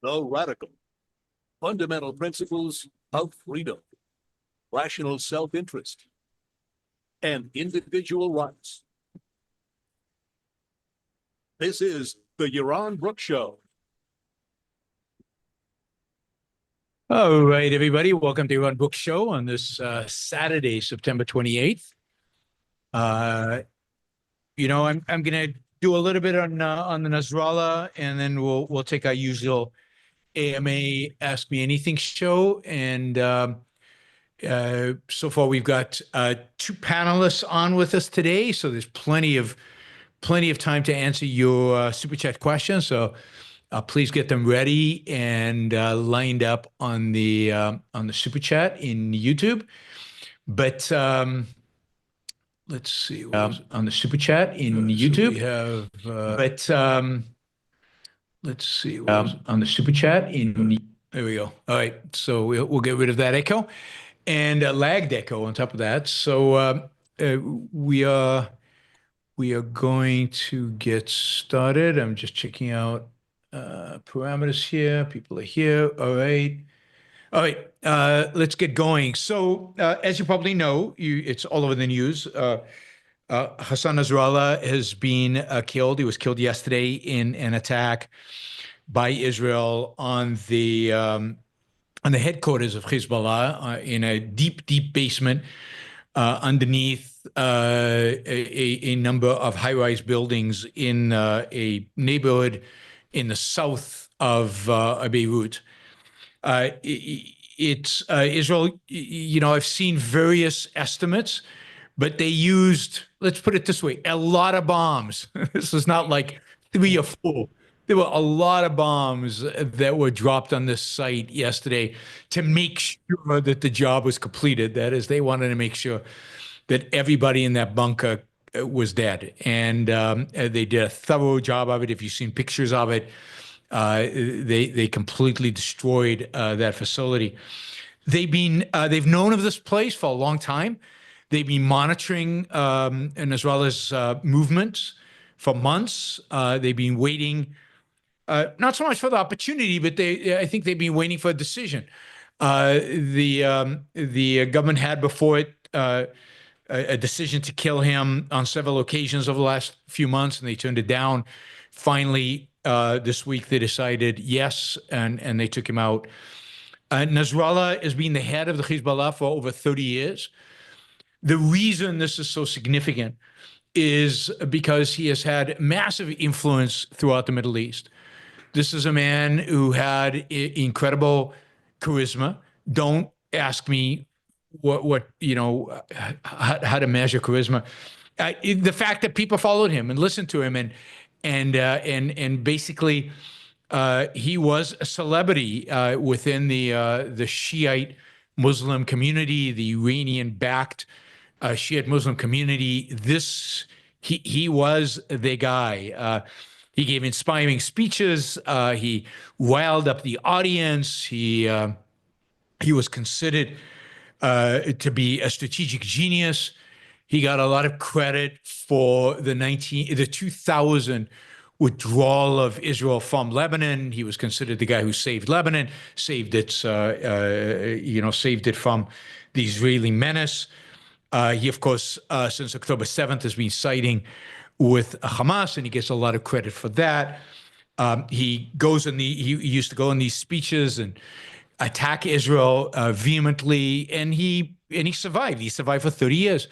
the radical, fundamental principles of freedom, rational self-interest, and individual rights. This is the Yaron Brook Show. All right, everybody. Welcome to Yaron Brook Show on this Saturday, September 28th. I'm going to do a little bit on the Nasrallah, and then we'll take our usual AMA Ask Me Anything show. And so far, we've got two panelists on with us today, so there's plenty of time to answer your super chat questions. So please get them ready and lined up on the super chat in YouTube. But let's see, on the super chat in YouTube. So we have, let's see, on the super chat in. There we go. All right, so we'll get rid of that echo and lagged echo on top of that. So we are going to get started. I'm just checking out parameters here. People are here. All right. Let's get going. So as you probably know, it's all over the news. Hassan Nasrallah has been killed. He was killed yesterday in an attack by Israel on the headquarters of Hezbollah in a deep basement underneath a number of high-rise buildings in a neighborhood in the south of Beirut. It's Israel, I've seen various estimates, but they used, let's put it this way, a lot of bombs. This is not like 3 or 4. There were a lot of bombs that were dropped on this site yesterday to make sure that the job was completed. That is, they wanted to make sure that everybody in that bunker was dead. And they did a thorough job of it. If you've seen pictures of it, they completely destroyed that facility. They've known of this place for a long time. They've been monitoring Nasrallah's movements for months. They've been waiting, not so much for the opportunity, but I think they've been waiting for a decision. The government had before it a decision to kill him on several occasions over the last few months, and they turned it down. Finally, this week they decided yes, and they took him out. Nasrallah has been the head of the Hezbollah for over 30 years. The reason this is so significant is because he has had massive influence throughout the Middle East. This is a man who had incredible charisma. Don't ask me how to measure charisma. The fact that people followed him and listened to him and basically he was a celebrity within the Shiite Muslim community, the Iranian-backed Shiite Muslim community. He was the guy. He gave inspiring speeches. He riled up the audience. He was considered to be a strategic genius. He got a lot of credit for the 2000 withdrawal of Israel from Lebanon. He was considered the guy who saved Lebanon, saved it from the Israeli menace. He, of course, since October 7th, has been siding with Hamas, and he gets a lot of credit for that. He used to go in these speeches and attack Israel vehemently, and he survived. He survived for 30 years.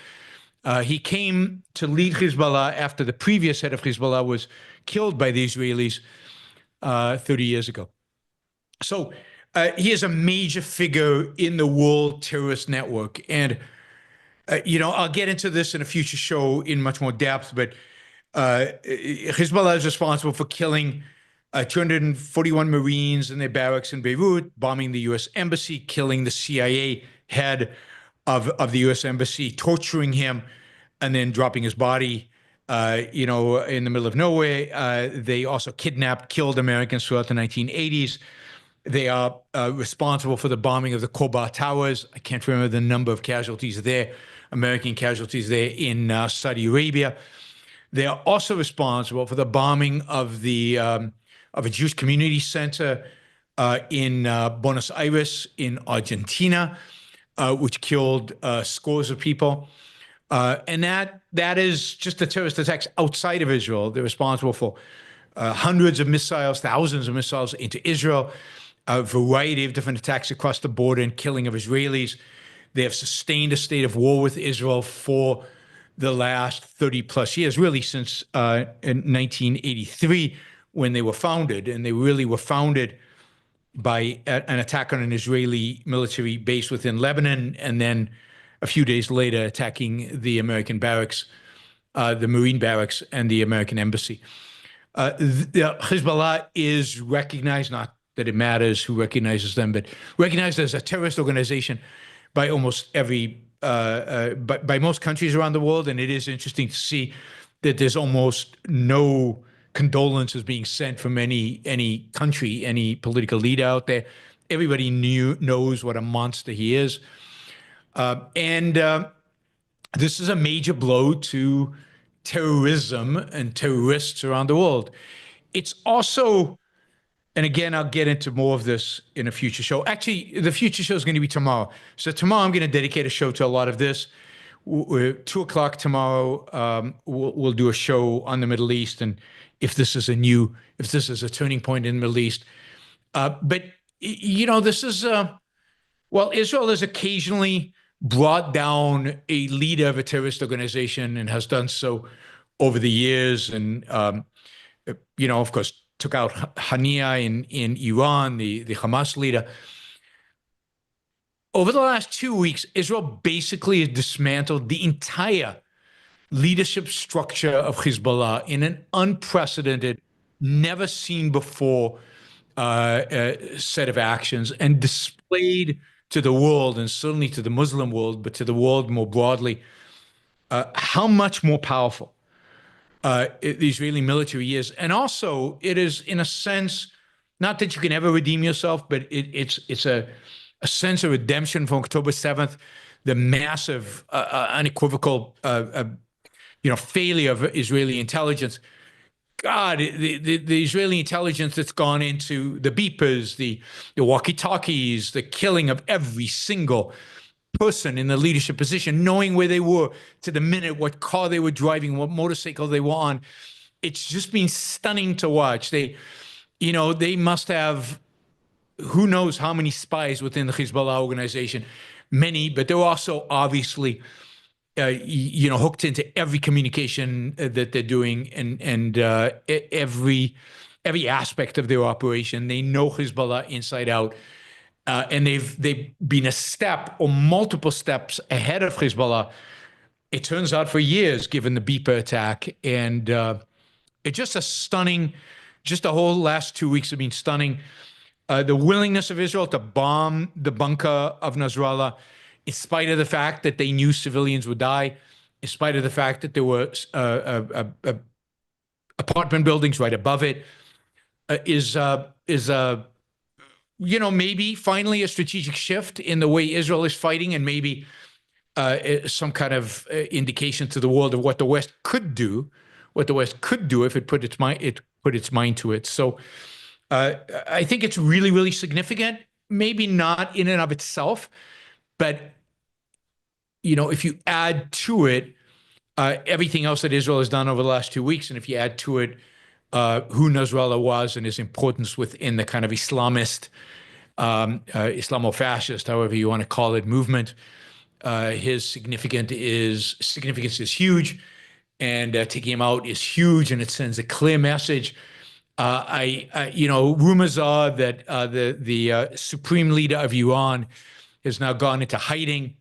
He came to lead Hezbollah after the previous head of Hezbollah was killed by the Israelis 30 years ago. So he is a major figure in the world terrorist network. And, I'll get into this in a future show in much more depth, but Hezbollah is responsible for killing 241 Marines in their barracks in Beirut, bombing the U.S. Embassy, killing the CIA head of the U.S. Embassy, torturing him, and then dropping his body, in the middle of nowhere. They also killed Americans throughout the 1980s. They are responsible for the bombing of the Kobar Towers. I can't remember the number of casualties there, American casualties there in Saudi Arabia. They are also responsible for the bombing of a Jewish community center in Buenos Aires in Argentina, which killed scores of people. And that is just the terrorist attacks outside of Israel. They're responsible for hundreds of missiles, thousands of missiles into Israel, a variety of different attacks across the border and killing of Israelis. They have sustained a state of war with Israel for the last 30 plus years, really since in 1983 when they were founded. And they really were founded by an attack on an Israeli military base within Lebanon, and then a few days later attacking the American barracks, the Marine barracks, and the American embassy. The Hezbollah is recognized, not that it matters who recognizes them, but recognized as a terrorist organization by almost by most countries around the world. And it is interesting to see that there's almost no condolences being sent from any country, any political leader out there. Everybody knows what a monster he is. And this is a major blow to terrorism and terrorists around the world. It's also, and again, I'll get into more of this in a future show. Actually, the future show is going to be tomorrow. So tomorrow I'm going to dedicate a show to a lot of this. 2:00 tomorrow, we'll do a show on the Middle East, and if this is a turning point in the Middle East. But, this is, Israel has occasionally brought down a leader of a terrorist organization and has done so over the years. And, of course, took out Hania in Iran, the Hamas leader. Over the last 2 weeks, Israel basically has dismantled the entire leadership structure of Hezbollah in an unprecedented, never seen before set of actions, and displayed to the world, and certainly to the Muslim world, but to the world more broadly, how much more powerful the Israeli military is. And also, it is, in a sense, not that you can ever redeem yourself, but it's a sense of redemption from October 7th, the massive, unequivocal, failure of Israeli intelligence. God, the Israeli intelligence that's gone into the beepers, the walkie-talkies, the killing of every single person in the leadership position, knowing where they were to the minute, what car they were driving, what motorcycle they were on. It's just been stunning to watch. They must have who knows how many spies within the Hezbollah organization, many, but they're also obviously hooked into every communication that they're doing, and every aspect of their operation. They know Hezbollah inside out, and they've been a step or multiple steps ahead of Hezbollah. It turns out for years, given the beeper attack, and it's just the whole last 2 weeks have been stunning. The willingness of Israel to bomb the bunker of Nasrallah, in spite of the fact that they knew civilians would die, in spite of the fact that there were apartment buildings right above it, is maybe finally a strategic shift in the way Israel is fighting, and maybe some kind of indication to the world of what the West could do, if it put its mind to it. So I think it's really, really significant. Maybe not in and of itself, but if you add to it everything else that Israel has done over the last 2 weeks, and if you add to it who Nasrallah was and his importance within the kind of Islamist, Islamo-fascist, however you want to call it, movement, his significance is huge, and taking him out is huge, and it sends a clear message. Rumors are that the supreme leader of Iran has now gone into hiding.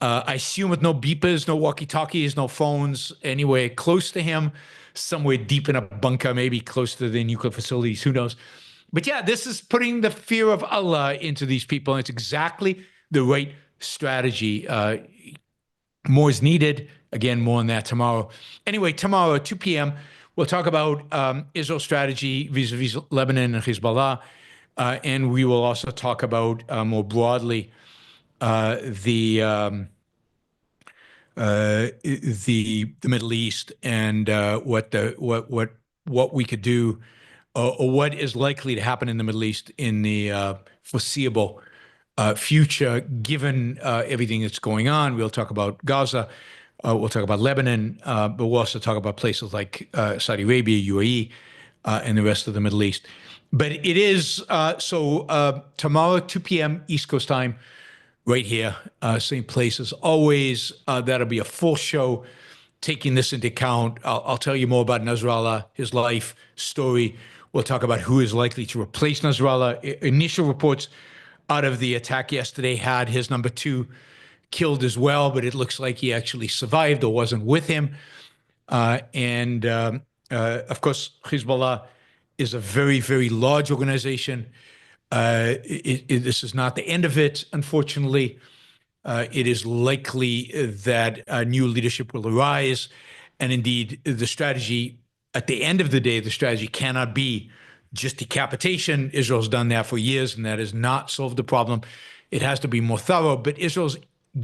I assume with no beepers, no walkie-talkies, no phones anywhere close to him, somewhere deep in a bunker, maybe close to the nuclear facilities, who knows. But yeah, this is putting the fear of Allah into these people, and it's exactly the right strategy. More is needed. Again, more on that tomorrow. Anyway, tomorrow at 2 p.m., we'll talk about Israel's strategy vis-a-vis Lebanon and Hezbollah, and we will also talk about more broadly the Middle East and what we could do or what is likely to happen in the Middle East in the foreseeable future, given everything that's going on. We'll talk about Gaza. We'll talk about Lebanon, but we'll also talk about places like Saudi Arabia, UAE, and the rest of the Middle East. But it is tomorrow, 2 p.m. East Coast time, right here, same place as always. That'll be a full show, taking this into account. I'll tell you more about Nasrallah, his life story. We'll talk about who is likely to replace Nasrallah. Initial reports out of the attack yesterday had his number 2 killed as well, but it looks like he actually survived or wasn't with him. Of course, Hezbollah is a very, very large organization. This is not the end of it, unfortunately. It is likely that new leadership will arise. And indeed, the strategy, at the end of the day, the strategy cannot be just decapitation. Israel's done that for years, and that has not solved the problem. It has to be more thorough. But Israel's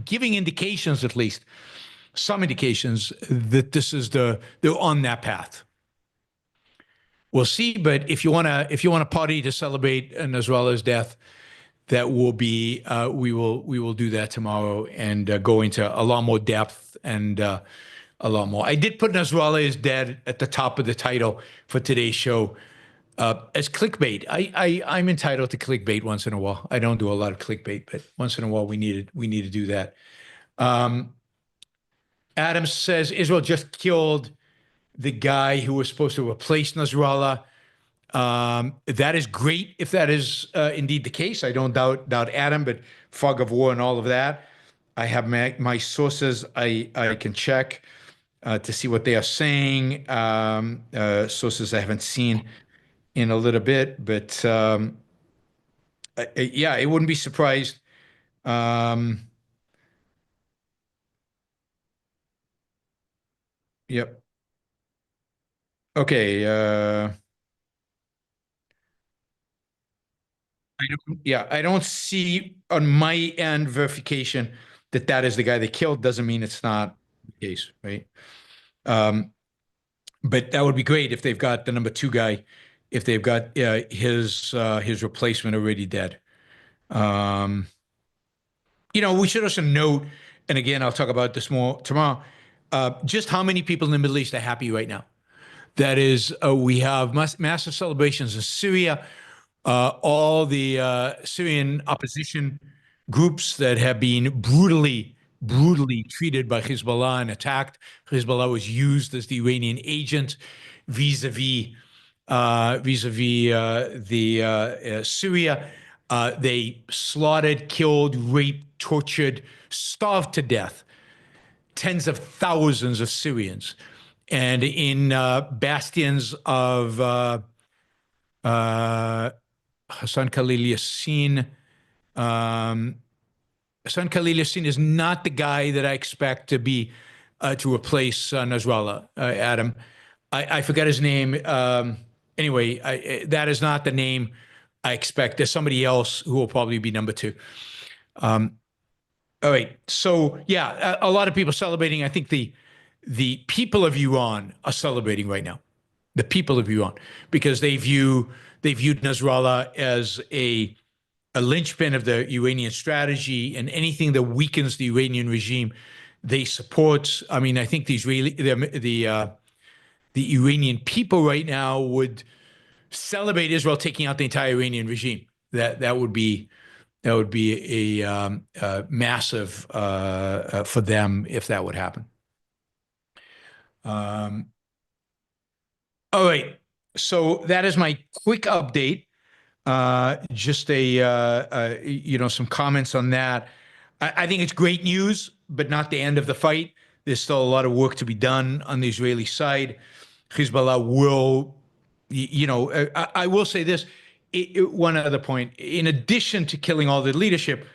giving indications, at least some indications, that this is they're on that path. We'll see. But if you want to party to celebrate Nasrallah's death, that will be we will do that tomorrow and go into a lot more depth and a lot more. I did put Nasrallah is dead at the top of the title for today's show as clickbait. I'm entitled to clickbait once in a while. I don't do a lot of clickbait, but once in a while we need to do that. Adam says Israel just killed the guy who was supposed to replace Nasrallah. That is great if that is indeed the case. I don't doubt Adam, but fog of war and all of that. I have my sources. I can check to see what they are saying. Sources I haven't seen in a little bit, but yeah, I wouldn't be surprised. Yep. Okay. I don't see on my end verification that is the guy they killed. Doesn't mean it's not the case, right? But that would be great if they've got the number 2 guy, if they've got his replacement already dead. We should also note, and again, I'll talk about this more tomorrow, just how many people in the Middle East are happy right now. That is, we have massive celebrations in Syria. All the Syrian opposition groups that have been brutally treated by Hezbollah and attacked. Hezbollah was used as the Iranian agent vis-a-vis Syria. They slaughtered, killed, raped, tortured, starved to death tens of thousands of Syrians. And in bastions of Hassan Khalil Yassin. Hassan Khalil Yassin is not the guy that I expect to replace Nasrallah, Adam. I forgot his name. Anyway, that is not the name I expect. There's somebody else who will probably be number 2. All right. So yeah, a lot of people celebrating. I think the people of Iran are celebrating right now. The people of Iran, because they viewed Nasrallah as a linchpin of the Iranian strategy, and anything that weakens the Iranian regime, they support. I mean, I think the Iranian people right now would celebrate Israel taking out the entire Iranian regime. That would be a massive for them if that would happen. All right, so that is my quick update. Just some comments on that. I think it's great news, but not the end of the fight. There's still a lot of work to be done on the Israeli side. Hezbollah will, I will say this. One other point. In addition to killing all the leadership,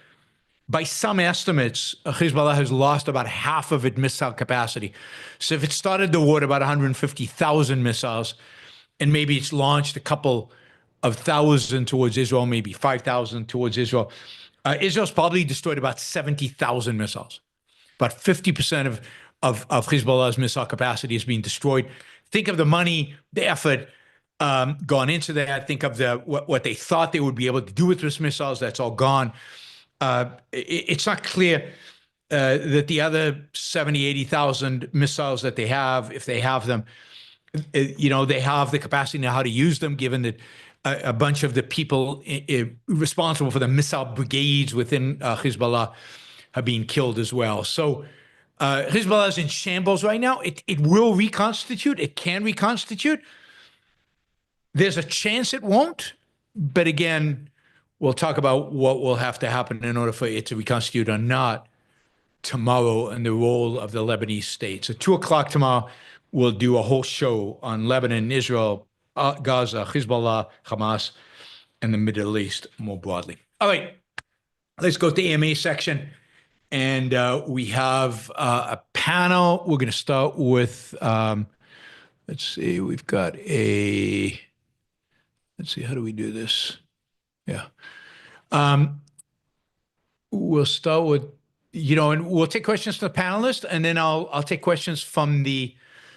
by some estimates, Hezbollah has lost about half of its missile capacity. So if it started the war at about 150,000 missiles, and maybe it's launched a couple of thousand towards Israel, maybe 5,000 towards Israel, Israel's probably destroyed about 70,000 missiles. About 50% of Hezbollah's missile capacity is being destroyed. Think of the money, the effort, gone into that. Think of what they thought they would be able to do with those missiles. That's all gone. It's not clear that the other 70, 80,000 missiles that they have, if they have them, they have the capacity now how to use them, given that a bunch of the people responsible for the missile brigades within Hezbollah have been killed as well. So Hezbollah is in shambles right now. It will reconstitute. It can reconstitute. There's a chance it won't. But again, we'll talk about what will have to happen in order for it to reconstitute or not tomorrow, and the role of the Lebanese state. So 2:00 tomorrow, we'll do a whole show on Lebanon, Israel, Gaza, Hezbollah, Hamas, and the Middle East more broadly. All right, let's go to the AMA section. And we have a panel. We're going to start with, let's see, we've got let's see, how do we do this? Yeah. We'll start with, and we'll take questions from the panelists, and then I'll take questions from the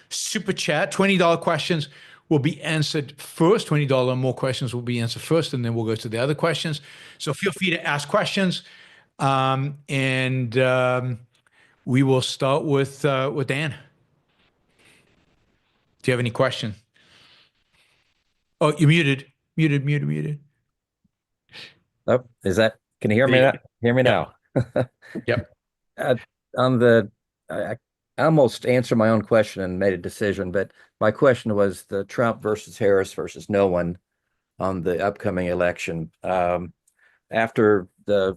super chat. $20 questions will be answered first. $20 more questions will be answered first, and then we'll go to the other questions. So feel free to ask questions. And we will start with Dan. Do you have any question? Oh, you're muted. Muted. Oh, can you hear me now? Hear me now? Yep. I almost answered my own question and made a decision, but my question was the Trump versus Harris versus no one on the upcoming election. After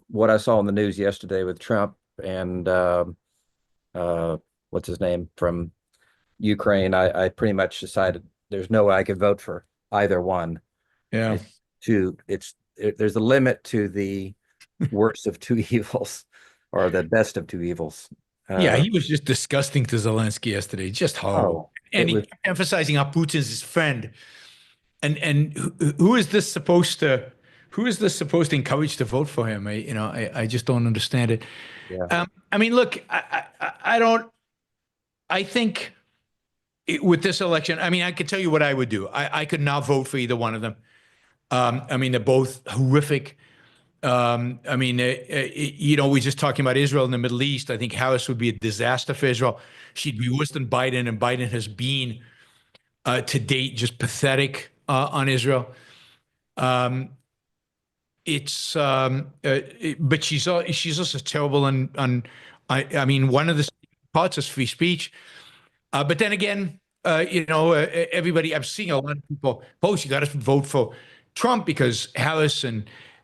what I saw in the news yesterday with Trump and what's his name from Ukraine, I pretty much decided there's no way I could vote for either one. Yeah. There's a limit to the worst of two evils, or the best of two evils. Yeah, he was just disgusting to Zelensky yesterday, just horrible. And he kept emphasizing how Putin's his friend. And who is this supposed to encourage to vote for him? I just don't understand it. Yeah. Look, I think with this election, I could tell you what I would do. I could not vote for either one of them. They're both horrific. We're just talking about Israel and the Middle East. I think Harris would be a disaster for Israel. She'd be worse than Biden, and Biden has been, to date, just pathetic on Israel. But she's also terrible on one of the parts is free speech. But then again, everybody, I'm seeing a lot of people post, you got to vote for Trump because Harris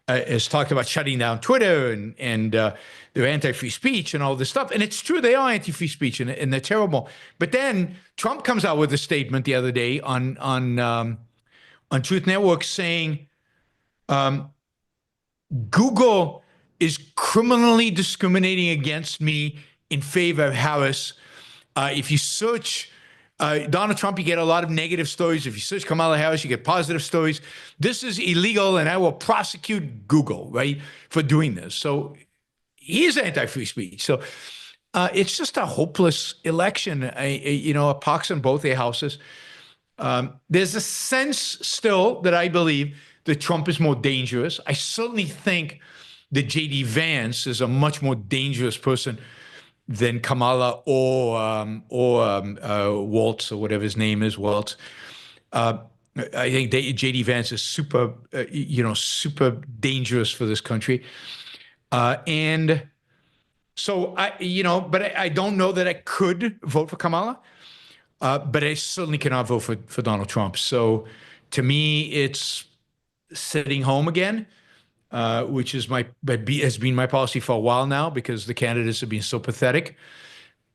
has talked about shutting down Twitter and they're anti-free speech and all this stuff. And it's true, they are anti-free speech and they're terrible. But then Trump comes out with a statement the other day on Truth Network saying Google is criminally discriminating against me in favor of Harris. If you search Donald Trump, you get a lot of negative stories. If you search Kamala Harris, you get positive stories. This is illegal, and I will prosecute Google, right, for doing this. So he is anti-free speech. So it's just a hopeless election, a pox in both their houses. There's a sense still that I believe that Trump is more dangerous. I certainly think that J.D. Vance is a much more dangerous person than Kamala or Waltz, or whatever his name is, Waltz. I think J.D. Vance is super dangerous for this country. And so but I don't know that I could vote for Kamala, but I certainly cannot vote for Donald Trump. So to me, it's sitting home again. Which has been my policy for a while now because the candidates have been so pathetic.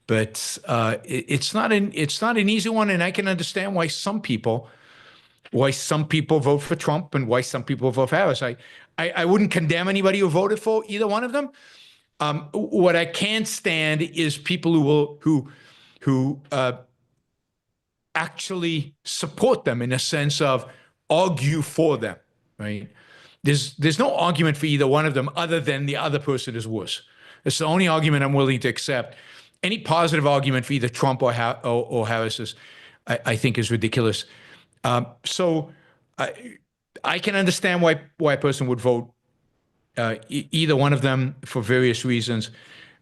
But it's not an easy one, and I can understand why some people vote for Trump and why some people vote for Harris. I wouldn't condemn anybody who voted for either one of them. What I can't stand is people who actually support them in a sense of argue for them, right? There's no argument for either one of them other than the other person is worse. It's the only argument I'm willing to accept. Any positive argument for either Trump or Harris I think is ridiculous. So I can understand why a person would vote either one of them for various reasons,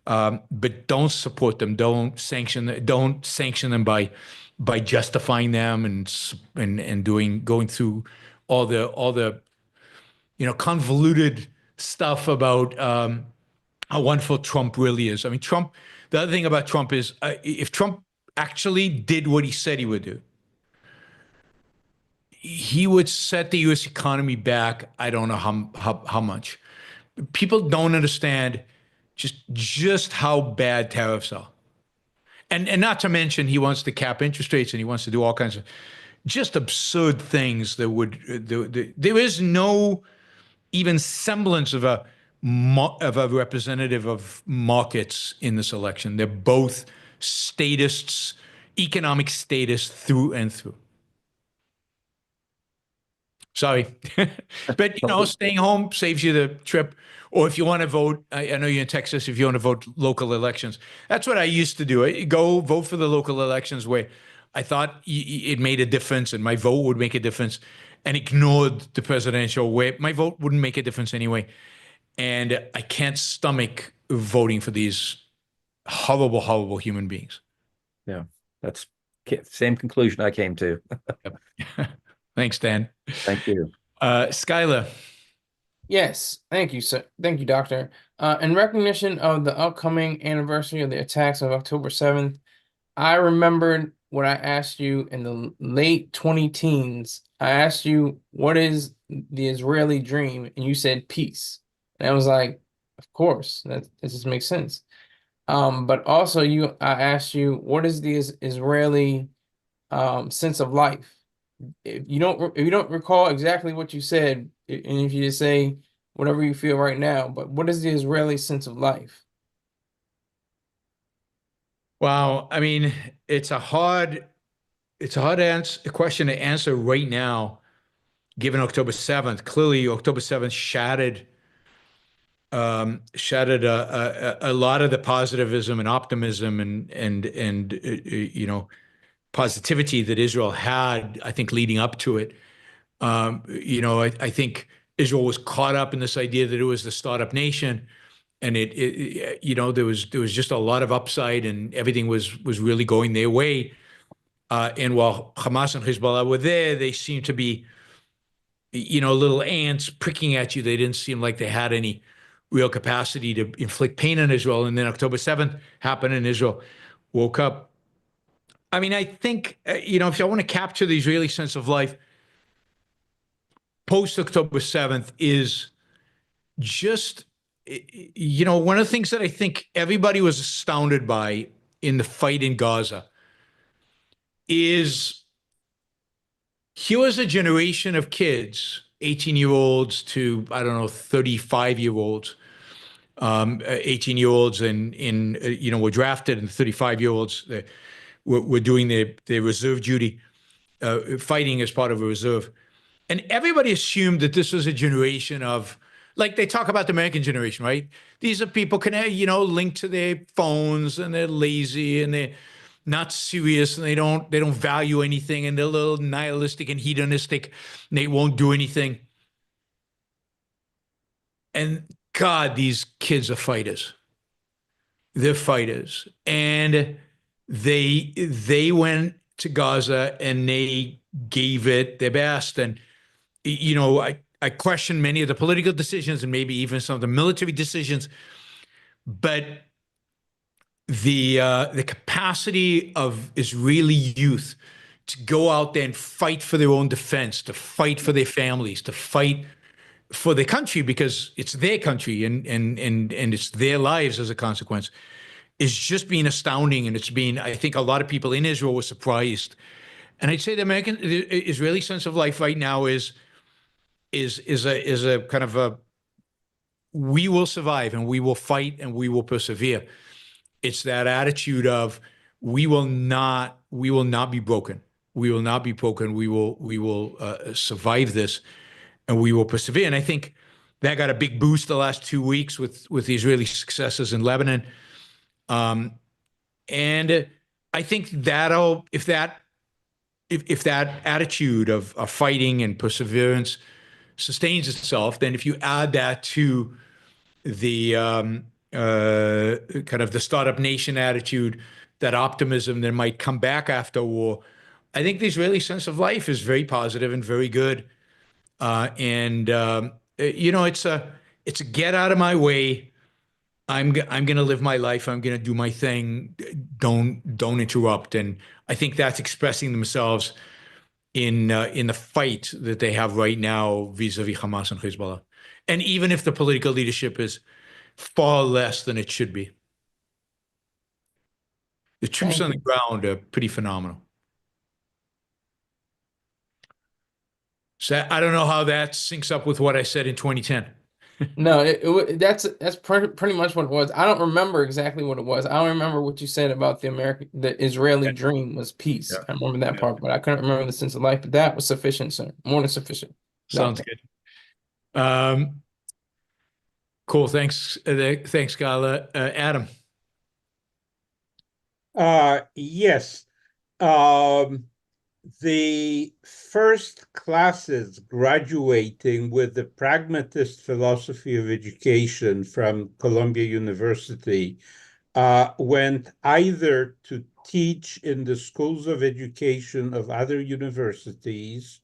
but don't support them. Don't sanction them by justifying them and going through all the convoluted stuff about how wonderful Trump really is. I mean, Trump. The other thing about Trump is if Trump actually did what he said he would do, he would set the U.S. economy back. I don't know how much. People don't understand just how bad tariffs are. And not to mention he wants to cap interest rates and he wants to do all kinds of just absurd things that would there is no even semblance of a representative of markets in this election. They're both statists, economic statists through and through. Sorry. But, staying home saves you the trip. Or if you want to vote, I know you're in Texas, if you want to vote local elections. That's what I used to do. I go vote for the local elections where I thought it made a difference and my vote would make a difference, and ignored the presidential where my vote wouldn't make a difference anyway. And I can't stomach voting for these horrible, horrible human beings. Yeah, that's same conclusion I came to. Thanks, Dan. Thank you. Skylar. Yes, thank you, sir. Thank you, Doctor. In recognition of the upcoming anniversary of the attacks of October 7th, I remembered what I asked you in the late 20-teens. I asked you, what is the Israeli dream? And you said peace. And I was like, of course, that just makes sense. But also I asked you, what is the Israeli sense of life? If you don't recall exactly what you said, and if you just say whatever you feel right now, but what is the Israeli sense of life? Wow, I mean, it's a hard question to answer right now, given October 7th. Clearly, October 7th shattered a lot of the positivism and optimism and positivity that Israel had, I think, leading up to it. I think Israel was caught up in this idea that it was the startup nation, and there was just a lot of upside, and everything was really going their way. And while Hamas and Hezbollah were there, they seemed to be, little ants pricking at you. They didn't seem like they had any real capacity to inflict pain on Israel. And then October 7th happened, and Israel woke up. I mean, I think, if I want to capture the Israeli sense of life, post-October 7th is just, one of the things that I think everybody was astounded by in the fight in Gaza is here was a generation of kids, 18-year-olds to, 35-year-olds, 18-year-olds were drafted, and 35-year-olds were doing their reserve duty, fighting as part of a reserve. And everybody assumed that this was a generation of, like they talk about the American generation, right? These are people linked to their phones, and they're lazy, and they're not serious, and they don't value anything, and they're a little nihilistic and hedonistic, and they won't do anything. And God, these kids are fighters. They're fighters. And they went to Gaza and they gave it their best. And, I question many of the political decisions and maybe even some of the military decisions, but the capacity of Israeli youth to go out there and fight for their own defense, to fight for their families, to fight for their country, because it's their country and it's their lives as a consequence, is just being astounding. And I think a lot of people in Israel were surprised. And I'd say the Israeli sense of life right now is a kind of a, we will survive and we will fight and we will persevere. It's that attitude of we will not be broken. We will not be broken. We will survive this, and we will persevere. And I think that got a big boost the last 2 weeks with the Israeli successes in Lebanon. And I think if that if that attitude of fighting and perseverance sustains itself, then if you add that to the kind of the startup nation attitude, that optimism that might come back after war, I think the Israeli sense of life is very positive and very good. It's a get out of my way. I'm going to live my life. I'm going to do my thing. Don't interrupt. And I think that's expressing themselves in the fight that they have right now vis-a-vis Hamas and Hezbollah. And even if the political leadership is far less than it should be, the troops on the ground are pretty phenomenal. So I don't know how that syncs up with what I said in 2010. No, that's pretty much what it was. I don't remember exactly what it was. I don't remember what you said about the Israeli dream was peace. Yeah. I remember that part, but I couldn't remember the sense of life. But that was sufficient, sir. More than sufficient. Sounds good. Cool. Thanks. Thanks, Gala. Adam. Yes. The first classes graduating with the pragmatist philosophy of education from Columbia University went either to teach in the schools of education of other universities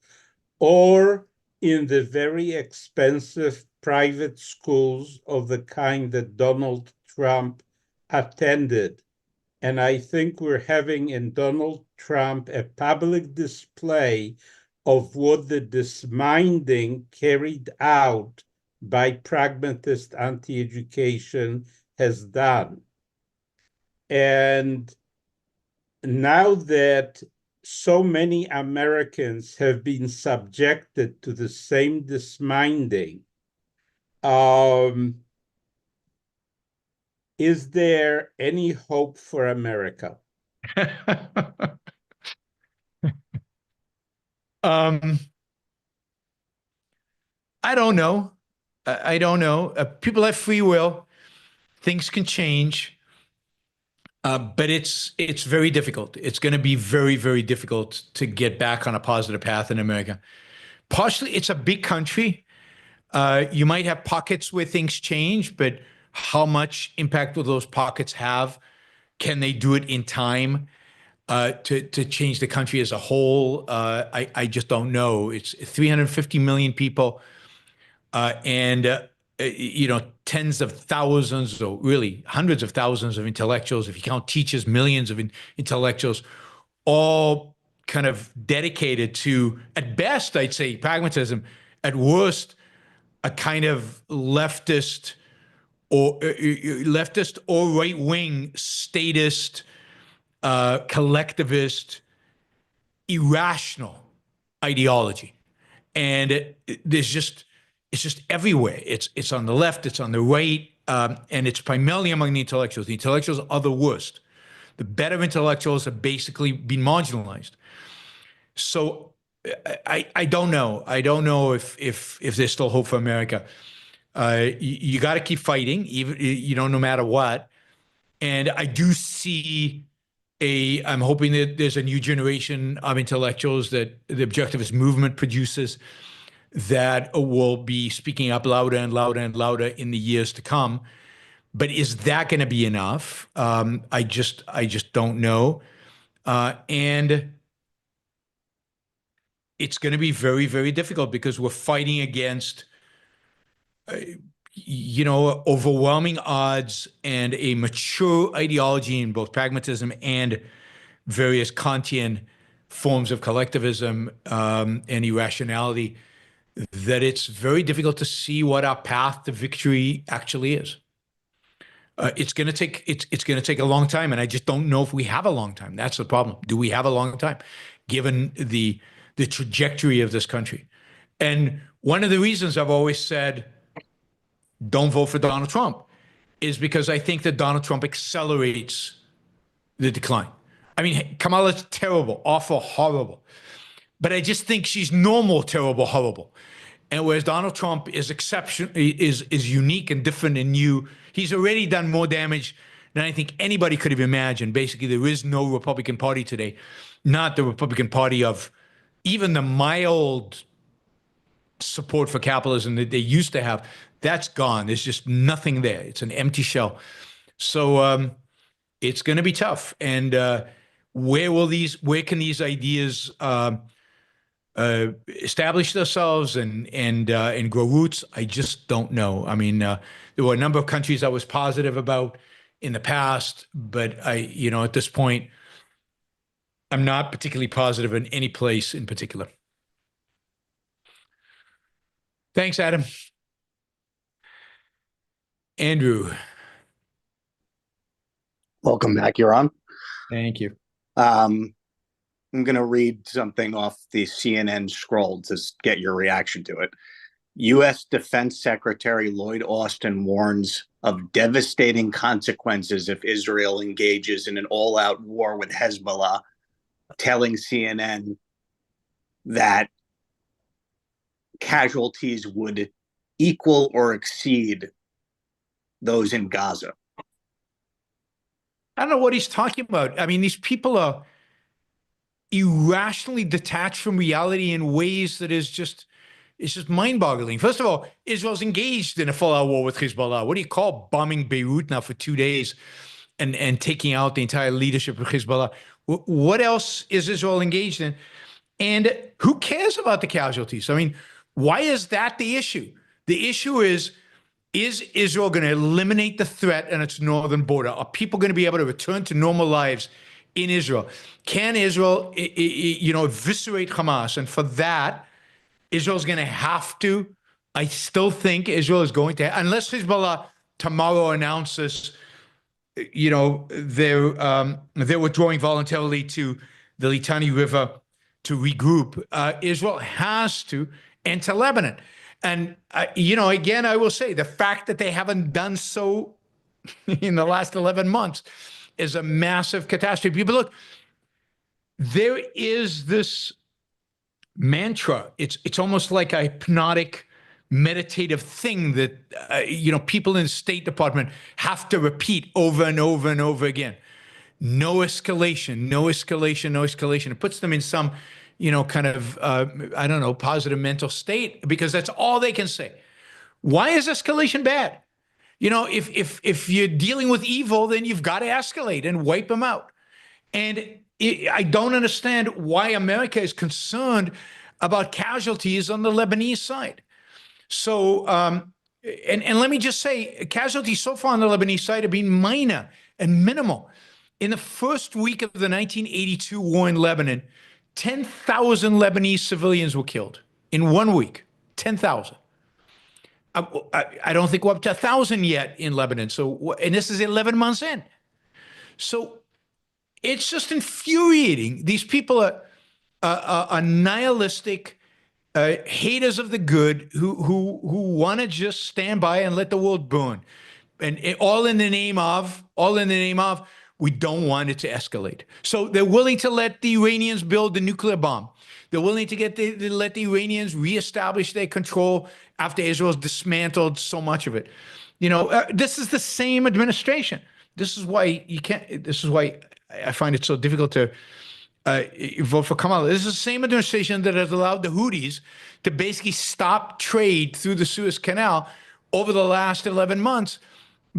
or in the very expensive private schools of the kind that Donald Trump attended. And I think we're having in Donald Trump a public display of what the disminding carried out by pragmatist anti-education has done. And now that so many Americans have been subjected to the same disminding, is there any hope for America? I don't know. I don't know. People have free will. Things can change. But it's very difficult. It's going to be very, very difficult to get back on a positive path in America. Partially, it's a big country. You might have pockets where things change, but how much impact will those pockets have? Can they do it in time to change the country as a whole? I just don't know. It's 350 million people, and tens of thousands, or really hundreds of thousands of intellectuals, if you count teachers, millions of intellectuals, all kind of dedicated to, at best, I'd say pragmatism, at worst, a kind of leftist or right-wing statist, collectivist, irrational ideology. And it's just everywhere. It's on the left, it's on the right, and it's primarily among the intellectuals. The intellectuals are the worst. The better intellectuals have basically been marginalized. So I don't know. I don't know if there's still hope for America. You got to keep fighting, even no matter what. And I do see I'm hoping that there's a new generation of intellectuals that the objectivist movement produces that will be speaking up louder and louder and louder in the years to come. But is that going to be enough? I just don't know. And it's going to be very, very difficult because we're fighting against, overwhelming odds and a mature ideology in both pragmatism and various Kantian forms of collectivism and irrationality, that it's very difficult to see what our path to victory actually is. It's going to take a long time, and I just don't know if we have a long time. That's the problem. Do we have a long time, given the trajectory of this country? And one of the reasons I've always said, don't vote for Donald Trump, is because I think that Donald Trump accelerates the decline. I mean, Kamala's terrible, awful, horrible. But I just think she's normal, terrible, horrible. And whereas Donald Trump is unique and different and new, he's already done more damage than I think anybody could have imagined. Basically, there is no Republican Party today, not the Republican Party of even the mild support for capitalism that they used to have. That's gone. There's just nothing there. It's an empty shell. So it's going to be tough. And where can these ideas establish themselves and grow roots? I just don't know. I mean, there were a number of countries I was positive about in the past, but at this point, I'm not particularly positive in any place in particular. Thanks, Adam. Andrew. Welcome back, Yaron. Thank you. I'm going to read something off the CNN scroll to get your reaction to it. U.S. Defense Secretary Lloyd Austin warns of devastating consequences if Israel engages in an all-out war with Hezbollah, telling CNN that casualties would equal or exceed those in Gaza. I don't know what he's talking about. I mean, these people are irrationally detached from reality in ways that it's just mind-boggling. First of all, Israel's engaged in a full-out war with Hezbollah. What do you call bombing Beirut now for 2 days and taking out the entire leadership of Hezbollah? What else is Israel engaged in? And who cares about the casualties? I mean, why is that the issue? The issue is Israel going to eliminate the threat on its northern border? Are people going to be able to return to normal lives in Israel? Can Israel, eviscerate Hamas? And for that, Israel's going to have to. I still think Israel is going to, unless Hezbollah tomorrow announces, they're withdrawing voluntarily to the Litani River to regroup. Israel has to enter Lebanon. And, again, I will say the fact that they haven't done so in the last 11 months is a massive catastrophe. But look, there is this mantra. It's almost like a hypnotic, meditative thing that, people in the State Department have to repeat over and over and over again. No escalation, no escalation, no escalation. It puts them in some kind of, positive mental state, because that's all they can say. Why is escalation bad? If you're dealing with evil, then you've got to escalate and wipe them out. And I don't understand why America is concerned about casualties on the Lebanese side. So, and let me just say, casualties so far on the Lebanese side have been minor and minimal. In the first week of the 1982 war in Lebanon, 10,000 Lebanese civilians were killed in 1 week. 10,000. I don't think we're up to 1,000 yet in Lebanon. So, and this is 11 months in. So it's just infuriating. These people are nihilistic, haters of the good, who want to just stand by and let the world burn, and all in the name of we don't want it to escalate. So they're willing to let the Iranians build the nuclear bomb. They're willing to let the Iranians reestablish their control after Israel's dismantled so much of it. This is the same administration. This is why I find it so difficult to vote for Kamala. This is the same administration that has allowed the Houthis to basically stop trade through the Suez Canal over the last 11 months.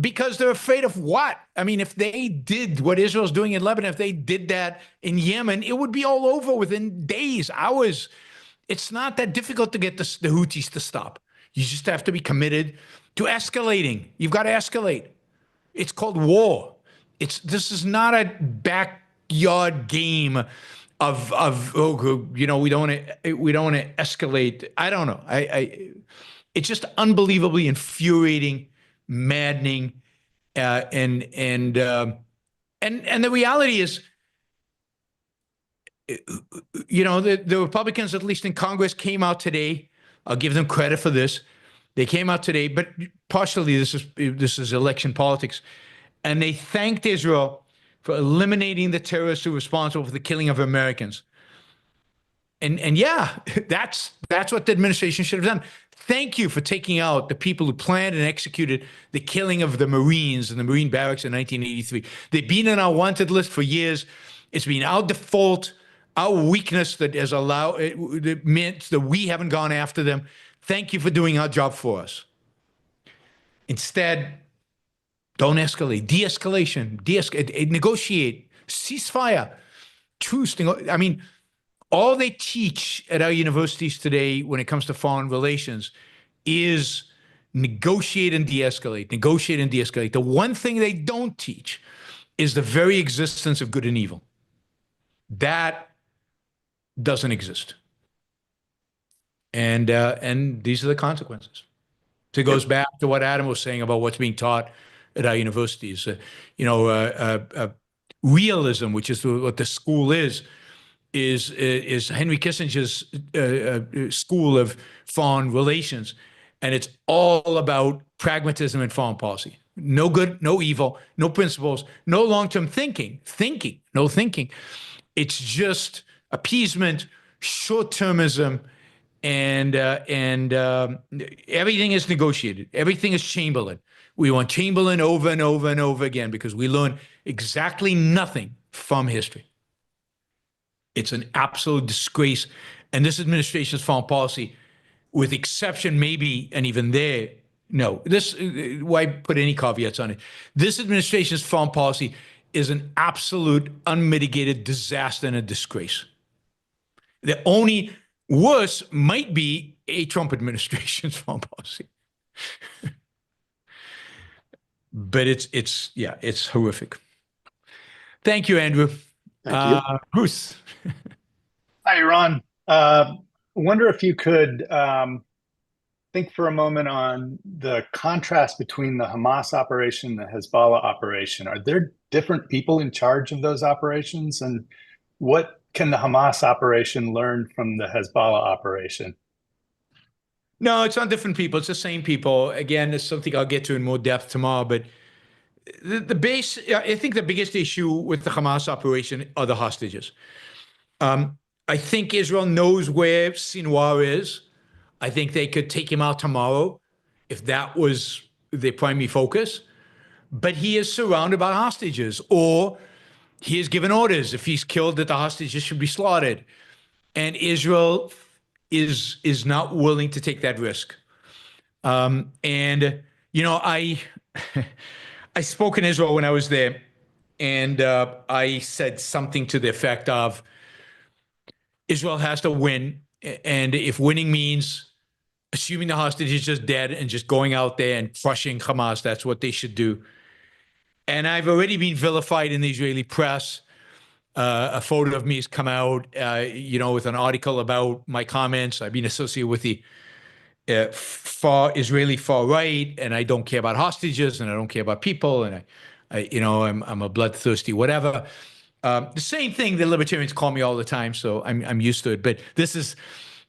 Because they're afraid of what? I mean, if they did what Israel's doing in Lebanon, if they did that in Yemen, it would be all over within days, hours. It's not that difficult to get the Houthis to stop. You just have to be committed to escalating. You've got to escalate. It's called war. This is not a backyard game of we don't want to escalate. I don't know. It's just unbelievably infuriating, maddening, and the reality is, the Republicans, at least in Congress, came out today. I'll give them credit for this. They came out today, but partially this is election politics, and they thanked Israel for eliminating the terrorists who were responsible for the killing of Americans. And yeah, that's what the administration should have done. Thank you for taking out the people who planned and executed the killing of the Marines in the Marine barracks in 1983. They've been on our wanted list for years. It's been our default, our weakness that has allowed, that meant that we haven't gone after them. Thank you for doing our job for us. Instead, don't escalate. De-escalation. Negotiate. Ceasefire. Truce. I mean, all they teach at our universities today when it comes to foreign relations is negotiate and de-escalate. Negotiate and de-escalate. The one thing they don't teach is the very existence of good and evil. That doesn't exist. And these are the consequences. So it goes back to what Adam was saying about what's being taught at our universities. Realism, which is what the school is Henry Kissinger's school of foreign relations. And it's all about pragmatism and foreign policy. No good, no evil, no principles, no long-term thinking. No thinking. It's just appeasement, short-termism, and everything is negotiated. Everything is Chamberlain. We want Chamberlain over and over and over again because we learn exactly nothing from history. It's an absolute disgrace. And this administration's foreign policy, with exception maybe, and even there, no, why put any caveats on it? This administration's foreign policy is an absolute unmitigated disaster and a disgrace. The only worse might be a Trump administration's foreign policy. But it's horrific. Thank you, Andrew. Thank you. Bruce. Hi, Yaron. Wonder if you could think for a moment on the contrast between the Hamas operation and the Hezbollah operation. Are there different people in charge of those operations? And what can the Hamas operation learn from the Hezbollah operation? No, it's not different people. It's the same people. Again, it's something I'll get to in more depth tomorrow. But I think the biggest issue with the Hamas operation are the hostages. I think Israel knows where Sinwar is. I think they could take him out tomorrow if that was their primary focus. But he is surrounded by hostages, or he has given orders if he's killed that the hostages should be slaughtered. And Israel is not willing to take that risk. I spoke in Israel when I was there, and I said something to the effect of, Israel has to win, and if winning means assuming the hostage is just dead and just going out there and crushing Hamas, that's what they should do. And I've already been vilified in the Israeli press. A photo of me has come out, with an article about my comments. I've been associated with the Israeli far right, and I don't care about hostages, and I don't care about people, and I'm a bloodthirsty whatever. The same thing the libertarians call me all the time, so I'm used to it. But this is,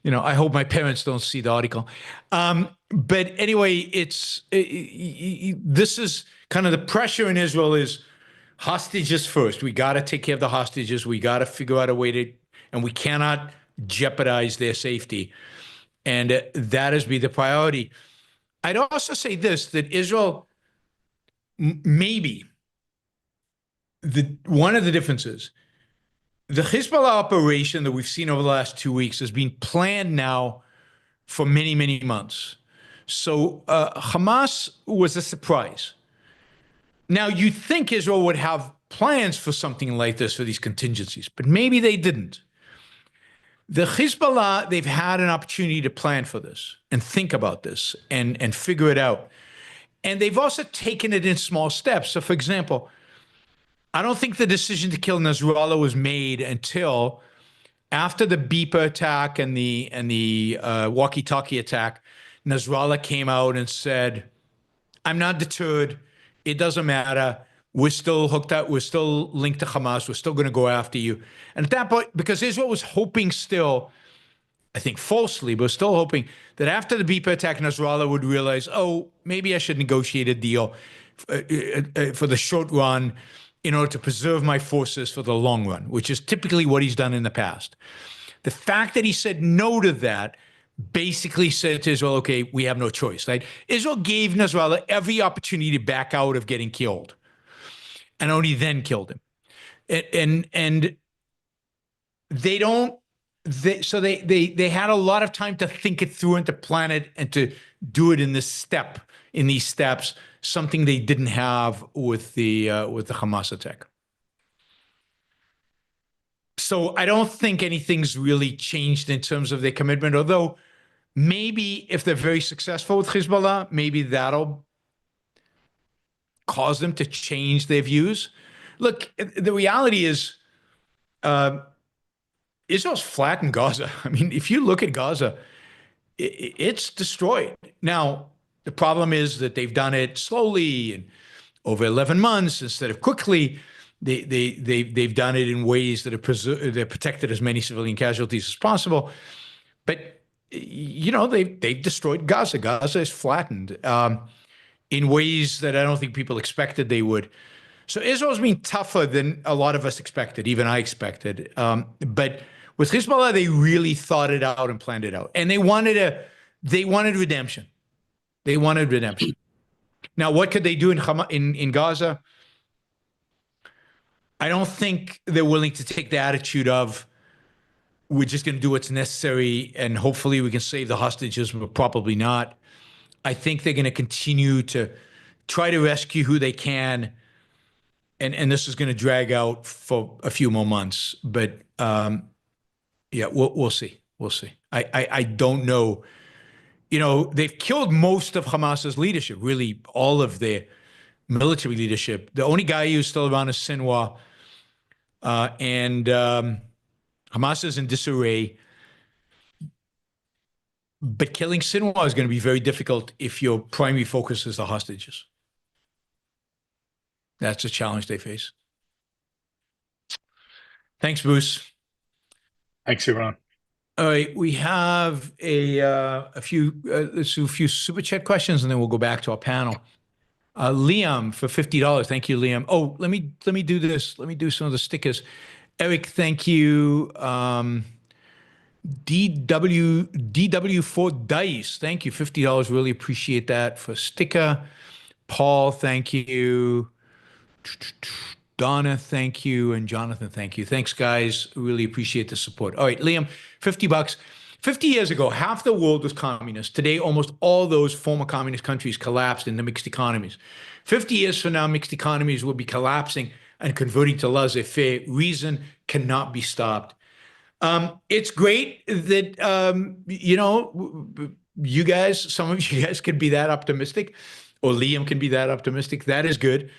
I hope my parents don't see the article. But anyway, this is kind of the pressure in Israel is hostages first. We got to take care of the hostages. We got to figure out a way and we cannot jeopardize their safety. And that has been the priority. I'd also say this, that Israel, maybe one of the differences, the Hezbollah operation that we've seen over the last 2 weeks has been planned now for many, many months. So Hamas was a surprise. Now, you'd think Israel would have plans for something like this for these contingencies, but maybe they didn't. The Hezbollah, they've had an opportunity to plan for this and think about this and figure it out. And they've also taken it in small steps. So, for example, I don't think the decision to kill Nasrallah was made until after the beeper attack and the walkie-talkie attack. Nasrallah came out and said, "I'm not deterred. It doesn't matter. We're still hooked up. We're still linked to Hamas. We're still going to go after you." And at that point, because Israel was hoping still, I think falsely, but still hoping that after the beeper attack, Nasrallah would realize, oh, maybe I should negotiate a deal for the short run in order to preserve my forces for the long run, which is typically what he's done in the past. The fact that he said no to that basically said to Israel, okay, we have no choice, right? Israel gave Nasrallah every opportunity to back out of getting killed, and only then killed him. And they don't, they had a lot of time to think it through and to plan it and to do it in these steps, something they didn't have with the Hamas attack. So I don't think anything's really changed in terms of their commitment, although maybe if they're very successful with Hezbollah, maybe that'll cause them to change their views. Look, the reality is Israel's flattened Gaza. I mean, if you look at Gaza, it's destroyed. Now, the problem is that they've done it slowly and over 11 months instead of quickly. They've done it in ways that they've protected as many civilian casualties as possible. But, you know, they've destroyed Gaza. Gaza is flattened in ways that I don't think people expected they would. So Israel's been tougher than a lot of us expected, even I expected. But with Hezbollah, they really thought it out and planned it out. And they wanted redemption. They wanted redemption. Now, what could they do in Gaza? I don't think they're willing to take the attitude of, we're just going to do what's necessary and hopefully we can save the hostages, but probably not. I think they're going to continue to try to rescue who they can. And this is going to drag out for a few more months. But yeah, we'll see. We'll see. I don't know. You know, they've killed most of Hamas's leadership, really all of their military leadership. The only guy who's still around is Sinwar. And Hamas is in disarray. But killing Sinwar is going to be very difficult if your primary focus is the hostages. That's a challenge they face. Thanks, Bruce. Thanks, Yaron. All right, we have a few super chat questions, and then we'll go back to our panel. Liam for $50. Thank you, Liam. Oh, let me do this. Let me do some of the stickers. Eric, thank you. DW4 Dice, thank you. $50. Really appreciate that for sticker. Paul, thank you. Donna, thank you. And Jonathan, thank you. Thanks, guys. Really appreciate the support. All right, Liam, $50. 50 years ago, half the world was communist. Today, almost all those former communist countries collapsed into mixed economies. 50 years from now, mixed economies will be collapsing and converting to laissez-faire. Reason cannot be stopped. It's great that, you know, you guys, some of you guys can be that optimistic, or Liam can be that optimistic. That is good.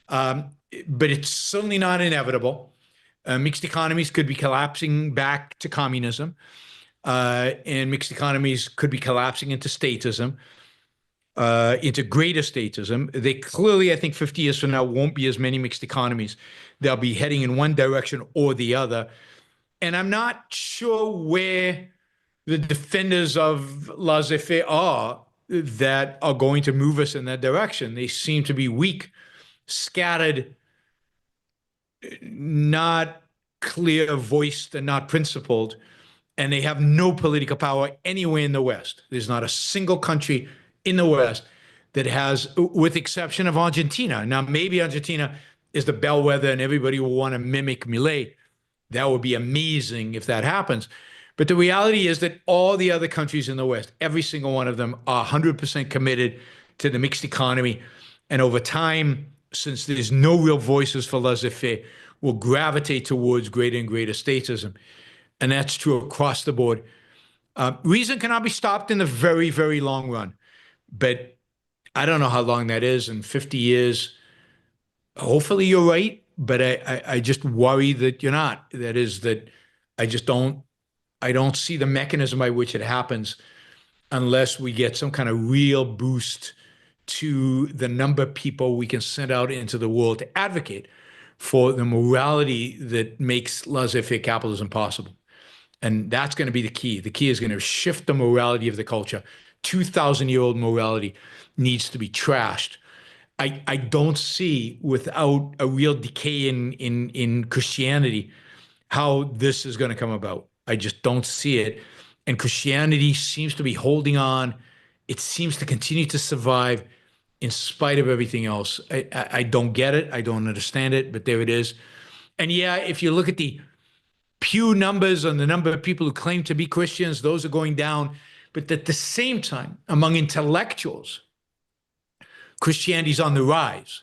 But it's certainly not inevitable. Mixed economies could be collapsing back to communism. And mixed economies could be collapsing into statism, into greater statism. They clearly, I think 50 years from now, won't be as many mixed economies. They'll be heading in one direction or the other. And I'm not sure where the defenders of laissez-faire are that are going to move us in that direction. They seem to be weak, scattered, not clear voiced, and not principled. And they have no political power anywhere in the West. There's not a single country in the West that has, with exception of Argentina. Now, maybe Argentina is the bellwether and everybody will want to mimic Milei. That would be amazing if that happens. But the reality is that all the other countries in the West, every single one of them, are 100% committed to the mixed economy. And over time, since there's no real voices for laissez-faire, will gravitate towards greater and greater statism. And that's true across the board. Reason cannot be stopped in the very, very long run. But I don't know how long that is. In 50 years, hopefully you're right. But I just worry that you're not. That is that I don't see the mechanism by which it happens unless we get some kind of real boost to the number of people we can send out into the world to advocate for the morality that makes laissez-faire capitalism possible. And that's going to be the key. The key is going to shift the morality of the culture. 2,000-year-old morality needs to be trashed. I don't see, without a real decay in Christianity, how this is going to come about. I just don't see it. and Christianity seems to be holding on. It seems to continue to survive in spite of everything else. I don't get it. I don't understand it, but there it is. And yeah, if you look at the Pew numbers on the number of people who claim to be Christians, those are going down. But at the same time, among intellectuals, Christianity is on the rise.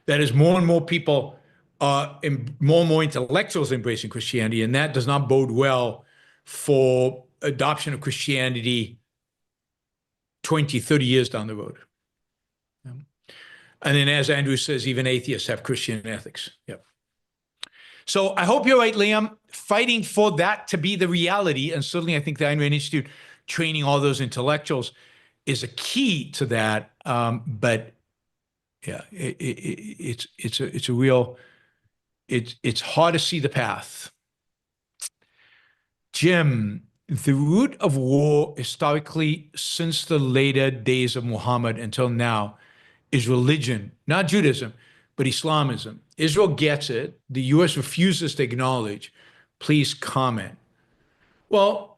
That is, more and more people, more and more intellectuals embracing Christianity, and that does not bode well for adoption of Christianity 20, 30 years down the road. And then, as Andrew says, even atheists have Christian ethics. Yep. So I hope you're right, Liam, fighting for that to be the reality. And certainly I think the Ayn Rand Institute training all those intellectuals is a key to that. But yeah, it's a real, it's hard to see the path. Jim, the root of war historically since the later days of Muhammad until now is religion, not Judaism, but Islamism. Israel gets it. The U.S. refuses to acknowledge. Please comment. Well,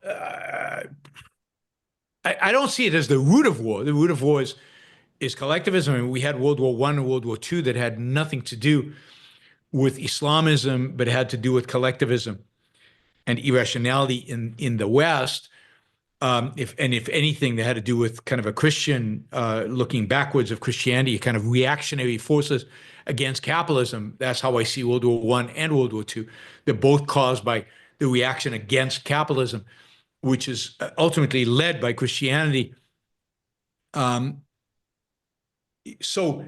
I don't see it as the root of war. The root of war is collectivism. I mean, we had World War I and World War II that had nothing to do with Islamism, but it had to do with collectivism and irrationality in the West. If anything, they had to do with kind of a Christian looking backwards of Christianity, kind of reactionary forces against capitalism. That's how I see World War I and World War II. They're both caused by the reaction against capitalism, which is ultimately led by Christianity. So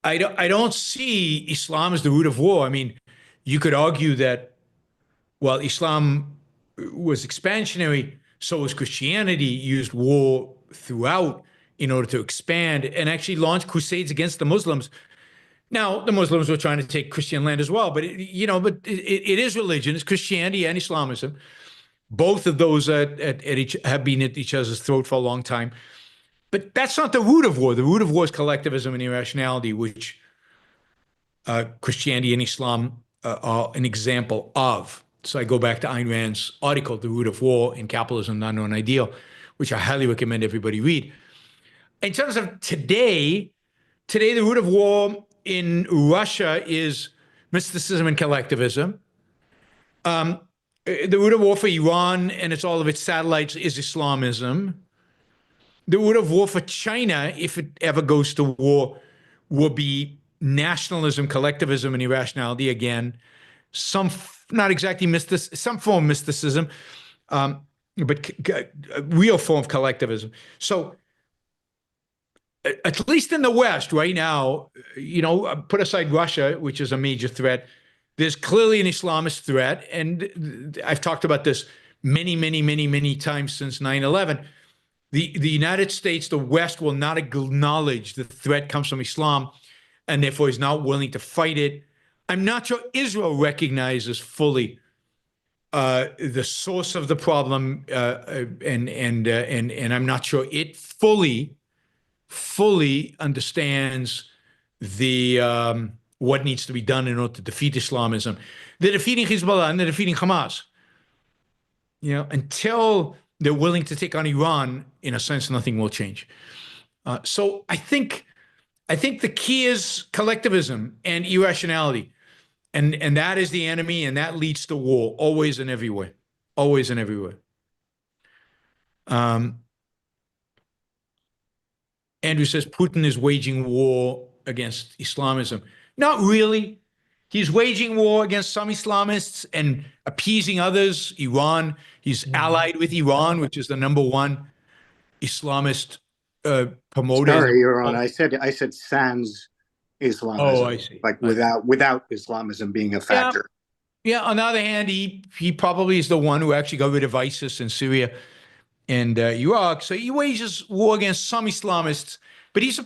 I don't see Islam as the root of war. I mean, you could argue that, well, Islam was expansionary, so was Christianity, used war throughout in order to expand and actually launched crusades against the Muslims. Now, the Muslims were trying to take Christian land as well, but it is religion. It's Christianity and Islamism. Both of those have been at each other's throat for a long time. But that's not the root of war. The root of war is collectivism and irrationality, which Christianity and Islam are an example of. So I go back to Ayn Rand's article, The Root of War in Capitalism, Not Known Ideal, which I highly recommend everybody read. In terms of today, the root of war in Russia is mysticism and collectivism. The root of war for Iran and all of its satellites is Islamism. The root of war for China, if it ever goes to war, will be nationalism, collectivism, and irrationality again. Not exactly some form of mysticism, but a real form of collectivism. So at least in the West right now, put aside Russia, which is a major threat, there's clearly an Islamist threat. And I've talked about this many times since 9/11. The United States, the West, will not acknowledge the threat comes from Islam and therefore is not willing to fight it. I'm not sure Israel recognizes fully the source of the problem, and I'm not sure it fully understands the what needs to be done in order to defeat Islamism. They're defeating Hezbollah and they're defeating Hamas. Until they're willing to take on Iran, in a sense, nothing will change. So I think the key is collectivism and irrationality. And that is the enemy, and that leads to war, always and everywhere. Always and everywhere. Andrew says Putin is waging war against Islamism. Not really. He's waging war against some Islamists and appeasing others, Iran. He's allied with Iran, which is the #1 Islamist promoter. Sorry, Yaron. I said sans Islamism. Oh, I see. Like without Islamism being a factor. Yeah. On the other hand, he probably is the one who actually got rid of ISIS in Syria and Iraq. So he wages war against some Islamists, but he's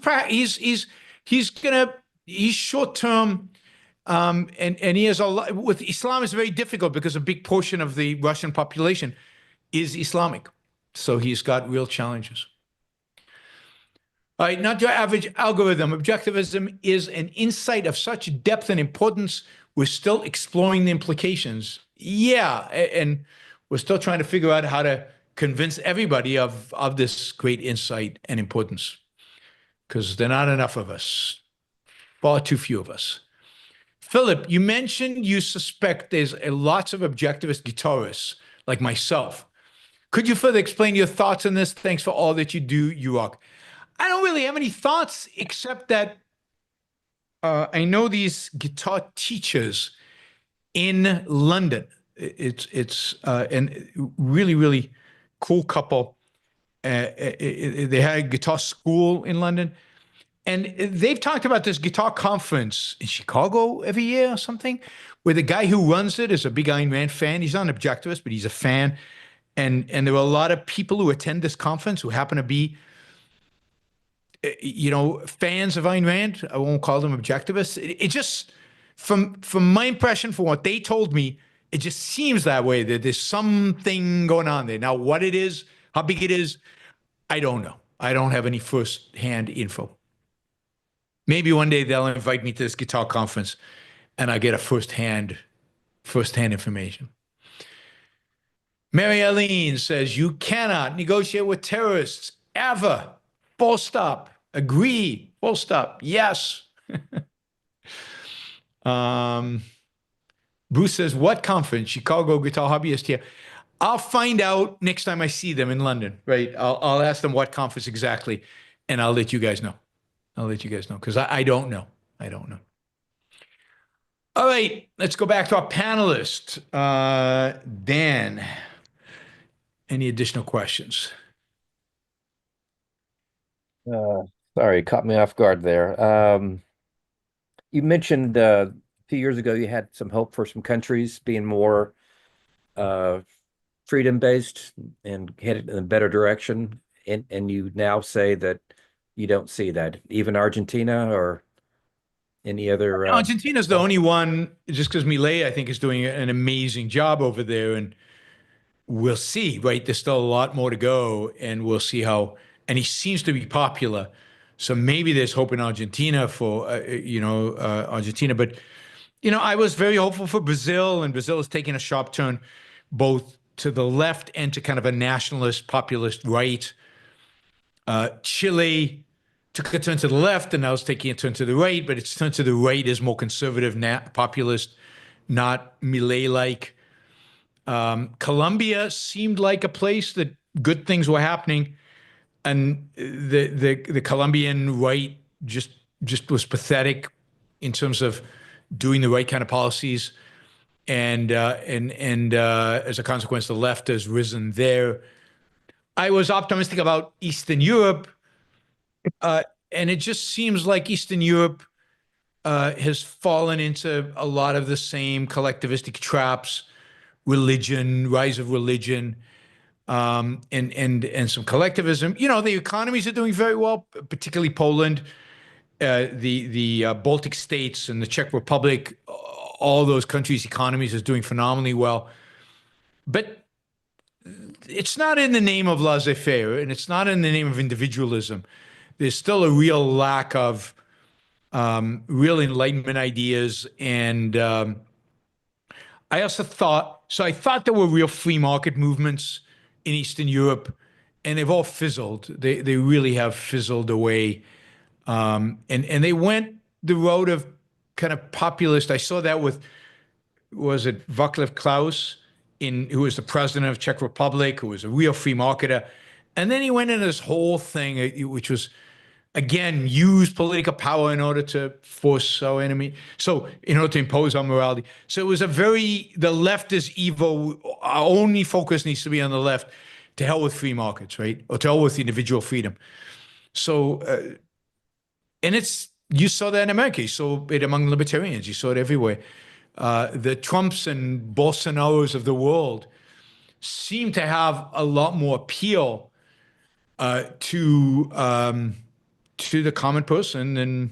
short term. And he has a lot with Islam is very difficult because a big portion of the Russian population is Islamic. So he's got real challenges. All right, not your average algorithm. Objectivism is an insight of such depth and importance. We're still exploring the implications. Yeah, and we're still trying to figure out how to convince everybody of this great insight and importance, because there are not enough of us, far too few of us. Philip, you mentioned you suspect there's lots of objectivist guitarists like myself. Could you further explain your thoughts on this? Thanks for all that you do, you rock. I don't really have any thoughts except that I know these guitar teachers in London. It's and really, really cool couple. They had a guitar school in London, and they've talked about this guitar conference in Chicago every year or something, where the guy who runs it is a big Ayn Rand fan. He's not an objectivist, but he's a fan. And there were a lot of people who attend this conference who happen to be, fans of Ayn Rand. I won't call them objectivists. It just, from my impression, from what they told me, it just seems that way, that there's something going on there. Now, what it is, how big it is, I don't know. I don't have any first-hand info. Maybe one day they'll invite me to this guitar conference and I get a first-hand information. Mary Eileen says, you cannot negotiate with terrorists ever. Full stop. Agree. Full stop. Yes. Bruce says, what conference? Chicago Guitar Hobbyist here. I'll find out next time I see them in London, right? I'll ask them what conference exactly, and I'll let you guys know. Because I don't know. All right, let's go back to our panelist. Dan, any additional questions? Sorry, caught me off guard there. You mentioned a few years ago you had some hope for some countries being more freedom-based and headed in a better direction, and you now say that you don't see that. Even Argentina or any other? Argentina's the only one, just because Milei, I think, is doing an amazing job over there, and we'll see, right? There's still a lot more to go, and we'll see how, and he seems to be popular. So maybe there's hope in Argentina for, Argentina. But, I was very hopeful for Brazil, and Brazil is taking a sharp turn both to the left and to kind of a nationalist, populist right. Chile took a turn to the left, and now it's taking a turn to the right, but its turn to the right is more conservative, populist, not Milei-like. Colombia seemed like a place that good things were happening, and the Colombian right just was pathetic in terms of doing the right kind of policies, and as a consequence, the left has risen there. I was optimistic about Eastern Europe, and it just seems like Eastern Europe has fallen into a lot of the same collectivistic traps, religion, rise of religion, and some collectivism. The economies are doing very well, particularly Poland, the Baltic states and the Czech Republic. All those countries' economies is doing phenomenally well. But it's not in the name of laissez-faire, and it's not in the name of individualism. There's still a real lack of real Enlightenment ideas. And I thought there were real free market movements in Eastern Europe, and they've all fizzled. They really have fizzled away. And they went the road of kind of populist. I saw that with, was it Václav Klaus, who was the president of Czech Republic, who was a real free marketer. And then he went into this whole thing, which was, again, use political power in order to force our enemy. So in order to impose our morality. So it was the left is evil. Our only focus needs to be on the left. To hell with free markets, right? Or to hell with individual freedom. So, and you saw that in America. You saw it among libertarians. You saw it everywhere. The Trumps and Bolsonaros of the world seem to have a lot more appeal to the common person than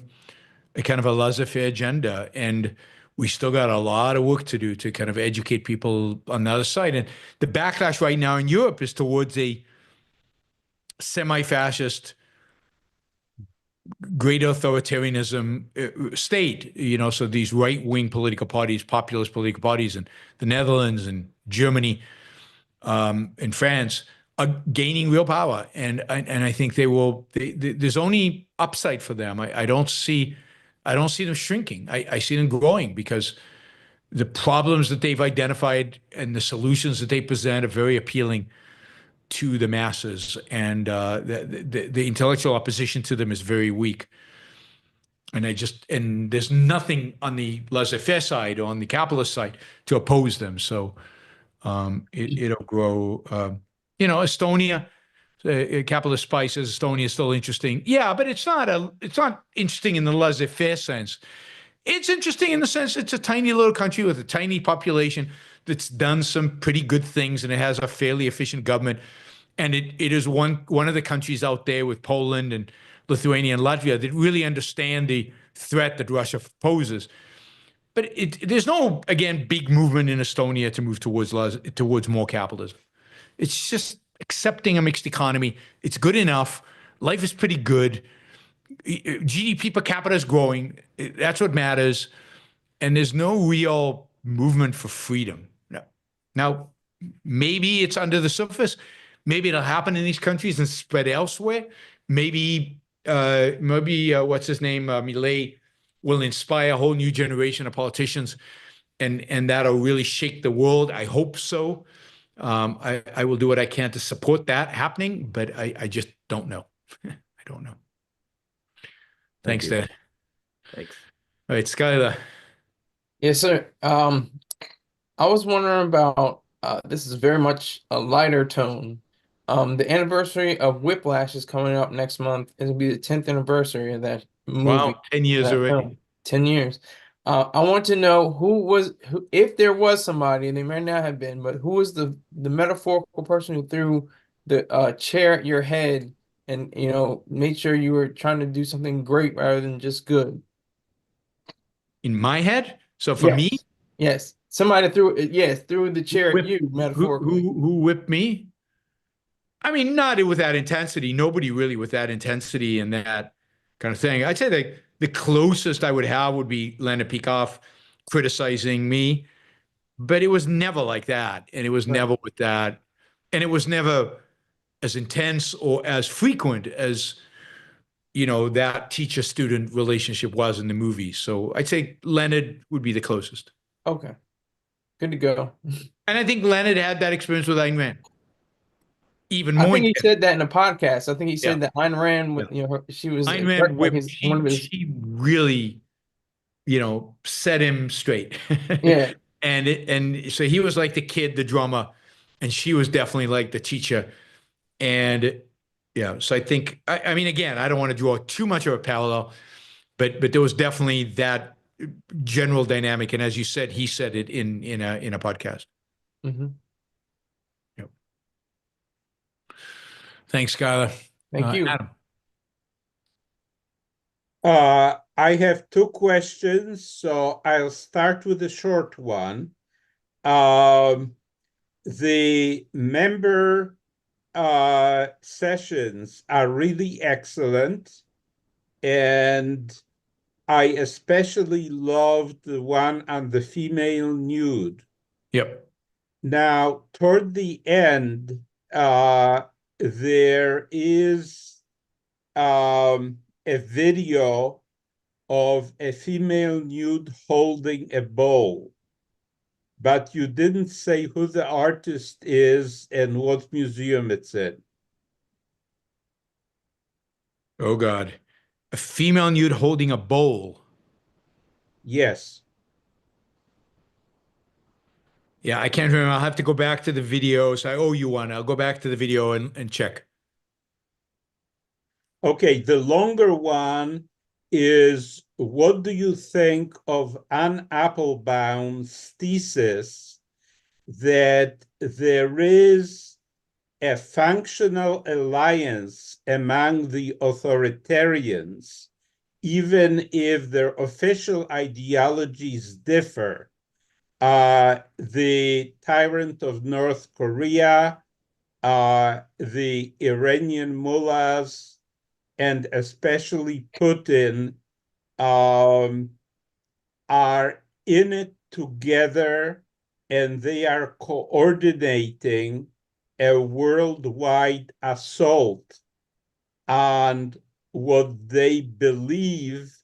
a kind of a laissez-faire agenda. And we still got a lot of work to do to kind of educate people on the other side. And the backlash right now in Europe is towards a semi-fascist, great authoritarianism state, so these right-wing political parties, populist political parties in the Netherlands and Germany and France gaining real power, and I think they will. There's only upside for them. I don't see them shrinking. I see them growing because the problems that they've identified and the solutions that they present are very appealing to the masses, and the intellectual opposition to them is very weak. And there's nothing on the laissez-faire side or on the capitalist side to oppose them. So it'll grow. Estonia, capitalist spices. Estonia is still interesting. Yeah, but it's not interesting in the laissez-faire sense. It's interesting in the sense it's a tiny little country with a tiny population that's done some pretty good things, and it has a fairly efficient government. And it is one of the countries out there with Poland and Lithuania and Latvia that really understand the threat that Russia poses. But there's no, again, big movement in Estonia to move towards more capitalism. It's just accepting a mixed economy. It's good enough. Life is pretty good. GDP per capita is growing. That's what matters. And there's no real movement for freedom. No. Now, maybe it's under the surface. Maybe it'll happen in these countries and spread elsewhere. Maybe what's his name, Milei, will inspire a whole new generation of politicians, and that'll really shake the world. I hope so. I will do what I can to support that happening, but I just don't know. I don't know. Thanks, you. Dad. Thanks. All right, Skylar. Yes, sir. I was wondering about this is very much a lighter tone. The anniversary of Whiplash is coming up next month. It'll be the 10th anniversary of that movie. Wow, 10 years that already. film. 10 years. I want to know who, if there was somebody, and they may not have been, but who was the metaphorical person who threw the chair at your head and, made sure you were trying to do something great rather than just good? In my head? So for me? Yes. Somebody threw the chair at you, metaphorically. Who whipped me? I mean, not with that intensity. Nobody really with that intensity and that kind of thing. I'd say the closest I would have would be Leonard Peikoff criticizing me, but it was never like that. And it was never with that. And it was never as intense or as frequent as, that teacher-student relationship was in the movie. So I'd say Leonard would be the closest. Okay. Good to go. And I think Leonard had that experience with Ayn Rand. Even more. I think he said that in a podcast. I think he said Yeah. that Ayn Rand, she was Ayn Rand whipped, one of his. she really, set him straight. Yeah. And so he was like the kid, the drummer, and she was definitely like the teacher. And so I think, I mean, again, I don't want to draw too much of a parallel, but there was definitely that general dynamic. And as you said, he said it in a podcast. Mm-hmm. Yep. Thanks, Skylar. Thank you. Adam. I have two questions, so I'll start with the short one. The member sessions are really excellent, and I especially loved the one on the female nude. Yep. Now, toward the end, there is a video of a female nude holding a bowl, but you didn't say who the artist is and what museum it's in. Oh, God. A female nude holding a bowl. Yes. Yeah, I can't remember. I'll have to go back to the video. So I owe you one. I'll go back to the video and check. Okay, the longer one is, what do you think of Anne Applebaum's thesis that there is a functional alliance among the authoritarians, even if their official ideologies differ? The tyrant of North Korea, the Iranian mullahs, and especially Putin are in it together, and they are coordinating a worldwide assault on what they believe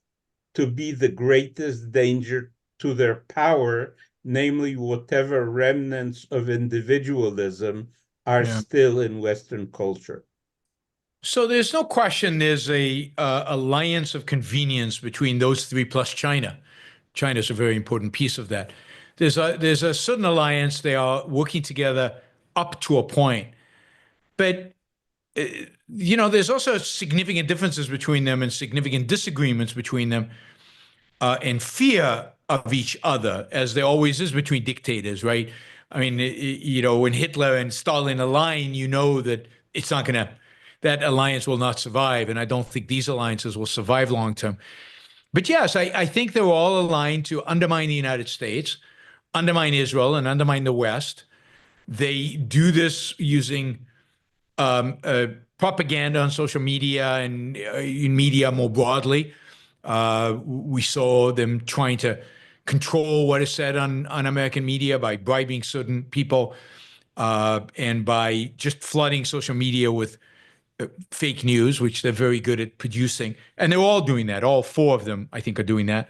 to be the greatest danger to their power, namely whatever remnants of individualism are still in Western culture. So there's no question there's a alliance of convenience between those three plus China. China is a very important piece of that. There's a certain alliance. They are working together up to a point, but there's also significant differences between them and significant disagreements between them, and fear of each other, as there always is between dictators, right? I mean, when Hitler and Stalin align, that it's not going to, that alliance will not survive. And I don't think these alliances will survive long term. But yes, I think they're all aligned to undermine the United States, undermine Israel, and undermine the West. They do this using propaganda on social media and in media more broadly. We saw them trying to control what is said on American media by bribing certain people and by just flooding social media with fake news, which they're very good at producing. And they're all doing that. All four of them, I think, are doing that.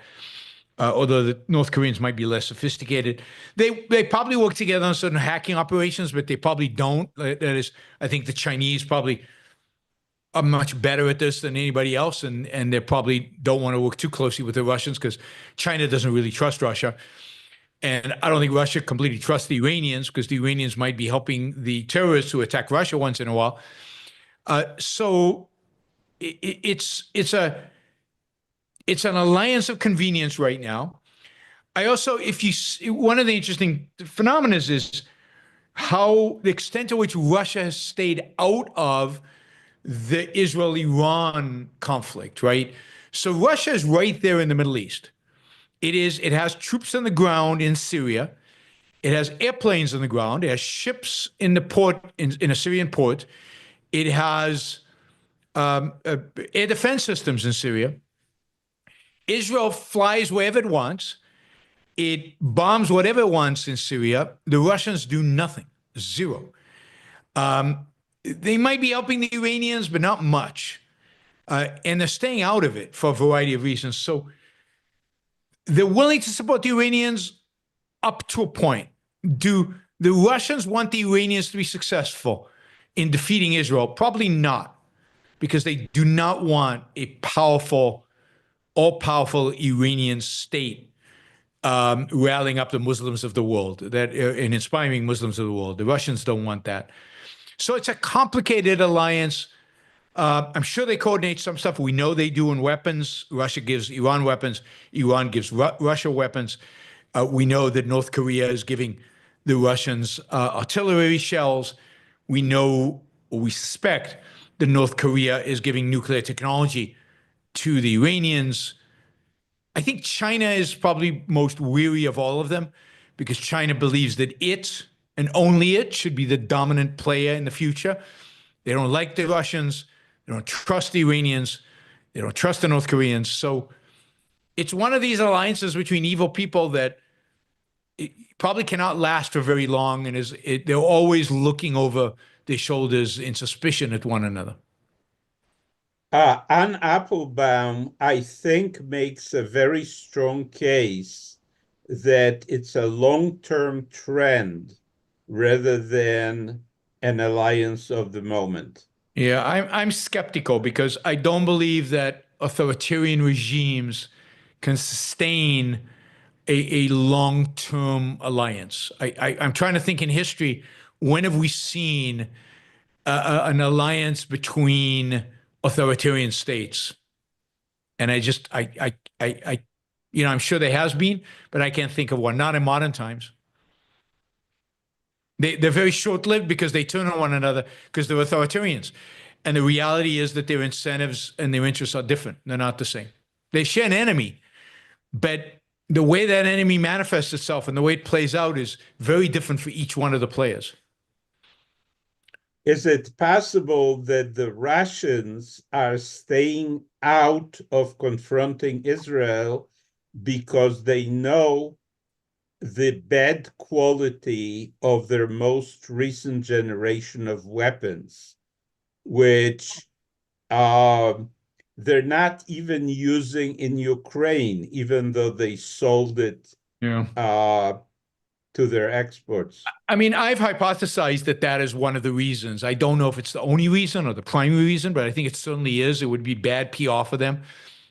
Although the North Koreans might be less sophisticated. They probably work together on certain hacking operations, but they probably don't. That is, I think the Chinese probably are much better at this than anybody else, and they probably don't want to work too closely with the Russians because China doesn't really trust Russia. And I don't think Russia completely trusts the Iranians because the Iranians might be helping the terrorists who attack Russia once in a while. So it's an alliance of convenience right now. I also, one of the interesting phenomena is how the extent to which Russia has stayed out of the Israel-Iran conflict, right? So Russia is right there in the Middle East. It has troops on the ground in Syria. It has airplanes on the ground. It has ships in the port, in a Syrian port. It has air defense systems in Syria. Israel flies wherever it wants. It bombs whatever it wants in Syria. The Russians do nothing, zero. They might be helping the Iranians, but not much. And they're staying out of it for a variety of reasons. So they're willing to support the Iranians up to a point. Do the Russians want the Iranians to be successful in defeating Israel? Probably not, because they do not want a powerful, all-powerful Iranian state rallying up the Muslims of the world and inspiring Muslims of the world. The Russians don't want that. So it's a complicated alliance. I'm sure they coordinate some stuff. We know they do in weapons. Russia gives Iran weapons. Iran gives Russia weapons. We know that North Korea is giving the Russians artillery shells. We know, or we suspect, that North Korea is giving nuclear technology to the Iranians. I think China is probably most weary of all of them because China believes that it, and only it, should be the dominant player in the future. They don't like the Russians. They don't trust the Iranians. They don't trust the North Koreans. So it's one of these alliances between evil people that probably cannot last for very long, and they're always looking over their shoulders in suspicion at one another. Anne Applebaum, I think, makes a very strong case that it's a long-term trend rather than an alliance of the moment. Yeah, I'm skeptical because I don't believe that authoritarian regimes can sustain a long-term alliance. I'm trying to think in history, when have we seen an alliance between authoritarian states? And I'm sure there has been, but I can't think of one, not in modern times. They're very short-lived because they turn on one another because they're authoritarians. And the reality is that their incentives and their interests are different. They're not the same. They share an enemy, but the way that enemy manifests itself and the way it plays out is very different for each one of the players. Is it possible that the Russians are staying out of confronting Israel because they know the bad quality of their most recent generation of weapons, which they're not even using in Ukraine, even though they sold it to their exports. I mean, I've hypothesized that that is one of the reasons. I don't know if it's the only reason or the primary reason, but I think it certainly is. It would be bad PR for them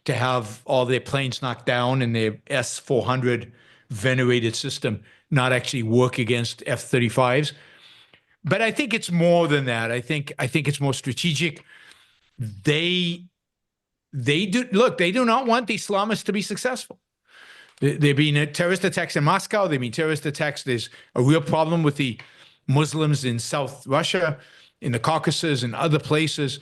to have all their planes knocked down and their S-400 venerated system not actually work against F-35s. But I think it's more than that. I think it's more strategic. They do not want the Islamists to be successful. There been terrorist attacks in Moscow. There been terrorist attacks. There's a real problem with the Muslims in South Russia, in the Caucasus, and other places.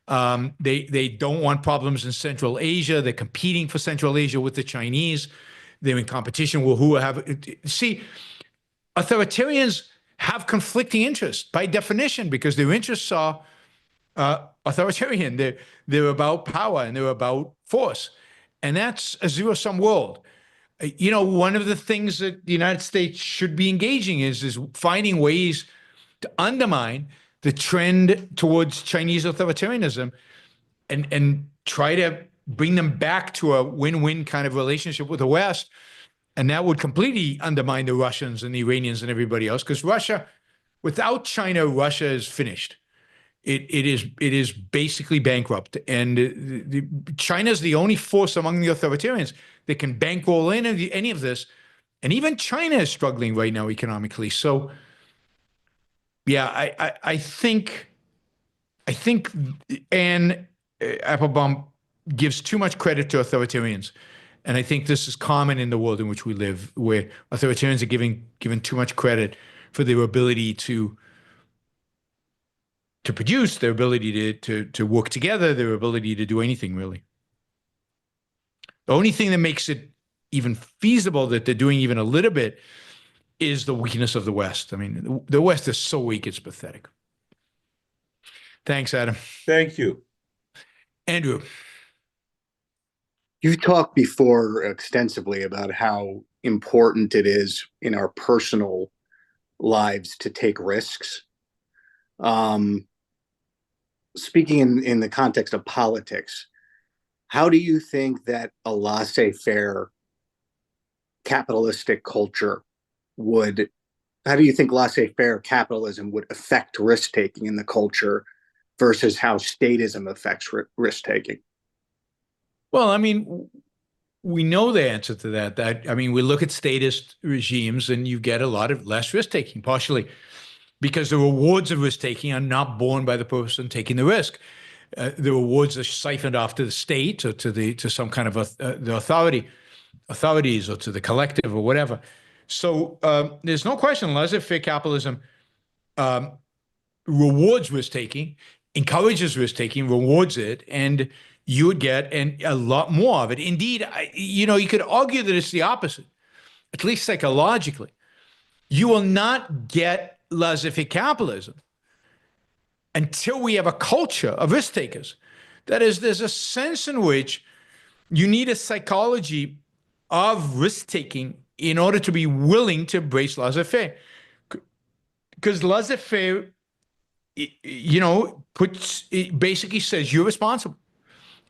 They don't want problems in Central Asia. They're competing for Central Asia with the Chinese. They're in competition with who have. See, authoritarians have conflicting interests by definition because their interests are authoritarian. They're about power and they're about force, and that's a zero-sum world. You know, one of the things that the United States should be engaging is finding ways to undermine the trend towards Chinese authoritarianism and try to bring them back to a win-win kind of relationship with the West. And that would completely undermine the Russians and the Iranians and everybody else, because Russia, without China, Russia is finished. It is basically bankrupt. And China is the only force among the authoritarians that can bankroll in any of this. And even China is struggling right now economically. So, yeah, I think Anne Applebaum gives too much credit to authoritarians. And I think this is common in the world in which we live, where authoritarians are given too much credit for their ability to produce, their ability to work together, their ability to do anything, really. The only thing that makes it even feasible that they're doing even a little bit is the weakness of the West. I mean, the West is so weak, it's pathetic. Thanks, Adam. Thank you. Andrew. You've talked before extensively about how important it is in our personal lives to take risks. Speaking in the context of politics, how do you think that a laissez-faire capitalistic culture how do you think laissez-faire capitalism would affect risk-taking in the culture versus how statism affects risk-taking? Well, I mean, we know the answer to that. I mean, we look at statist regimes and you get a lot of less risk-taking, partially because the rewards of risk-taking are not borne by the person taking the risk. The rewards are siphoned off to the state or to some kind of the authorities or to the collective or whatever. So there's no question laissez-faire capitalism rewards risk-taking, encourages risk-taking, rewards it, and you would get a lot more of it. Indeed, you could argue that it's the opposite, at least psychologically. You will not get laissez-faire capitalism until we have a culture of risk takers. That is, there's a sense in which you need a psychology of risk taking in order to be willing to embrace laissez-faire. Because laissez-faire, it basically says you're responsible,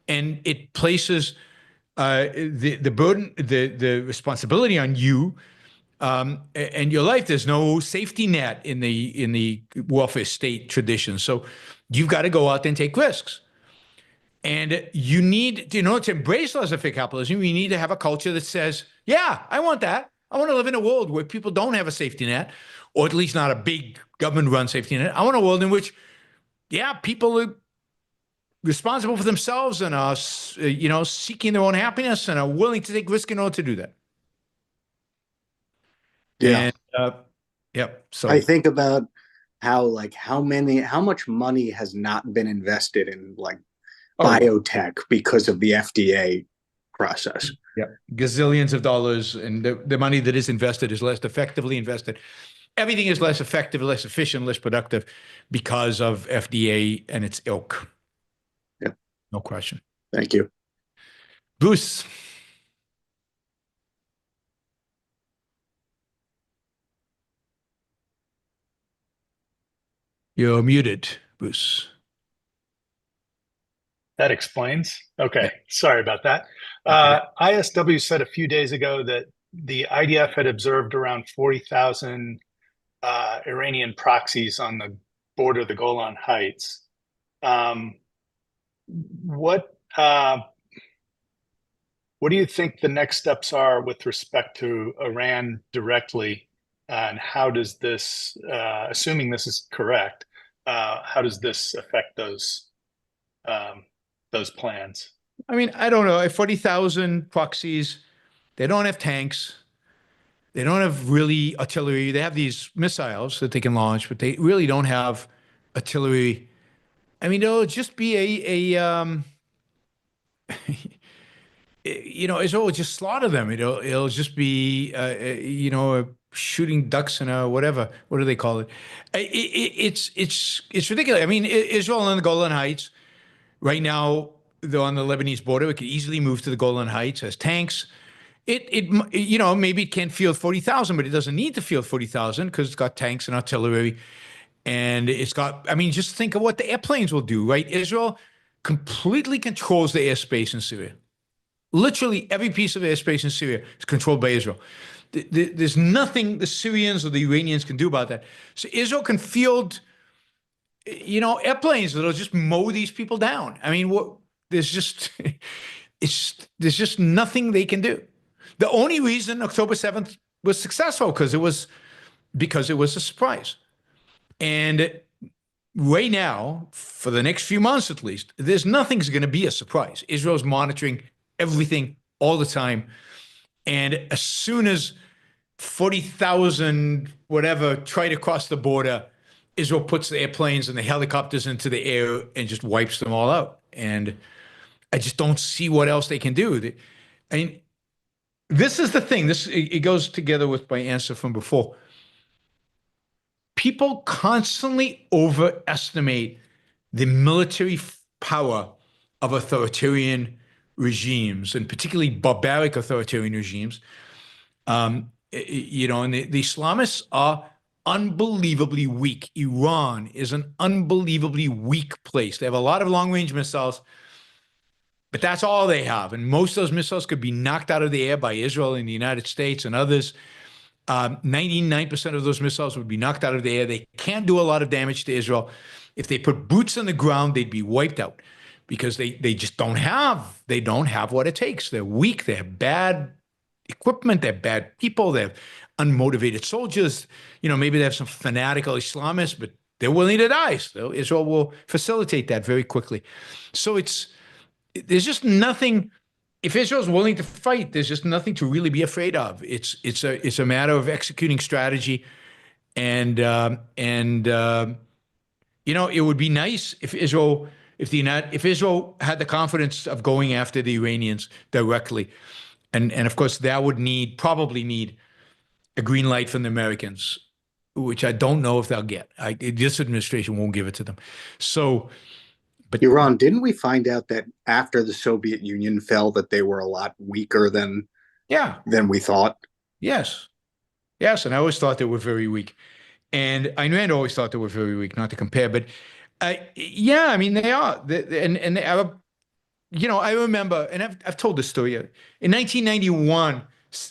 and it places the burden, the responsibility on you. And your life, there's no safety net in the welfare state tradition. So you've got to go out there and take risks. And you need, to embrace laissez-faire capitalism, you need to have a culture that says, yeah, I want that. I want to live in a world where people don't have a safety net, or at least not a big government-run safety net. I want a world in which, people are responsible for themselves and are, seeking their own happiness and are willing to take risk in order to do that. Yeah. And, so I think about how much money has not been invested in biotech because of the FDA process. Yeah, gazillions of dollars, and the money that is invested is less effectively invested. Everything is less effective, less efficient, less productive because of FDA and its ilk. Yeah, no question. Thank you, Bruce. You're muted, Bruce. That explains. Okay, Yeah. sorry about that. ISW said a few days ago that the IDF had observed around 40,000 Iranian proxies on the border of the Golan Heights. What do you think the next steps are with respect to Iran directly? And how does this, assuming this is correct, how does this affect those plans? I mean, I don't know. 40,000 proxies, they don't have tanks. They don't have really artillery. They have these missiles that they can launch, but they really don't have artillery. I mean, it'll just be Israel will just slaughter them. It'll just be, shooting ducks and whatever. What do they call it? It's ridiculous. I mean, Israel on the Golan Heights right now, they're on the Lebanese border. It could easily move to the Golan Heights as tanks. Maybe it can't field 40,000, but it doesn't need to field 40,000 because it's got tanks and artillery. And it's got, I mean, just think of what the airplanes will do, right? Israel completely controls the airspace in Syria. Literally every piece of airspace in Syria is controlled by Israel. There's nothing the Syrians or the Iranians can do about that. So Israel can field, airplanes that'll just mow these people down. I mean, there's just nothing they can do. The only reason October 7th was successful because it was a surprise. And right now, for the next few months at least, there's nothing's going to be a surprise. Israel's monitoring everything all the time. And as soon as 40,000 whatever try to cross the border, Israel puts the airplanes and the helicopters into the air and just wipes them all out. And I just don't see what else they can do. I mean, this is the thing. It goes together with my answer from before. People constantly overestimate the military power of authoritarian regimes, and particularly barbaric authoritarian regimes. And the Islamists are unbelievably weak. Iran is an unbelievably weak place. They have a lot of long-range missiles, but that's all they have. And most of those missiles could be knocked out of the air by Israel and the United States and others. 99% of those missiles would be knocked out of the air. They can't do a lot of damage to Israel. If they put boots on the ground, they'd be wiped out because they just don't have what it takes. They're weak. They have bad equipment. They're bad people. They have unmotivated soldiers. Maybe they have some fanatical Islamists, but they're willing to die. So Israel will facilitate that very quickly. So there's just nothing. If Israel's willing to fight, there's just nothing to really be afraid of. It's a matter of executing strategy, and it would be nice if Israel had the confidence of going after the Iranians directly, and of course that would probably need a green light from the Americans, which I don't know if they'll get. This administration won't give it to them. So. But Yaron, didn't we find out that after the Soviet Union fell, that they were a lot weaker than we thought? Yes. And I always thought they were very weak. And Ayn Rand always thought they were very weak, not to compare. But I mean, they are. And the Arab, I remember, and I've told this story. In 1991,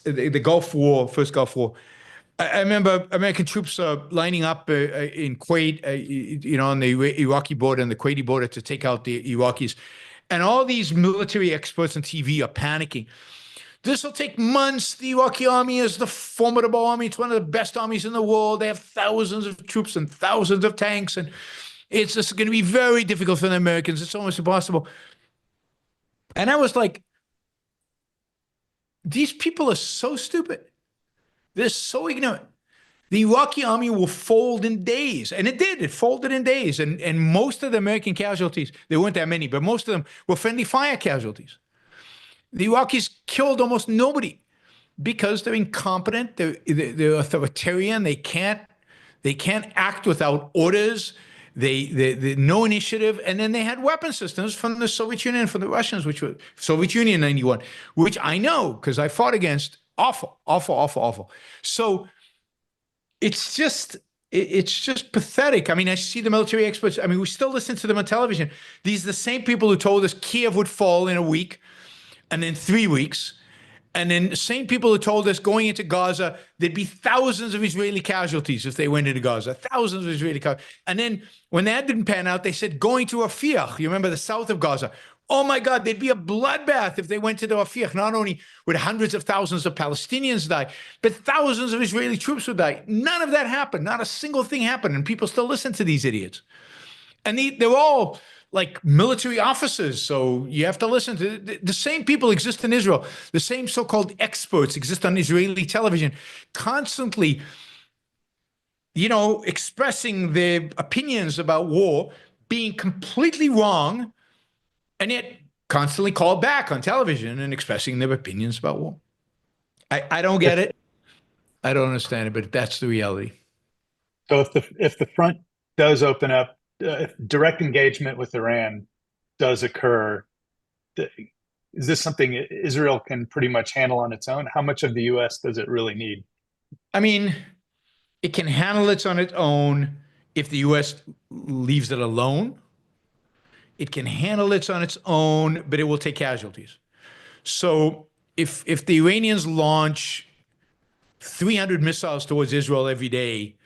the Gulf War, first Gulf War, I remember American troops lining up in Kuwait, on the Iraqi border and the Kuwaiti border to take out the Iraqis. And all these military experts on TV are panicking. This will take months. The Iraqi army is the formidable army. It's one of the best armies in the world. They have thousands of troops and thousands of tanks. And it's just going to be very difficult for the Americans. It's almost impossible. And I was like, these people are so stupid. They're so ignorant. The Iraqi army will fold in days. And it did. It folded in days. And most of the American casualties, there weren't that many, but most of them were friendly fire casualties. The Iraqis killed almost nobody because they're incompetent. They're authoritarian. They can't act without orders. They no initiative. And then they had weapon systems from the Soviet Union, from the Russians, which were Soviet Union in 91, which I know because I fought against. Awful. So it's just, It's just pathetic. I mean, I see the military experts. I mean, we still listen to them on television. These are the same people who told us Kiev would fall in a week and then 3 weeks. And then the same people who told us going into Gaza, there'd be thousands of Israeli casualties if they went into Gaza, thousands of Israeli casualties. And then when that didn't pan out, they said going to Rafah, you remember the south of Gaza. Oh my God, there'd be a bloodbath if they went to the Rafah. Not only would hundreds of thousands of Palestinians die, but thousands of Israeli troops would die. None of that happened. Not a single thing happened. And people still listen to these idiots. And they're all like military officers. So you have to listen to the same people exist in Israel. The same so-called experts exist on Israeli television, constantly, expressing their opinions about war, being completely wrong, and yet constantly called back on television and expressing their opinions about war. I don't get it. I don't understand it, but that's the reality. So if the front does open up, if direct engagement with Iran does occur, is this something Israel can pretty much handle on its own? How much of the U.S. does it really need? I mean, it can handle it on its own if the U.S. leaves it alone. It can handle it on its own, but it will take casualties. So if the Iranians launch 300 missiles towards Israel every day,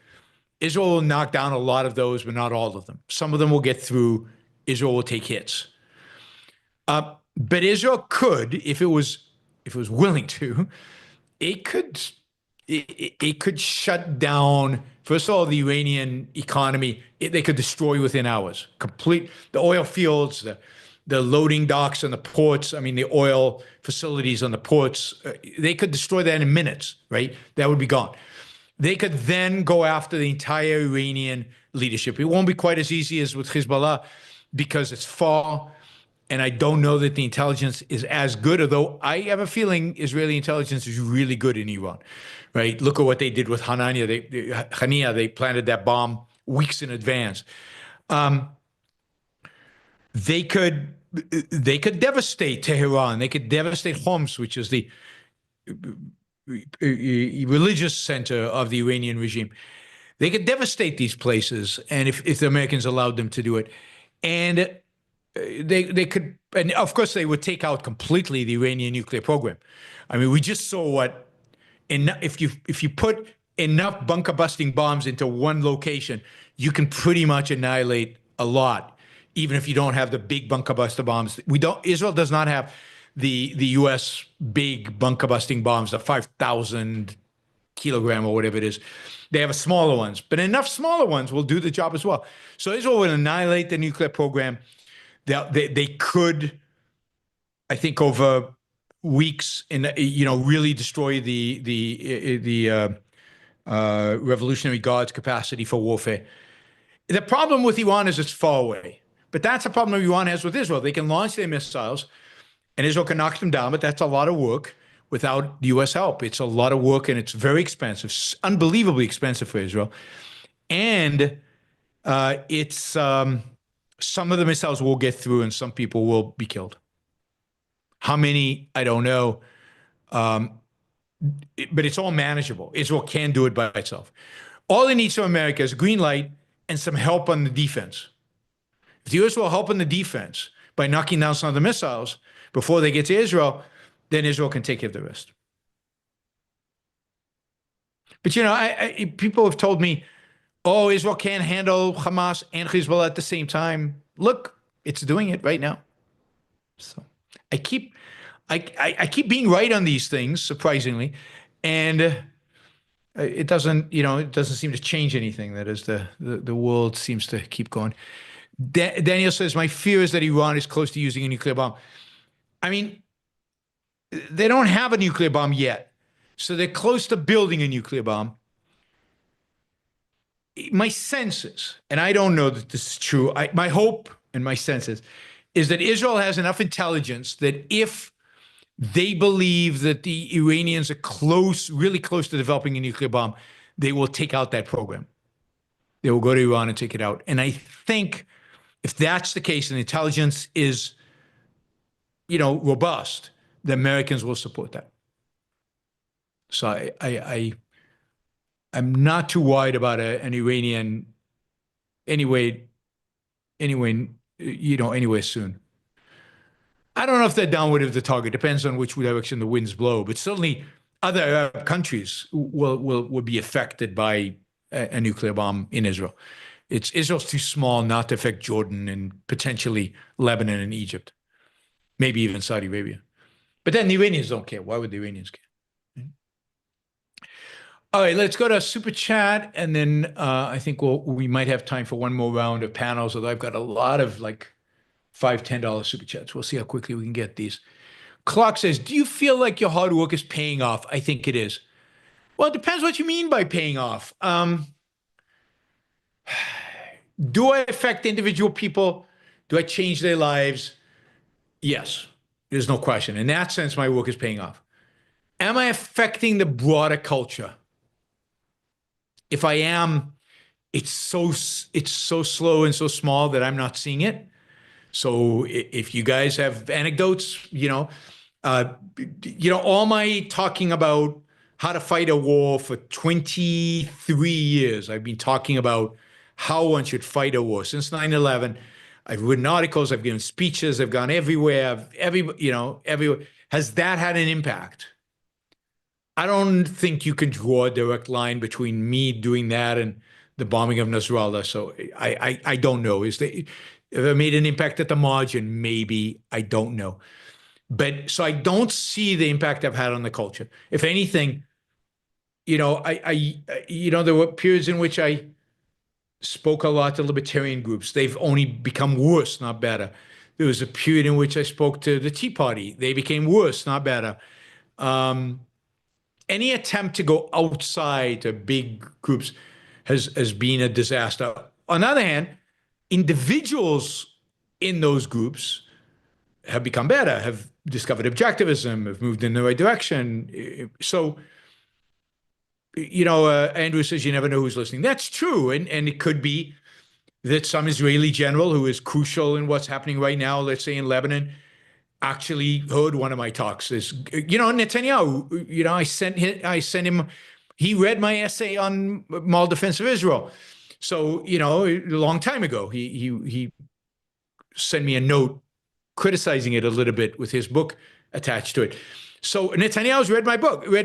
Israel will knock down a lot of those, but not all of them. Some of them will get through. Israel will take hits. But Israel could, if it was willing to, it could shut down, first of all, the Iranian economy. They could destroy within hours. Complete the oil fields, the loading docks and the ports. I mean, the oil facilities on the ports. They could destroy that in minutes, right? That would be gone. They could then go after the entire Iranian leadership. It won't be quite as easy as with Hezbollah because it's far, and I don't know that the intelligence is as good, although I have a feeling Israeli intelligence is really good in Iran, right? Look at what they did with Hania. They planted that bomb weeks in advance. They could devastate Tehran. They could devastate Homs, which is the religious center of the Iranian regime. They could devastate these places, and if the Americans allowed them to do it, and they could, and of course they would take out completely the Iranian nuclear program. I mean, we just saw if you put enough bunker busting bombs into one location, you can pretty much annihilate a lot, even if you don't have the big bunker buster bombs. Israel does not have the U.S. big bunker busting bombs, the 5,000 kilogram or whatever it is. They have smaller ones, but enough smaller ones will do the job as well. So Israel will annihilate the nuclear program. They could, I think, over weeks, really destroy the Revolutionary Guard's capacity for warfare. The problem with Iran is it's far away, but that's a problem Iran has with Israel. They can launch their missiles, and Israel can knock them down, but that's a lot of work without U.S. help. It's a lot of work, and it's very expensive, unbelievably expensive for Israel. And it's some of the missiles will get through, and some people will be killed. How many, I don't know, but it's all manageable. Israel can do it by itself. All it needs from America is a green light and some help on the defense. If the U.S. will help on the defense by knocking down some of the missiles before they get to Israel, then Israel can take care of the rest. But, people have told me, oh, Israel can't handle Hamas and Hezbollah at the same time. Look, it's doing it right now. So I keep being right on these things, surprisingly, and it doesn't seem to change anything. That is, the world seems to keep going. Daniel says, my fear is that Iran is close to using a nuclear bomb. I mean, they don't have a nuclear bomb yet, so they're close to building a nuclear bomb. My sense is, and I don't know that this is true, my hope and my sense is that Israel has enough intelligence that if they believe that the Iranians are really close to developing a nuclear bomb, they will take out that program. They will go to Iran and take it out. And I think if that's the case and the intelligence is, robust, the Americans will support that. So I I'm not too worried about an Iranian anyway, anyway soon. I don't know if they're downward of the target. Depends on which direction the winds blow. But certainly, other Arab countries will be affected by a nuclear bomb in Israel. Israel's too small not to affect Jordan and potentially Lebanon and Egypt, maybe even Saudi Arabia. But then the Iranians don't care. Why would the Iranians care? All right, let's go to Super Chat, and then I think we might have time for one more round of panels, although I've got a lot of like $5, $10 Super Chats. We'll see how quickly we can get these. Clark says, do you feel like your hard work is paying off? I think it is. Well, it depends what you mean by paying off. Do I affect individual people? Do I change their lives? Yes, there's no question. In that sense, my work is paying off. Am I affecting the broader culture? If I am, it's so slow and so small that I'm not seeing it. So if you guys have anecdotes, all my talking about how to fight a war for 23 years, I've been talking about how one should fight a war since 9/11. I've written articles, I've given speeches, I've gone everywhere, everywhere. Has that had an impact? I don't think you can draw a direct line between me doing that and the bombing of Nasrallah. So I don't know. If it made an impact at the margin? Maybe. I don't know. But so I don't see the impact I've had on the culture. If anything, there were periods in which I spoke a lot to libertarian groups. They've only become worse, not better. There was a period in which I spoke to the Tea Party. They became worse, not better. Any attempt to go outside to big groups has been a disaster. On the other hand, individuals in those groups have become better, have discovered objectivism, have moved in the right direction. So, Andrew says you never know who's listening. That's true. And it could be that some Israeli general who is crucial in what's happening right now, let's say in Lebanon, actually heard one of my talks. Netanyahu, I sent him, he read my essay on moral defense of Israel. So, a long time ago, he sent me a note criticizing it a little bit with his book attached to it. So Netanyahu's read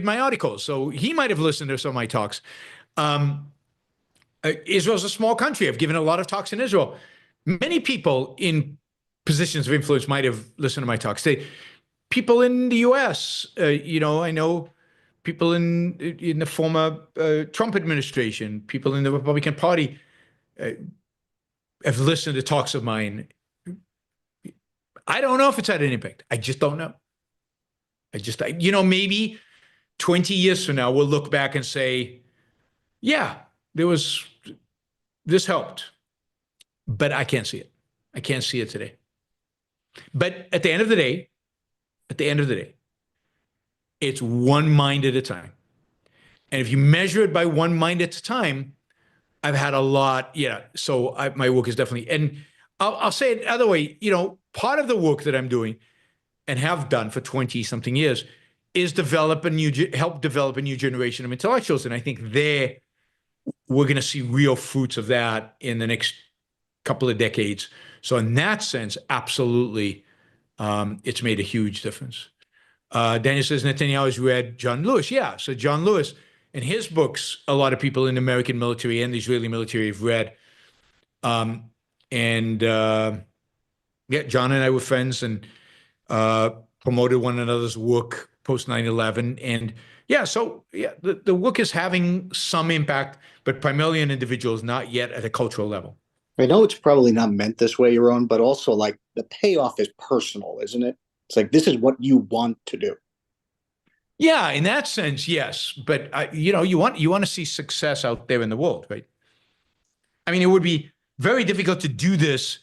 my articles. So he might have listened to some of my talks. Israel's a small country. I've given a lot of talks in Israel. Many people in positions of influence might have listened to my talks. People in the U.S., I know people in the former Trump administration, people in the Republican Party have listened to talks of mine. I don't know if it's had an impact. I just don't know. Maybe 20 years from now, we'll look back and say, yeah, this helped, but I can't see it. I can't see it today. But at the end of the day, it's one mind at a time. And if you measure it by one mind at a time, I've had a lot. Yeah. So my work is definitely, and I'll say it another way, part of the work that I'm doing and have done for 20 something years is help develop a new generation of intellectuals. And I think we're going to see real fruits of that in the next couple of decades. So in that sense, absolutely, it's made a huge difference. Daniel says Netanyahu has read John Lewis. Yeah, so John Lewis and his books, a lot of people in the American military and the Israeli military have read. John and I were friends and promoted one another's work post 9/11. And the work is having some impact, but primarily on individuals, not yet at a cultural level. I know it's probably not meant this way, Yaron, but also like the payoff is personal, isn't it? It's like, this is what you want to do. Yeah, in that sense, yes. But, you want to see success out there in the world, right? I mean, it would be very difficult to do this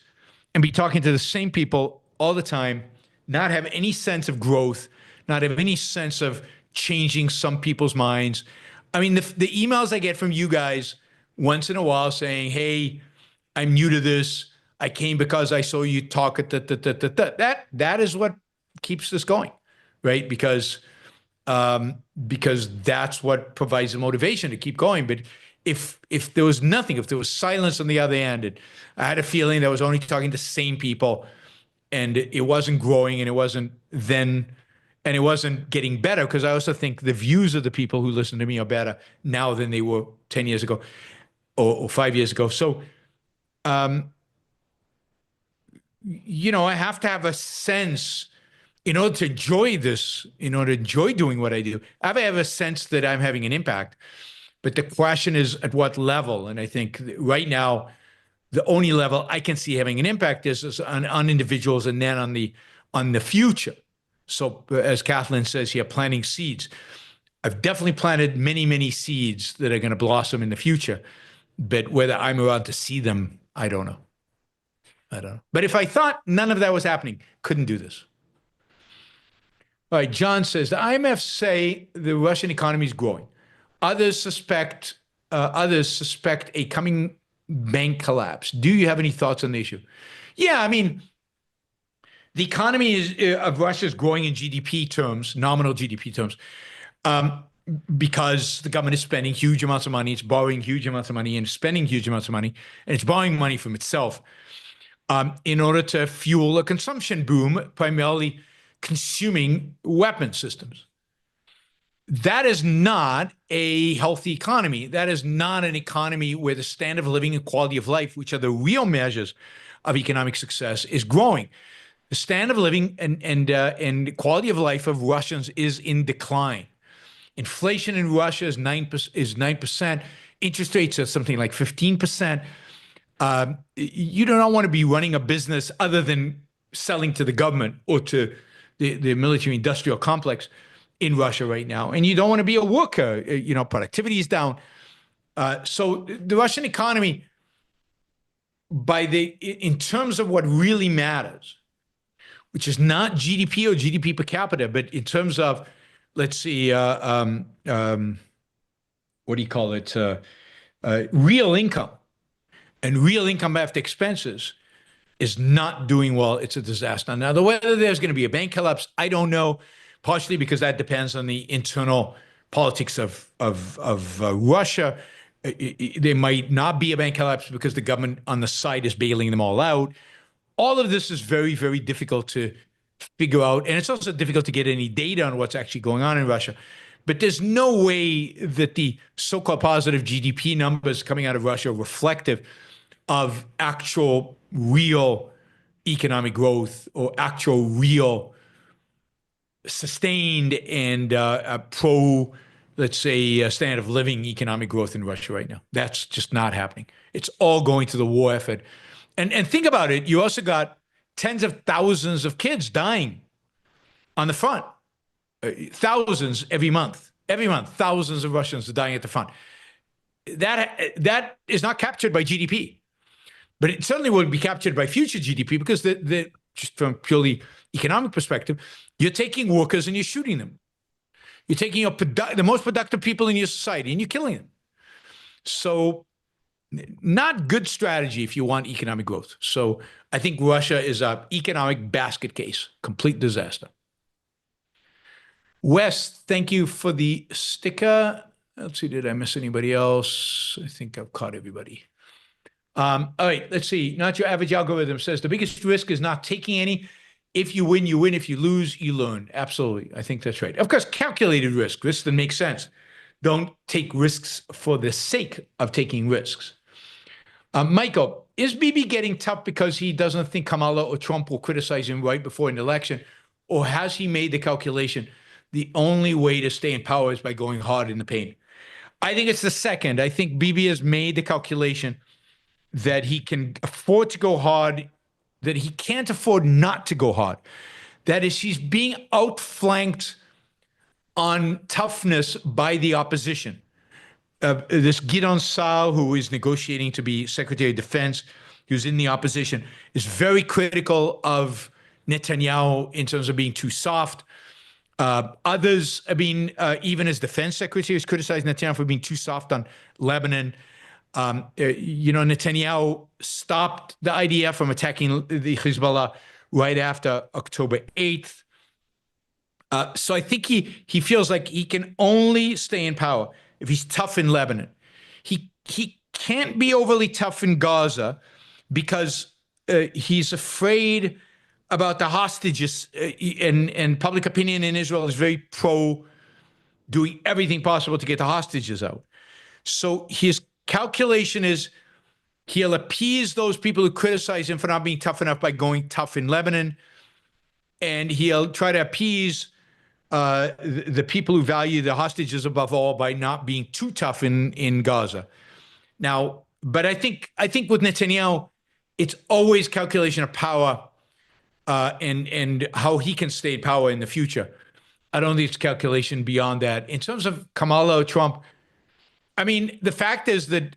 and be talking to the same people all the time, not have any sense of growth, not have any sense of changing some people's minds. I mean, the emails I get from you guys once in a while saying, hey, I'm new to this. I came because I saw you talk at that is what keeps this going, right? Because because that's what provides the motivation to keep going. But if there was nothing, if there was silence on the other end, and I had a feeling that I was only talking to the same people, and it wasn't growing, and it wasn't getting better, because I also think the views of the people who listen to me are better now than they were 10 years ago or 5 years ago. So, I have to have a sense in order to enjoy this, in order to enjoy doing what I do. I have a sense that I'm having an impact. But the question is at what level? And I think right now, the only level I can see having an impact is on individuals, and then on the future. So as Kathleen says here, planting seeds. I've definitely planted many, many seeds that are going to blossom in the future. But whether I'm around to see them, I don't know. But if I thought none of that was happening, couldn't do this. All right, John says, the IMF say the Russian economy is growing. Others suspect a coming bank collapse. Do you have any thoughts on the issue? Yeah, I mean, the economy of Russia is growing in GDP terms, nominal GDP terms, because the government is spending huge amounts of money, it's borrowing huge amounts of money, and spending huge amounts of money, and it's borrowing money from itself in order to fuel a consumption boom, primarily consuming weapon systems. That is not a healthy economy. That is not an economy where the standard of living and quality of life, which are the real measures of economic success, is growing. The standard of living and quality of life of Russians is in decline. Inflation in Russia is 9%. Interest rates are something like 15%. You do not want to be running a business other than selling to the government or to the military-industrial complex in Russia right now. And you don't want to be a worker. Productivity is down. So the Russian economy, in terms of what really matters, which is not GDP or GDP per capita, but in terms of, let's see, what do you call it? Real income and real income after expenses is not doing well. It's a disaster. Now, whether there's going to be a bank collapse, I don't know. Partially because that depends on the internal politics of Russia. There might not be a bank collapse because the government on the side is bailing them all out. All of this is very, very difficult to figure out. And it's also difficult to get any data on what's actually going on in Russia. But there's no way that the so-called positive GDP numbers coming out of Russia are reflective of actual real economic growth or actual real sustained and let's say, standard of living economic growth in Russia right now. That's just not happening. It's all going to the war effort. And think about it. You also got tens of thousands of kids dying on the front. Thousands every month. Every month, thousands of Russians are dying at the front. That is not captured by GDP. But it certainly will be captured by future GDP because just from a purely economic perspective, you're taking workers and you're shooting them. You're taking the most productive people in your society and you're killing them. So not good strategy if you want economic growth. So I think Russia is an economic basket case, complete disaster. Wes, thank you for the sticker. Let's see, did I miss anybody else? I think I've caught everybody. All right, let's see. Not your average algorithm says the biggest risk is not taking any. If you win, you win. If you lose, you learn. Absolutely. I think that's right. Of course, calculated risks that make sense. Don't take risks for the sake of taking risks. Michael, is Bibi getting tough because he doesn't think Kamala or Trump will criticize him right before an election? Or has he made the calculation the only way to stay in power is by going hard in the paint? I think it's the second. I think Bibi has made the calculation that he can afford to go hard, that he can't afford not to go hard. That is, he's being outflanked on toughness by the opposition. This Gideon Saar, who is negotiating to be Secretary of Defense, who's in the opposition, is very critical of Netanyahu in terms of being too soft. Others have been, even as defense secretary, has criticized Netanyahu for being too soft on Lebanon. Netanyahu stopped the IDF from attacking the Hezbollah right after October 8th. So I think he feels like he can only stay in power if he's tough in Lebanon. He can't be overly tough in Gaza because he's afraid about the hostages, and public opinion in Israel is very pro doing everything possible to get the hostages out. So his calculation is he'll appease those people who criticize him for not being tough enough by going tough in Lebanon, and he'll try to appease the people who value the hostages above all by not being too tough in Gaza. Now, but I think with Netanyahu, it's always calculation of power and how he can stay in power in the future. I don't think it's calculation beyond that. In terms of Kamala or Trump, I mean, the fact is that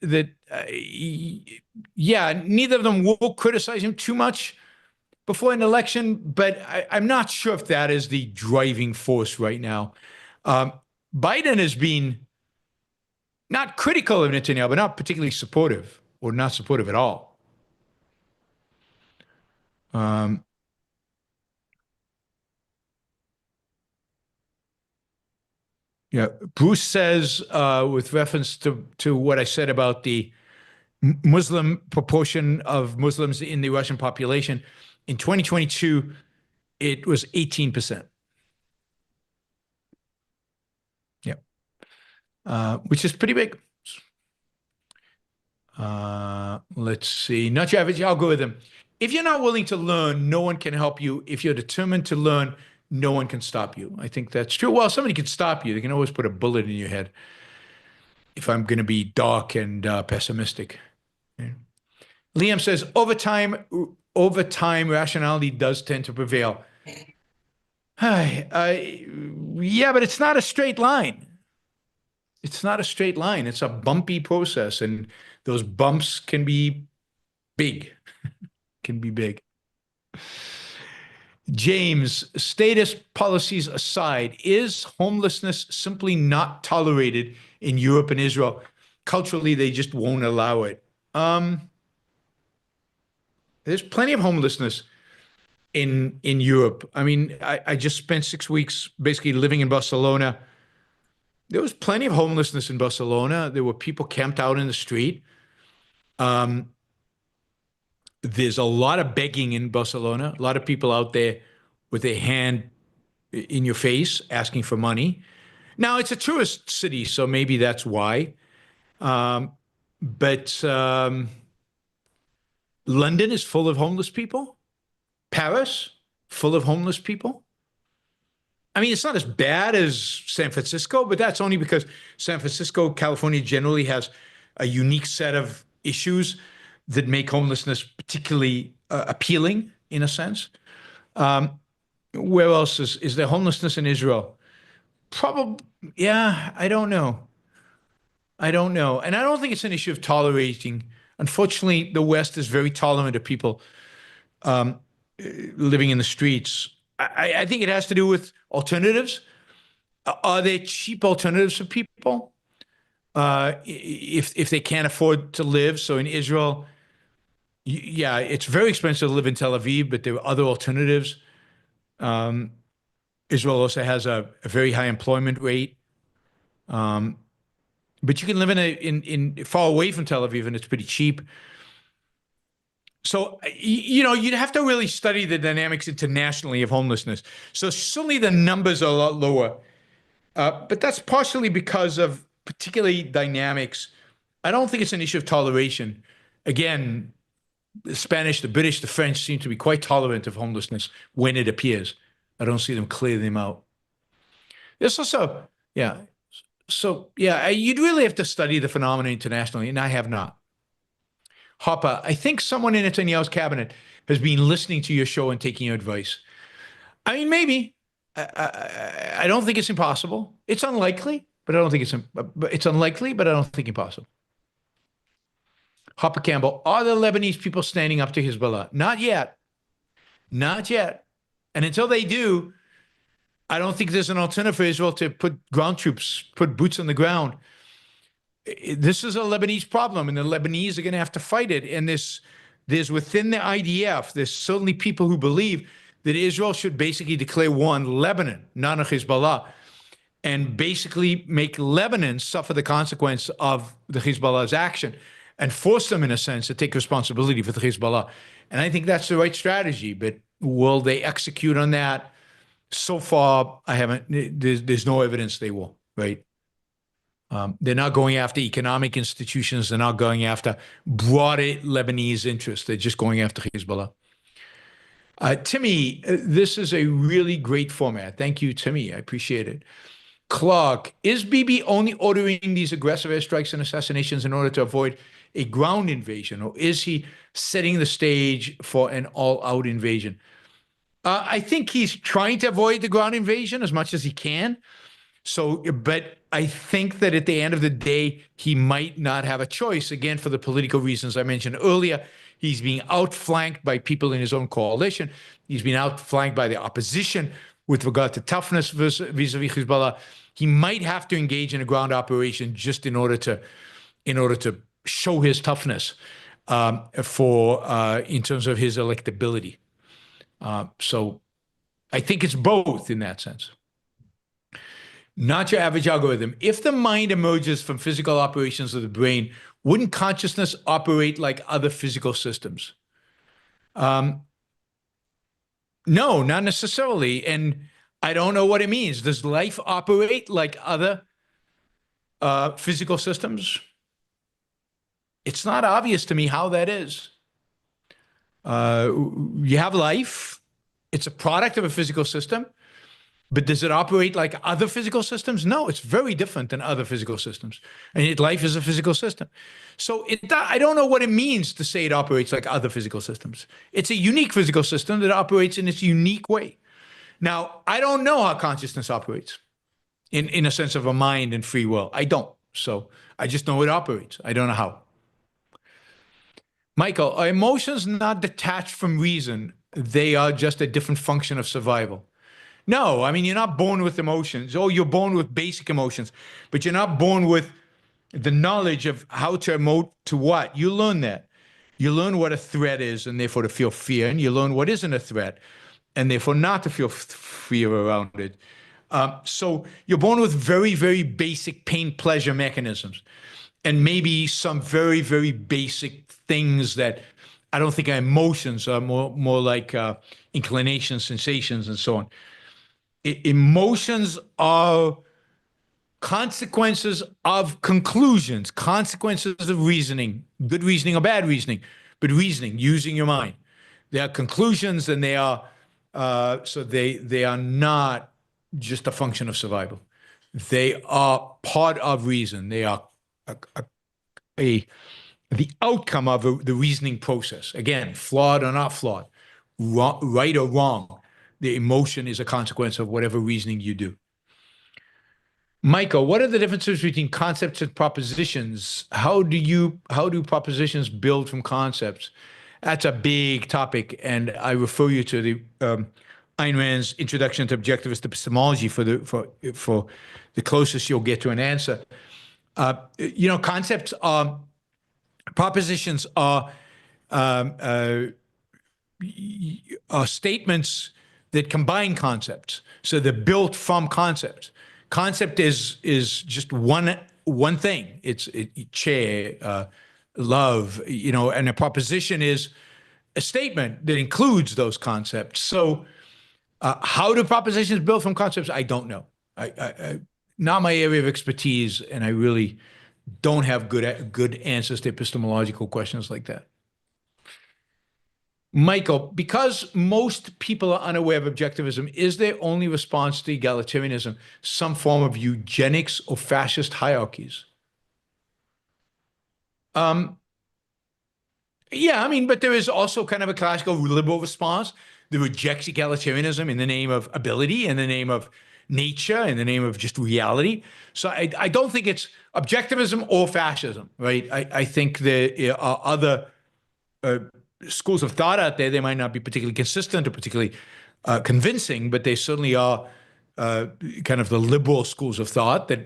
neither of them will criticize him too much before an election, but I'm not sure if that is the driving force right now. Biden has been not critical of Netanyahu, but not particularly supportive, or not supportive at all. Bruce says, with reference to what I said about the Muslim proportion of Muslims in the Russian population, in 2022, it was 18%. Which is pretty big. Let's see. Not your average algorithm. If you're not willing to learn, no one can help you. If you're determined to learn, no one can stop you. I think that's true. Well, somebody can stop you. They can always put a bullet in your head. If I'm going to be dark and pessimistic. Okay. Liam says, over time, rationality does tend to prevail. Yeah, but it's not a straight line. It's not a straight line. It's a bumpy process, and those bumps can be big. Can be big. James, status policies aside, is homelessness simply not tolerated in Europe and Israel? Culturally, they just won't allow it. There's plenty of homelessness in Europe. I mean, I just spent 6 weeks basically living in Barcelona. There was plenty of homelessness in Barcelona. There were people camped out in the street. There's a lot of begging in Barcelona. A lot of people out there with their hand in your face asking for money. Now, it's a tourist city, so maybe that's why. But London is full of homeless people. Paris, full of homeless people. I mean, it's not as bad as San Francisco, but that's only because San Francisco, California generally has a unique set of issues that make homelessness particularly appealing in a sense. Where else is there homelessness in Israel? Probably, yeah, I don't know. And I don't think it's an issue of tolerating. Unfortunately, the West is very tolerant of people living in the streets. I think it has to do with alternatives. Are there cheap alternatives for people if they can't afford to live? So in Israel, yeah, it's very expensive to live in Tel Aviv, but there are other alternatives. Israel also has a very high employment rate. But you can live in far away from Tel Aviv, and it's pretty cheap. So, you'd have to really study the dynamics internationally of homelessness. So certainly the numbers are a lot lower. But that's partially because of particularly dynamics. I don't think it's an issue of toleration. Again, the Spanish, the British, the French seem to be quite tolerant of homelessness when it appears. I don't see them clear them out. There's also, yeah. So, yeah, you'd really have to study the phenomenon internationally, and I have not. Hopper, I think someone in Netanyahu's cabinet has been listening to your show and taking your advice. I mean, maybe. I don't think it's impossible. It's unlikely, but I don't think it's unlikely, but I don't think impossible. Hopper Campbell, are the Lebanese people standing up to Hezbollah? Not yet. Not yet. And until they do, I don't think there's an alternative for Israel to put ground troops, put boots on the ground. This is a Lebanese problem, and the Lebanese are going to have to fight it. And there's within the IDF, there's certainly people who believe that Israel should basically declare war on Lebanon, not on Hezbollah, and basically make Lebanon suffer the consequence of the Hezbollah's action and force them, in a sense, to take responsibility for the Hezbollah. And I think that's the right strategy. But will they execute on that? So far, I haven't. There's no evidence they will. Right? They're not going after economic institutions. They're not going after broader Lebanese interests. They're just going after Hezbollah. Timmy, this is a really great format. Thank you, Timmy. I appreciate it. Clark, is Bibi only ordering these aggressive airstrikes and assassinations in order to avoid a ground invasion, or is he setting the stage for an all-out invasion? I think he's trying to avoid the ground invasion as much as he can. So, but I think that at the end of the day, he might not have a choice, again, for the political reasons I mentioned earlier. He's being outflanked by people in his own coalition. He's been outflanked by the opposition with regard to toughness vis-a-vis Hezbollah. He might have to engage in a ground operation just in order to show his toughness in terms of his electability. So I think it's both in that sense. Not your average algorithm. If the mind emerges from physical operations of the brain, wouldn't consciousness operate like other physical systems? No, not necessarily. And I don't know what it means. Does life operate like other physical systems? It's not obvious to me how that is. You have life. It's a product of a physical system. But does it operate like other physical systems? No, it's very different than other physical systems. And life is a physical system. So I don't know what it means to say it operates like other physical systems. It's a unique physical system that operates in its unique way. Now, I don't know how consciousness operates in a sense of a mind and free will. I don't. So I just know it operates. I don't know how. Michael, are emotions not detached from reason? They are just a different function of survival. No, I mean, you're not born with emotions. Oh, you're born with basic emotions, but you're not born with the knowledge of how to emote to what. You learn that. You learn what a threat is, and therefore to feel fear, and you learn what isn't a threat, and therefore not to feel fear around it. So you're born with very, very basic pain-pleasure mechanisms, and maybe some very, very basic things that I don't think are emotions, are more like inclinations, sensations, and so on. Emotions are consequences of conclusions, consequences of reasoning, good reasoning or bad reasoning, but reasoning, using your mind. They are conclusions, and they are they are not just a function of survival. They are part of reason. They are the outcome of the reasoning process. Again, flawed or not flawed, right or wrong. The emotion is a consequence of whatever reasoning you do. Michael, what are the differences between concepts and propositions? How do propositions build from concepts? That's a big topic, and I refer you to the Ayn Rand's Introduction to Objectivist Epistemology for the closest you'll get to an answer. Propositions are statements that combine concepts. So they're built from concepts. Concept is just one thing. It's chair, love, and a proposition is a statement that includes those concepts. So how do propositions build from concepts? I don't know. I not my area of expertise, and I really don't have good answers to epistemological questions like that. Michael, because most people are unaware of objectivism, is their only response to egalitarianism some form of eugenics or fascist hierarchies? Yeah, I mean, but there is also kind of a classical liberal response that rejects egalitarianism in the name of ability, in the name of nature, in the name of just reality. So I don't think it's objectivism or fascism, right? I think there are other schools of thought out there. They might not be particularly consistent or particularly convincing, but they certainly are kind of the liberal schools of thought that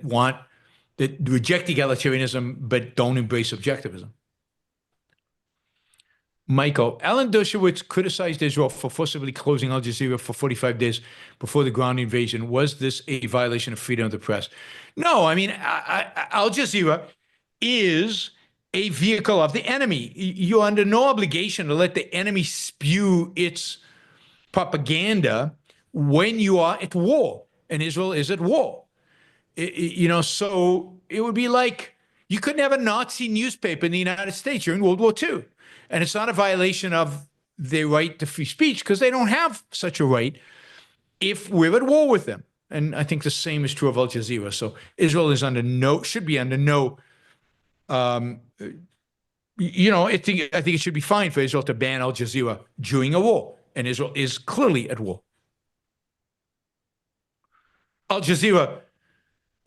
reject egalitarianism but don't embrace objectivism. Michael, Alan Dershowitz criticized Israel for forcibly closing Al Jazeera for 45 days before the ground invasion. Was this a violation of freedom of the press? No, I mean, Al Jazeera is a vehicle of the enemy. You're under no obligation to let the enemy spew its propaganda when you are at war, and Israel is at war. So it would be like you couldn't have a Nazi newspaper in the United States during World War II. And it's not a violation of their right to free speech because they don't have such a right if we're at war with them. And I think the same is true of Al Jazeera. So Israel is should be under no, I think it should be fine for Israel to ban Al Jazeera during a war. And Israel is clearly at war. Al Jazeera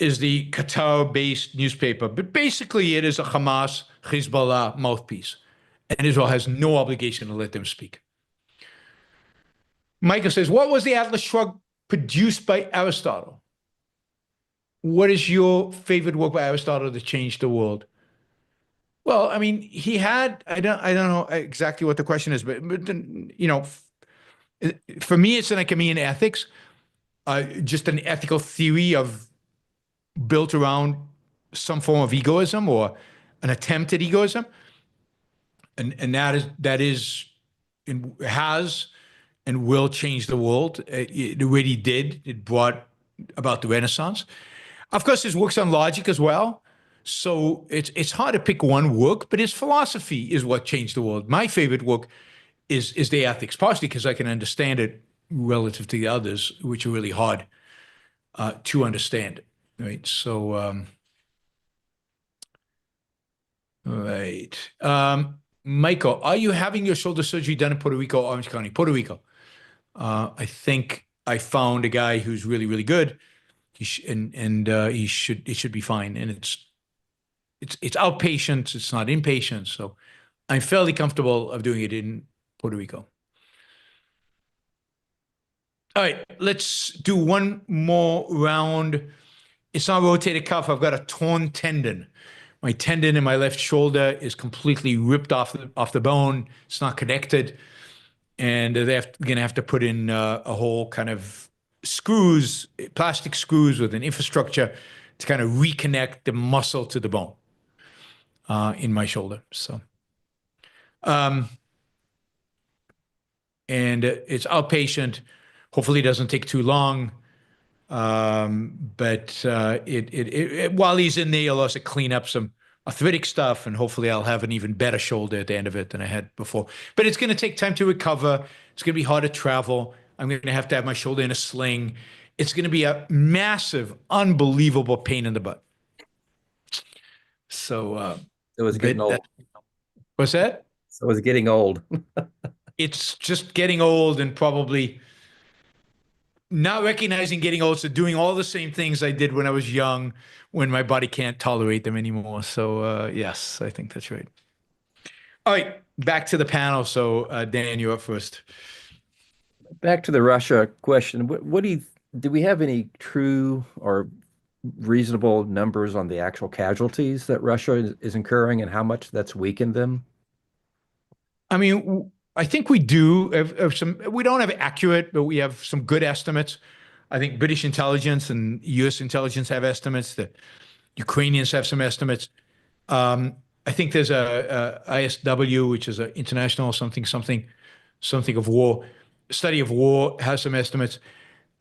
is the Qatar-based newspaper, but basically it is a Hamas, Hezbollah mouthpiece. And Israel has no obligation to let them speak. Michael says, what was the Atlas Shrugged produced by Aristotle? What is your favorite work by Aristotle that changed the world? Well, I mean, he had, I don't know exactly what the question is, but for me, it's an Nicomachean Ethics, just an ethical theory built around some form of egoism or an attempt at egoism. And that is has and will change the world. It already did. It brought about the Renaissance. Of course, his works on logic as well. So it's hard to pick one work, but his philosophy is what changed the world. My favorite work is the Ethics, partially because I can understand it relative to the others, which are really hard to understand. Right. So, right. Michael, are you having your shoulder surgery done in Puerto Rico, Orange County? Puerto Rico. I think I found a guy who's really, really good. It should be fine. And it's outpatient. It's not inpatient. So I'm fairly comfortable of doing it in Puerto Rico. All right, let's do one more round. It's not rotated cuff. I've got a torn tendon. My tendon in my left shoulder is completely ripped off the bone. It's not connected. And they're going to have to put in a whole kind of screws, plastic screws with an infrastructure to kind of reconnect the muscle to the bone in my shoulder. So, and it's outpatient. Hopefully it doesn't take too long. But while he's in there, he'll also clean up some arthritic stuff, and hopefully I'll have an even better shoulder at the end of it than I had before. But it's going to take time to recover. It's going to be hard to travel. I'm going to have my shoulder in a sling. It's going to be a massive, unbelievable pain in the butt. So It was getting old. What's that? So it was getting old. It's just getting old and probably not recognizing getting old, so doing all the same things I did when I was young, when my body can't tolerate them anymore. So yes, I think that's right. All right, back to the panel. So Dan, you're up first. Back to the Russia question. Do we have any true or reasonable numbers on the actual casualties that Russia is incurring and how much that's weakened them? I mean, I think we do have some. We don't have accurate, but we have some good estimates. I think British intelligence and U.S. intelligence have estimates. The Ukrainians have some estimates. I think there's a ISW, which is an international something of war, study of war, has some estimates.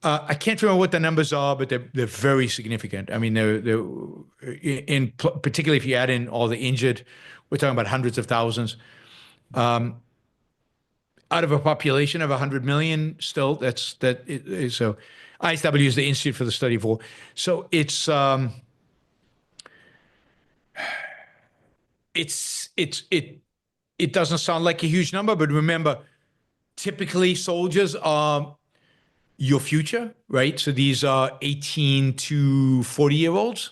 I can't remember what the numbers are, but they're very significant. I mean, they're particularly if you add in all the injured, we're talking about hundreds of thousands. Out of a population of 100 million, still, so ISW is the Institute for the Study of War. So it doesn't sound like a huge number, but remember, typically soldiers are your future, right? So these are 18 to 40-year-olds.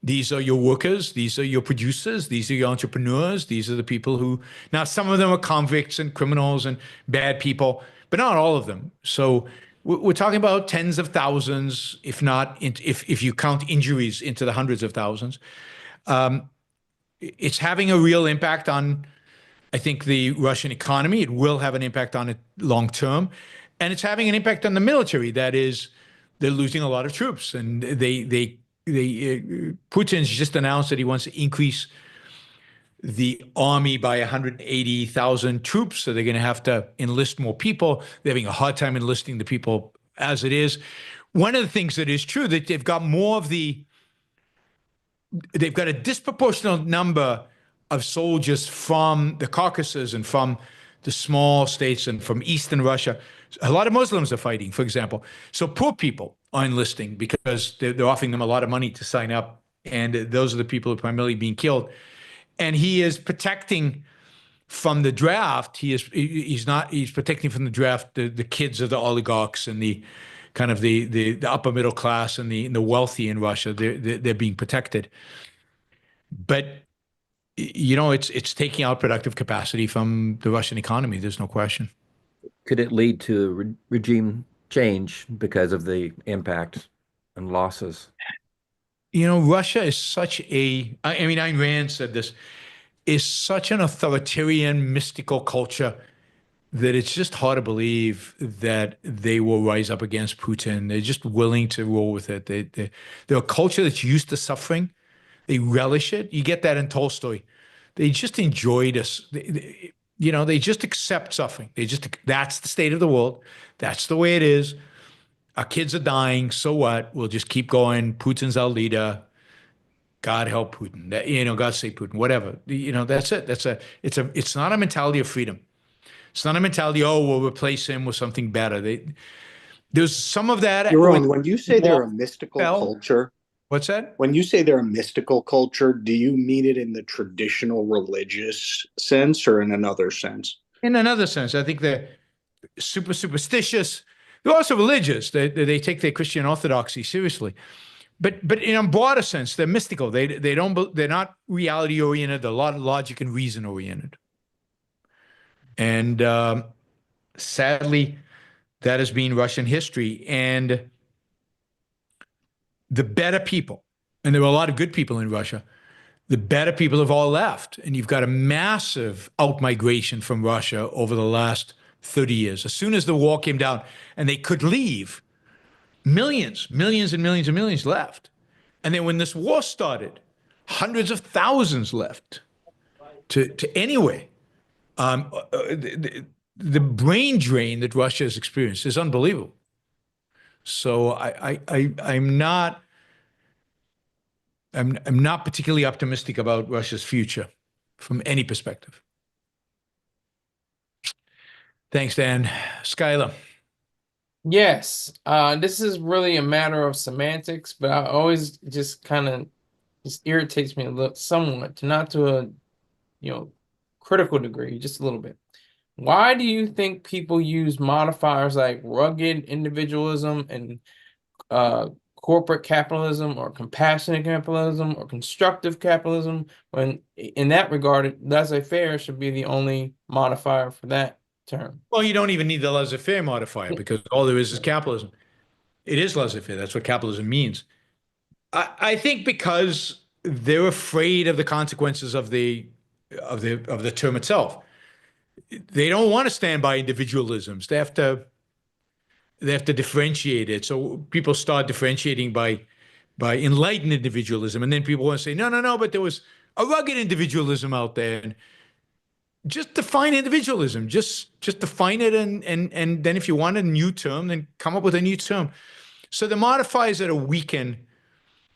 These are your workers. These are your producers. These are your entrepreneurs. These are the people who, now some of them are convicts and criminals and bad people, but not all of them. So we're talking about tens of thousands, if not, if you count injuries, into the hundreds of thousands. It's having a real impact on I think the Russian economy, it will have an impact on it long term, and it's having an impact on the military. That is, they're losing a lot of troops, and Putin's just announced that he wants to increase the army by 180,000 troops, so they're going to have to enlist more people. They're having a hard time enlisting the people as it is. One of the things that is true, that they've got a disproportionate number of soldiers from the Caucasus and from the small states and from Eastern Russia. A lot of Muslims are fighting, for example. So poor people are enlisting because they're offering them a lot of money to sign up. And those are the people who are primarily being killed. And he is protecting from the draft. He's protecting from the draft the kids of the oligarchs and the kind of the upper middle class and the wealthy in Russia. They're being protected. But it's taking out productive capacity from the Russian economy. There's no question. Could it lead to regime change because of the impact and losses? Russia is such Ayn Rand said this, is such an authoritarian, mystical culture that it's just hard to believe that they will rise up against Putin. They're just willing to roll with it. They're a culture that's used to suffering. They relish it. You get that in Tolstoy. They just enjoy this. They just accept suffering. That's the state of the world. That's the way it is. Our kids are dying. So what? We'll just keep going. Putin's our leader. God help Putin. God save Putin. Whatever. That's it. It's not a mentality of freedom. It's not a mentality, we'll replace him with something better. There's some of that. Yaron, when you say they're a mystical culture, what's that? When you say they're a mystical culture, do you mean it in the traditional religious sense or in another sense? In another sense, I think they're super superstitious. They're also religious. They take their Christian orthodoxy seriously. But in a broader sense, they're mystical. They're not reality oriented. They're a lot of logic and reason oriented. And sadly, that has been Russian history. And the better people, and there were a lot of good people in Russia, the better people have all left. And you've got a massive outmigration from Russia over the last 30 years. As soon as the wall came down and they could leave, millions and millions and millions left. And then when this war started, hundreds of thousands left to anyway. The brain drain that Russia has experienced is unbelievable. So I'm not particularly optimistic about Russia's future from any perspective. Thanks, Dan. Skylar. Yes, this is really a matter of semantics, but I always just kind of irritates me a little, somewhat, not to a critical degree, just a little bit. Why do you think people use modifiers like rugged individualism and corporate capitalism or compassionate capitalism or constructive capitalism when in that regard, laissez-faire should be the only modifier for that term? Well, you don't even need the laissez-faire modifier because all there is capitalism. It is laissez-faire. That's what capitalism means. I think because they're afraid of the consequences of the term itself. They don't want to stand by individualisms. They have to differentiate it. So people start differentiating by enlightened individualism, and then people want to say, no, but there was a rugged individualism out there. And just define individualism. Just define it, and then if you want a new term, then come up with a new term. So the modifiers that are weakened,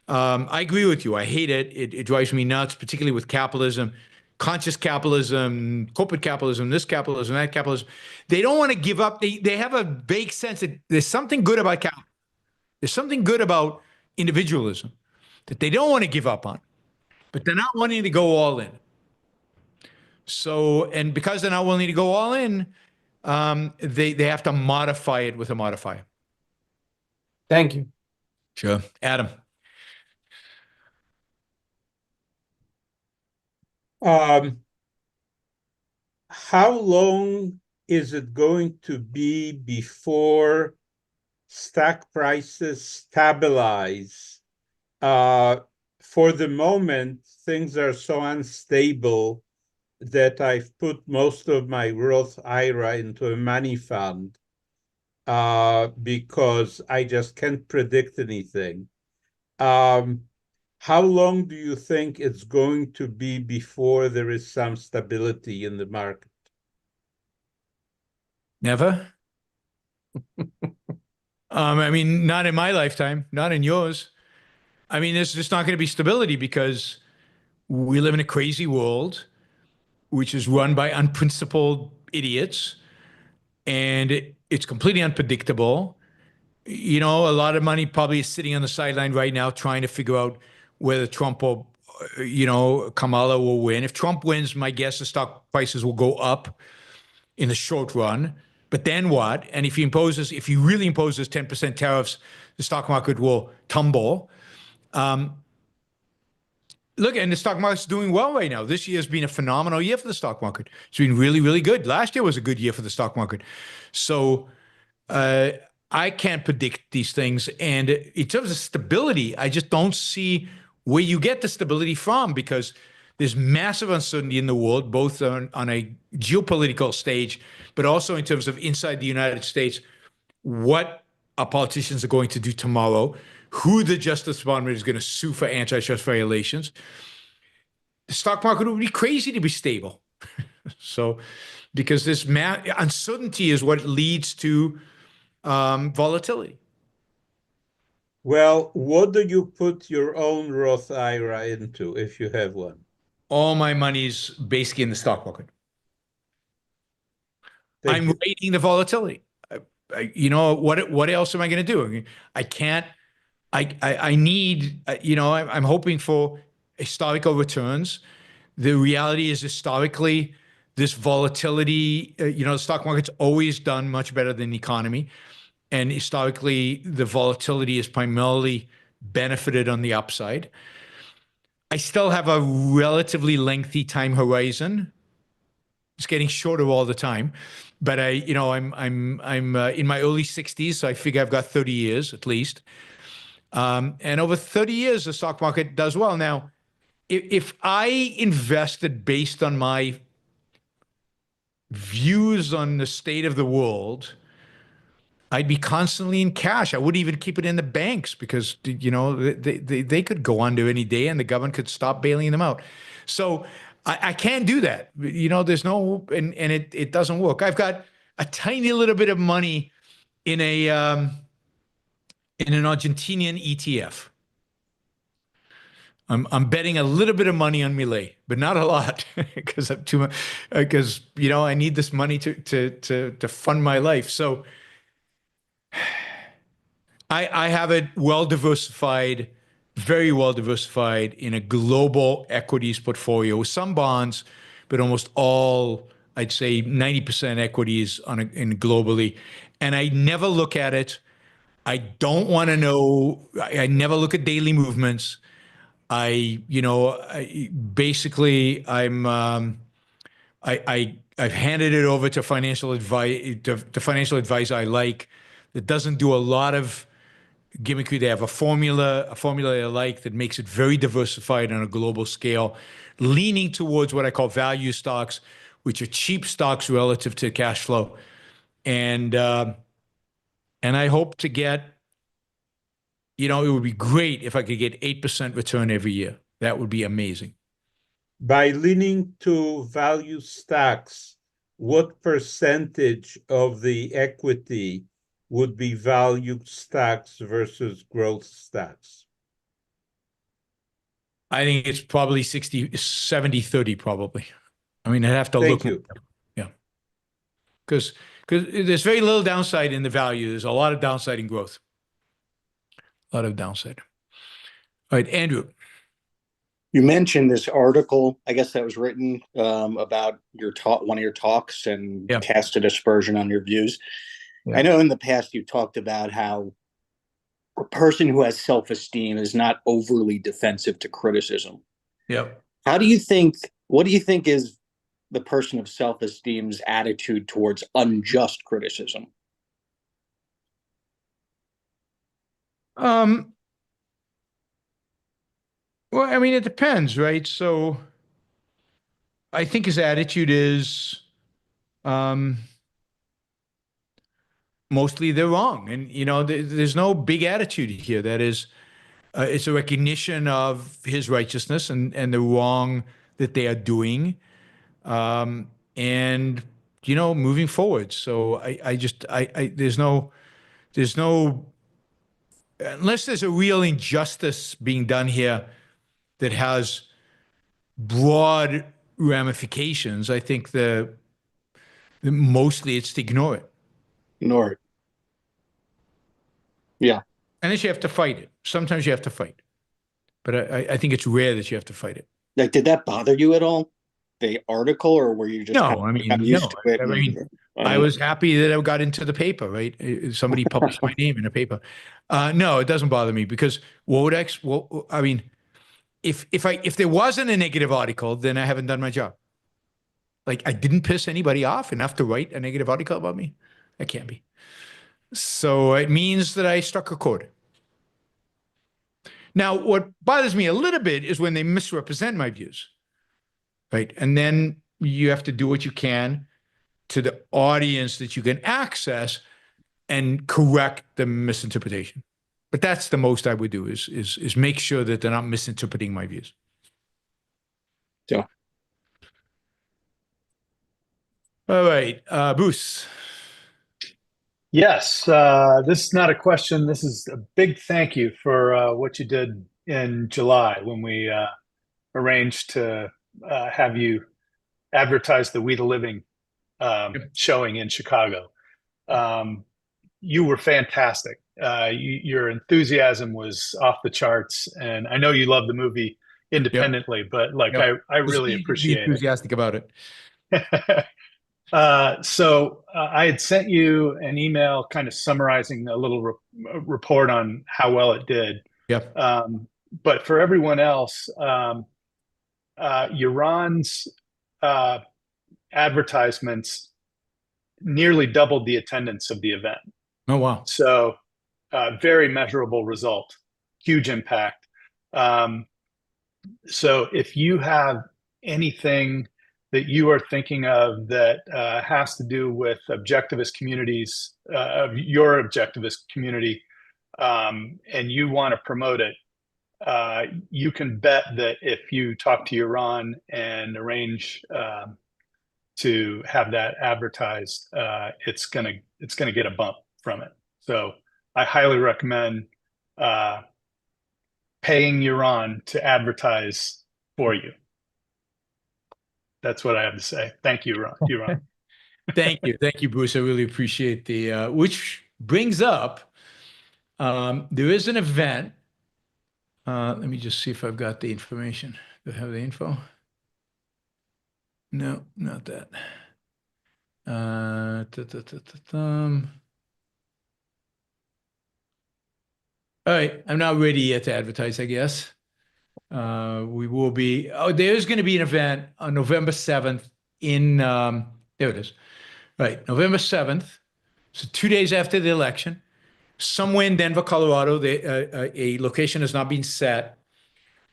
I agree with you. I hate it. It drives me nuts, particularly with capitalism. Conscious capitalism, corporate capitalism, this capitalism, that capitalism. They don't want to give up. They have a vague sense that there's something good about capitalism. There's something good about individualism that they don't want to give up on, but they're not wanting to go all in. So, and because they're not willing to go all in, they have to modify it with a modifier. Thank you. Sure. Adam. How long is it going to be before stock prices stabilize? For the moment, things are so unstable that I've put most of my Roth IRA into a money fund because I just can't predict anything. How long do you think it's going to be before there is some stability in the market? Never. I mean, not in my lifetime, not in yours. I mean, there's just not going to be stability because we live in a crazy world, which is run by unprincipled idiots, and it's completely unpredictable. You know, a lot of money probably is sitting on the sideline right now trying to figure out whether Trump or, Kamala will win. If Trump wins, my guess is stock prices will go up in the short run. But then what? And if he really imposes 10% tariffs, the stock market will tumble. Look, and the stock market's doing well right now. This year has been a phenomenal year for the stock market. It's been really, really good. Last year was a good year for the stock market. So I can't predict these things. And in terms of stability, I just don't see where you get the stability from because there's massive uncertainty in the world, both on a geopolitical stage, but also in terms of inside the United States, what our politicians are going to do tomorrow, who the Justice Department is going to sue for antitrust violations. The stock market would be crazy to be stable. So, because this uncertainty is what leads to volatility. Well, what do you put your own Roth IRA into if you have one? All my money's basically in the stock market. Thank I'm you. rating the volatility. What else am I going to do? I mean, I can't. I need. I'm hoping for historical returns. The reality is historically, this volatility. The stock market's always done much better than the economy, and historically, the volatility is primarily benefited on the upside. I still have a relatively lengthy time horizon. It's getting shorter all the time, but I'm in my early 60s, so I figure I've got 30 years at least. And over 30 years, the stock market does well. Now, if I invested based on my views on the state of the world, I'd be constantly in cash. I wouldn't even keep it in the banks because, they could go under any day and the government could stop bailing them out. So I can't do that. There's no, and it doesn't work. I've got a tiny little bit of money in an Argentinian ETF. I'm betting a little bit of money on Milei, but not a lot because I'm too much, because I need this money to fund my life. So I have it well diversified, very well diversified in a global equities portfolio with some bonds, but almost all, I'd say 90% equities in globally. And I never look at it. I don't want to know. I never look at daily movements. Basically I've handed it over to financial advice, to financial advisor I like, that doesn't do a lot of gimmickry. They have a formula I like that makes it very diversified on a global scale, leaning towards what I call value stocks, which are cheap stocks relative to cash flow. And I hope to get, it would be great if I could get 8% return every year. That would be amazing. By leaning to value stocks, what percentage of the equity would be value stocks versus growth stocks? I think it's probably 70-30 probably. I mean, I'd have to Thank look. you. Yeah. Because there's very little downside in the value. There's a lot of downside in growth. A lot of downside. All right, Andrew. You mentioned this article, I guess that was written about your talk, one of your talks, and cast a dispersion on your views. Yeah. I know in the past you talked about how a person who has self-esteem is not overly defensive to criticism. Yep. What do you think is the person of self-esteem's attitude towards unjust criticism? Well, I mean, it depends, right? So I think his attitude is mostly they're wrong. And, there's no big attitude here. That is, it's a recognition of his righteousness and the wrong that they are doing. And, moving forward. So there's no, unless there's a real injustice being done here that has broad ramifications, I think mostly it's to ignore it. Ignore it. Yeah. Unless you have to fight it. Sometimes you have to fight. But I think it's rare that you have to fight it. Like, did that bother you at all? The article, or were you just used to it? I was happy that I got into the paper, right? Somebody published my name in a paper. No, it doesn't bother me because if there wasn't a negative article, then I haven't done my job. Like, I didn't piss anybody off enough to write a negative article about me. That can't be. So it means that I struck a chord. Now, what bothers me a little bit is when they misrepresent my views, right? And then you have to do what you can to the audience that you can access and correct the misinterpretation. But that's the most I would do is make sure that they're not misinterpreting my views. Yeah. All right, Bruce. Yes, this is not a question. This is a big thank you for what you did in July when we arranged to have you advertise the We the Living showing in Chicago. You were fantastic. Your enthusiasm was off the charts, and I know you love the movie independently, but I really appreciate it. Enthusiastic about it. So I had sent you an email kind of summarizing a little report on how well it did. Yeah. But for everyone else, Yaron's advertisements nearly doubled the attendance of the event. Oh, wow. So very measurable result, huge impact. So if you have anything that you are thinking of that has to do with objectivist communities, of your objectivist community, and you want to promote it, you can bet that if you talk to Yaron and arrange to have that advertised, it's gonna get a bump from it. So I highly recommend paying Yaron to advertise for you. That's what I have to say. Thank you, Yaron. Thank you, Bruce. I really appreciate the. Which brings up, there is an event. Let me just see if I've got the information. Do I have the info? No, not that. All right, I'm not ready yet to advertise, I guess. We will be, there's going to be an event on November 7th in, there it is. Right, November 7th. So 2 days after the election, somewhere in Denver, Colorado, a location has not been set.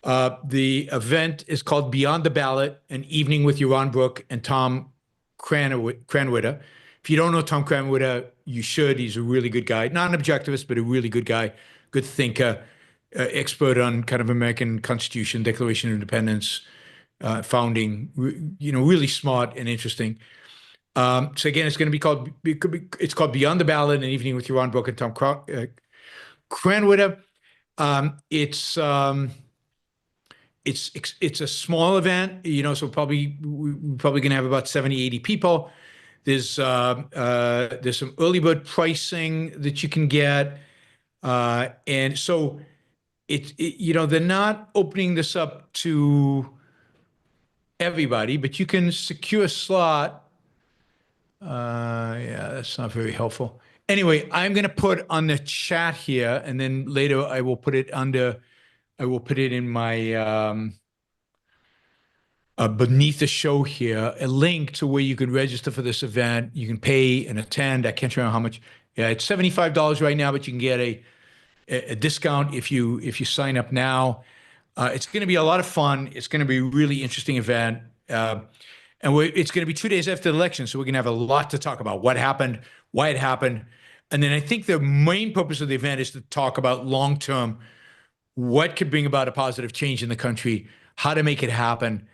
The event is called Beyond the Ballot, an evening with Yaron Brook and Tom Cranwitter. If you don't know Tom Cranwitter, you should. He's a really good guy. Not an objectivist, but a really good guy, good thinker, expert on kind of American Constitution, Declaration of Independence, founding, really smart and interesting. So again, it's going to be called, it's called Beyond the Ballot, an evening with Yaron Brook and Tom Cranwitter. It's a small event, so we're probably going to have about 70, 80 people. There's some early bird pricing that you can get. And so they're not opening this up to everybody, but you can secure a slot. Yeah, that's not very helpful. Anyway, I'm going to put on the chat here, and then later I will put it in my, beneath the show here, a link to where you can register for this event. You can pay and attend. I can't remember how much. Yeah, it's $75 right now, but you can get a discount if you sign up now. It's going to be a lot of fun. It's going to be a really interesting event. And it's going to be 2 days after the election, so we're going to have a lot to talk about: what happened, why it happened, and then I think the main purpose of the event is to talk about long-term what could bring about a positive change in the country, how to make it happen,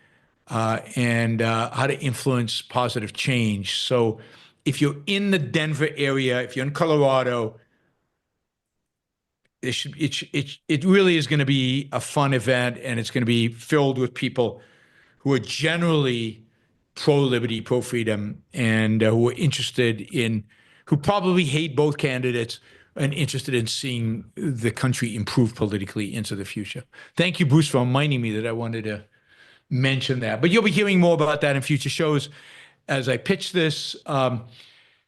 and how to influence positive change. So if you're in the Denver area, if you're in Colorado, it really is going to be a fun event, and it's going to be filled with people who are generally pro-liberty, pro-freedom, and who are interested in, who probably hate both candidates and interested in seeing the country improve politically into the future. Thank you, Bruce, for reminding me that I wanted to mention that. But you'll be hearing more about that in future shows as I pitch this.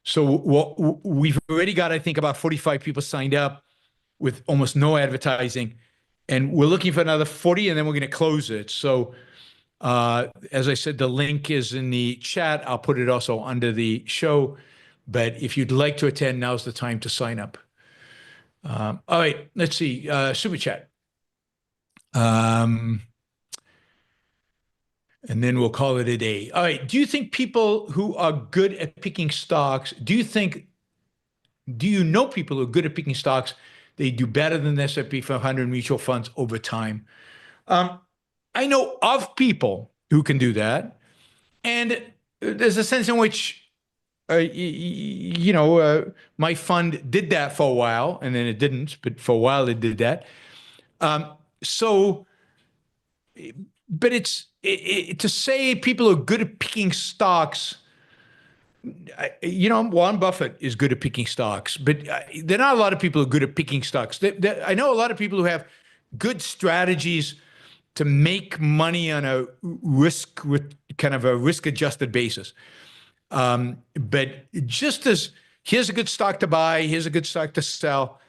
So we've already got, I think, about 45 people signed up with almost no advertising. And we're looking for another 40, and then we're going to close it. So as I said, the link is in the chat. I'll put it also under the show. But if you'd like to attend, now's the time to sign up. All right, let's see. Super chat. And then we'll call it a day. All right. Do you think people who are good at picking stocks, do you know people who are good at picking stocks, they do better than the S&P 500 mutual funds over time? I know of people who can do that. And there's a sense in which, my fund did that for a while, and then it didn't, but for a while it did that. But it's to say people are good at picking stocks. Warren Buffett is good at picking stocks, but there are not a lot of people who are good at picking stocks. I know a lot of people who have good strategies to make money on a risk-adjusted basis. But just as here's a good stock to buy, here's a good stock to sell.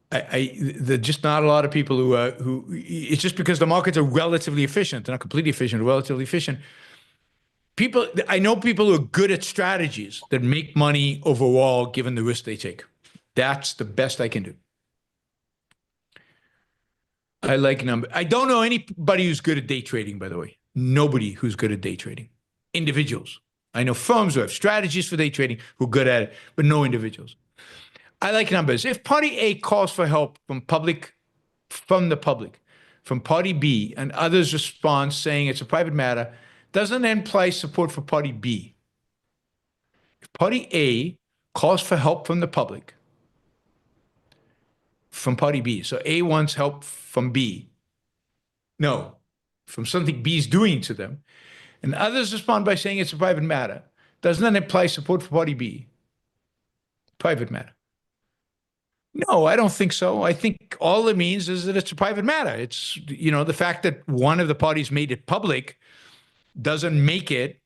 There are just not a lot of people who it's just because the markets are relatively efficient. They're not completely efficient, relatively efficient. I know people who are good at strategies that make money overall given the risk they take. That's the best I can do. I like numbers. I don't know anybody who's good at day trading, by the way. Nobody who's good at day trading. Individuals. I know firms who have strategies for day trading who are good at it, but no individuals. I like numbers. If Party A calls for help from the public, from Party B, and others respond saying it's a private matter, doesn't that imply support for Party B? If Party A calls for help from the public, from Party B, so A wants help from B, no, from something B is doing to them, and others respond by saying it's a private matter, doesn't that imply support for Party B? Private matter. No, I don't think so. I think all it means is that it's a private matter. It's, the fact that one of the parties made it public doesn't make it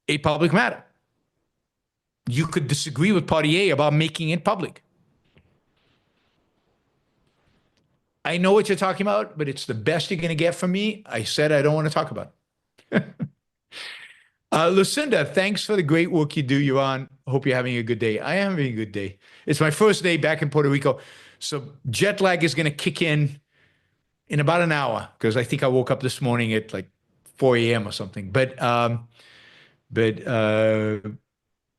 a public matter. You could disagree with Party A about making it public. I know what you're talking about, but it's the best you're going to get from me. I said I don't want to talk about it. Lucinda, thanks for the great work you do, Yaron. Hope you're having a good day. I am having a good day. It's my first day back in Puerto Rico. So jet lag is going to kick in about an hour, because I think I woke up this morning at like 4 a.m. or something. But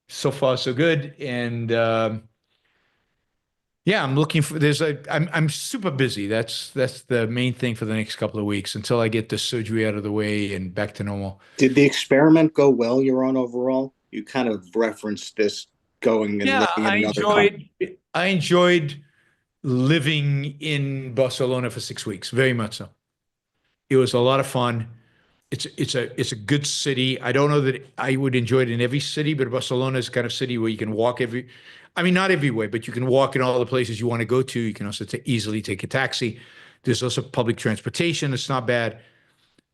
so far so good. And yeah, I'm looking for, I'm super busy. That's the main thing for the next couple of weeks until I get the surgery out of the way and back to normal. Did the experiment go well, Yaron, overall? You kind of referenced this going and living in another country. I enjoyed living in Barcelona for 6 weeks, very much so. It was a lot of fun. It's a good city. I don't know that I would enjoy it in every city, but Barcelona is the kind of city where you can walk not everywhere, but you can walk in all the places you want to go to. You can also easily take a taxi. There's also public transportation. It's not bad.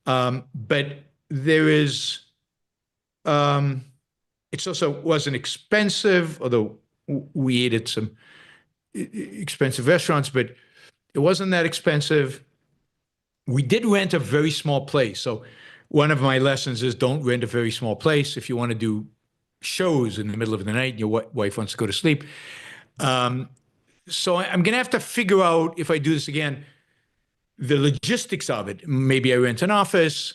But there is, it also wasn't expensive, although we ate at some expensive restaurants, but it wasn't that expensive. We did rent a very small place. So one of my lessons is don't rent a very small place if you want to do shows in the middle of the night and your wife wants to go to sleep. So I'm going to have to figure out, if I do this again, the logistics of it. Maybe I rent an office,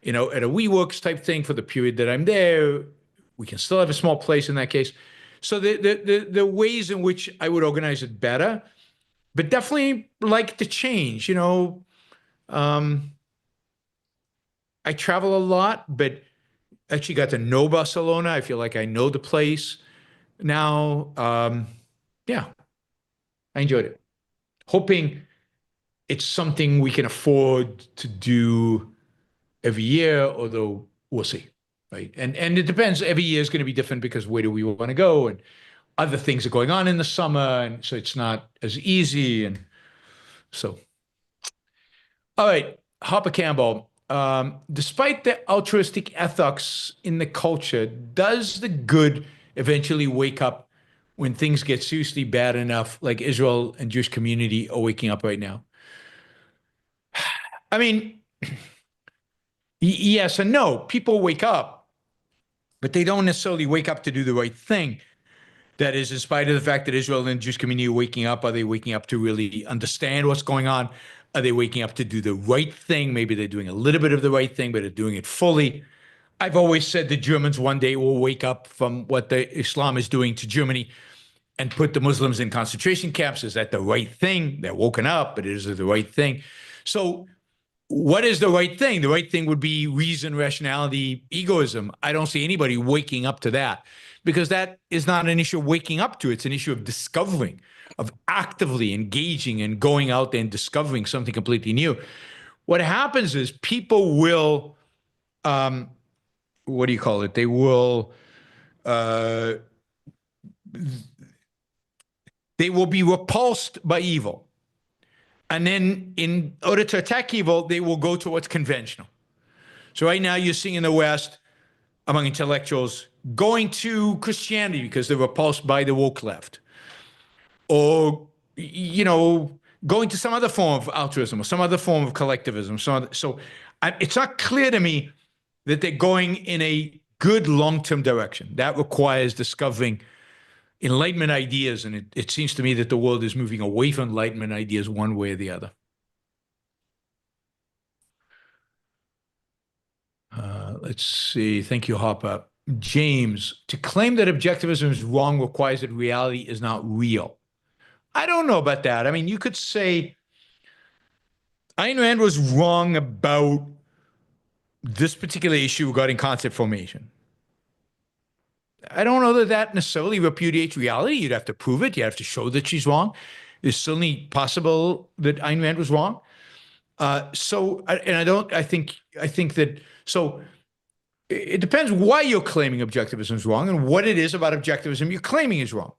at a WeWorks type thing for the period that I'm there. We can still have a small place in that case. So the ways in which I would organize it better, but definitely like to change. I travel a lot, but actually got to know Barcelona. I feel like I know the place now. Yeah, I enjoyed it. Hoping it's something we can afford to do every year, although we'll see, right? And it depends. Every year is going to be different because where do we want to go, and other things are going on in the summer, and so it's not as easy. And so, all right, Harper Campbell. Despite the altruistic ethics in the culture, does the good eventually wake up when things get seriously bad enough, like Israel and Jewish community are waking up right now? I mean, yes and no. People wake up, but they don't necessarily wake up to do the right thing. That is, in spite of the fact that Israel and the Jewish community are waking up, are they waking up to really understand what's going on? Are they waking up to do the right thing? Maybe they're doing a little bit of the right thing, but they're doing it fully. I've always said the Germans one day will wake up from what the Islam is doing to Germany and put the Muslims in concentration camps. Is that the right thing? They're woken up, but is it the right thing? So what is the right thing? The right thing would be reason, rationality, egoism. I don't see anybody waking up to that, because that is not an issue of waking up to. It's an issue of discovering, of actively engaging and going out there and discovering something completely new. What happens is people will, what do you call it? They will be repulsed by evil. And then in order to attack evil, they will go to what's conventional. So right now you're seeing in the West, among intellectuals, going to Christianity because they're repulsed by the woke left. Or, going to some other form of altruism or some other form of collectivism. So it's not clear to me that they're going in a good long-term direction. That requires discovering Enlightenment ideas, and it seems to me that the world is moving away from Enlightenment ideas one way or the other. Let's see. Thank you, Harper. James, to claim that objectivism is wrong requires that reality is not real. I don't know about that. I mean, you could say Ayn Rand was wrong about this particular issue regarding concept formation. I don't know that that necessarily repudiates reality. You'd have to prove it. You have to show that she's wrong. It's certainly possible that Ayn Rand was wrong. I think that, so it depends why you're claiming objectivism is wrong and what it is about objectivism you're claiming is wrong.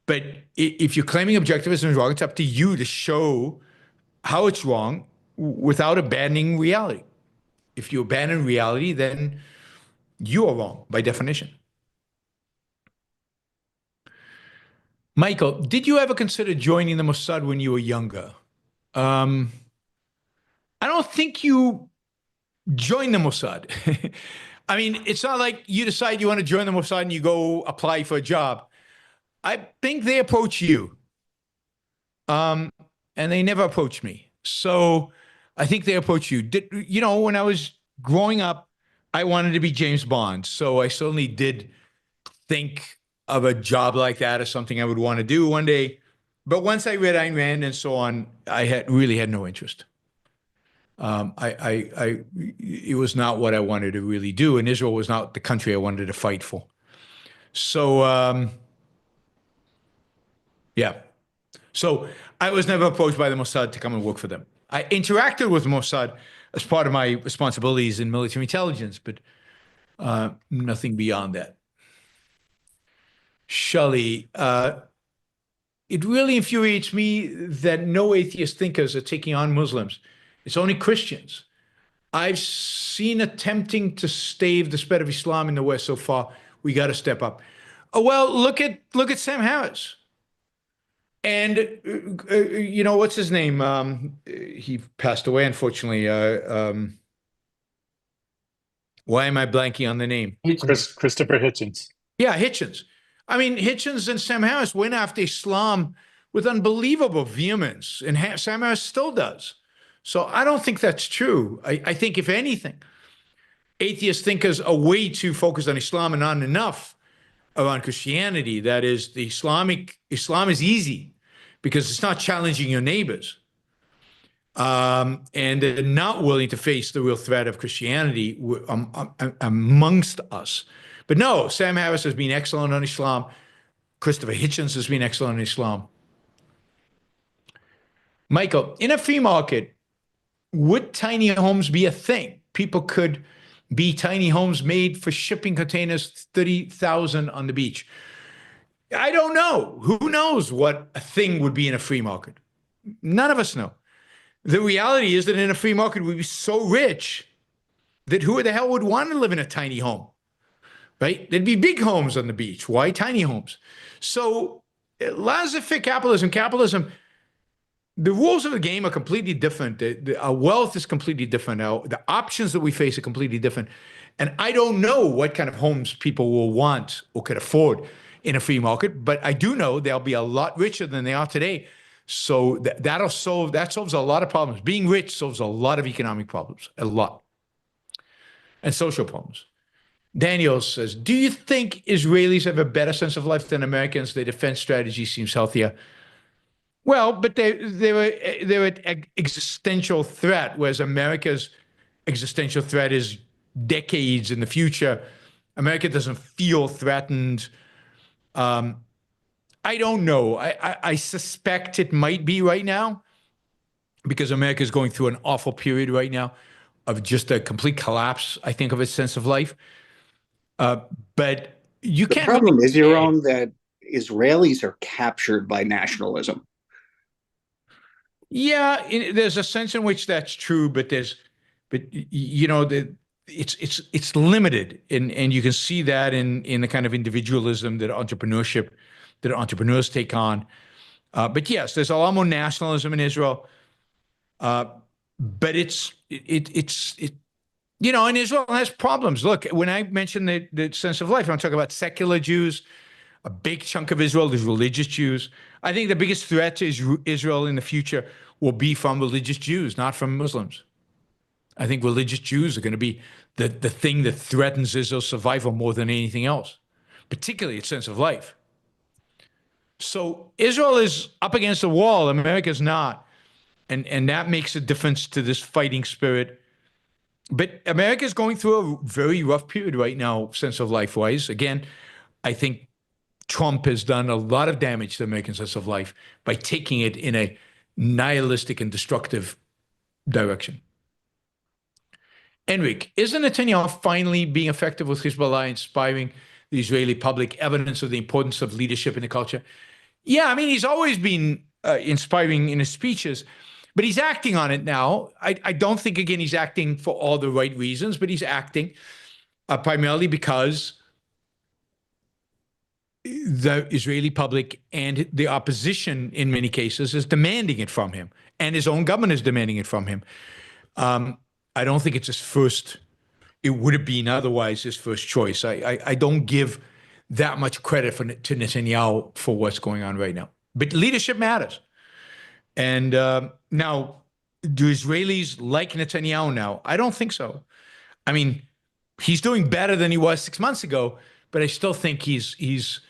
But if you're claiming objectivism is wrong, it's up to you to show how it's wrong without abandoning reality. If you abandon reality, then you are wrong by definition. Michael, did you ever consider joining the Mossad when you were younger? I don't think you joined the Mossad. I mean, it's not like you decide you want to join the Mossad and you go apply for a job. I think they approach you. And they never approached me. So I think they approach you. When I was growing up, I wanted to be James Bond. So I certainly did think of a job like that as something I would want to do one day. But once I read Ayn Rand and so on, I really had no interest. It was not what I wanted to really do. And Israel was not the country I wanted to fight for. So, yeah. So I was never approached by the Mossad to come and work for them. I interacted with Mossad as part of my responsibilities in military intelligence, but nothing beyond that. Shelley, it really infuriates me that no atheist thinkers are taking on Muslims. It's only Christians. I've seen attempting to stave the spread of Islam in the West so far. We got to step up. Oh, well, look at Sam Harris. And, what's his name? He passed away, unfortunately. Why am I blanking on the name? Christopher Hitchens. Yeah, Hitchens. I mean, Hitchens and Sam Harris went after Islam with unbelievable vehemence, and Sam Harris still does. So I don't think that's true. I think, if anything, atheist thinkers are way too focused on Islam and not enough around Christianity. That is, Islam is easy because it's not challenging your neighbors. And they're not willing to face the real threat of Christianity amongst us. But no, Sam Harris has been excellent on Islam. Christopher Hitchens has been excellent on Islam. Michael, in a free market, would tiny homes be a thing? People could be tiny homes made for shipping containers 30,000 on the beach. I don't know. Who knows what a thing would be in a free market? None of us know. The reality is that in a free market, we'd be so rich that who the hell would want to live in a tiny home, right? There'd be big homes on the beach. Why tiny homes? So laissez-faire capitalism, the rules of the game are completely different. Our wealth is completely different. The options that we face are completely different. And I don't know what kind of homes people will want or could afford in a free market, but I do know they'll be a lot richer than they are today. So that solves a lot of problems. Being rich solves a lot of economic problems, a lot, and social problems. Daniel says, do you think Israelis have a better sense of life than Americans? Their defense strategy seems healthier. Well, but they're an existential threat, whereas America's existential threat is decades in the future. America doesn't feel threatened. I don't know. I suspect it might be right now because America is going through an awful period right now of just a complete collapse, I think, of its sense of life. But you can't. The problem is, Yaron, that Israelis are captured by nationalism. Yeah, there's a sense in which that's true, but you know, it's limited, and you can see that in the kind of individualism that entrepreneurs take on. But yes, there's a lot more nationalism in Israel. But it's you know, and Israel has problems. Look, when I mention the sense of life, I'm talking about secular Jews. A big chunk of Israel is religious Jews. I think the biggest threat to Israel in the future will be from religious Jews, not from Muslims. I think religious Jews are going to be the thing that threatens Israel's survival more than anything else, particularly its sense of life. So Israel is up against the wall. America's not. And that makes a difference to this fighting spirit. But America is going through a very rough period right now, sense of life-wise. Again, I think Trump has done a lot of damage to the American sense of life by taking it in a nihilistic and destructive direction. Enric, isn't Netanyahu finally being effective with Hezbollah, inspiring the Israeli public, evidence of the importance of leadership in the culture? Yeah, I mean, he's always been inspiring in his speeches, but he's acting on it now. I don't think, again, he's acting for all the right reasons, but he's acting primarily because the Israeli public and the opposition, in many cases, is demanding it from him, and his own government is demanding it from him. I don't think it's his first. It would have been otherwise his first choice. I don't give that much credit to Netanyahu for what's going on right now. But leadership matters. And now, do Israelis like Netanyahu now? I don't think so. I mean, he's doing better than he was 6 months ago, but I still think he's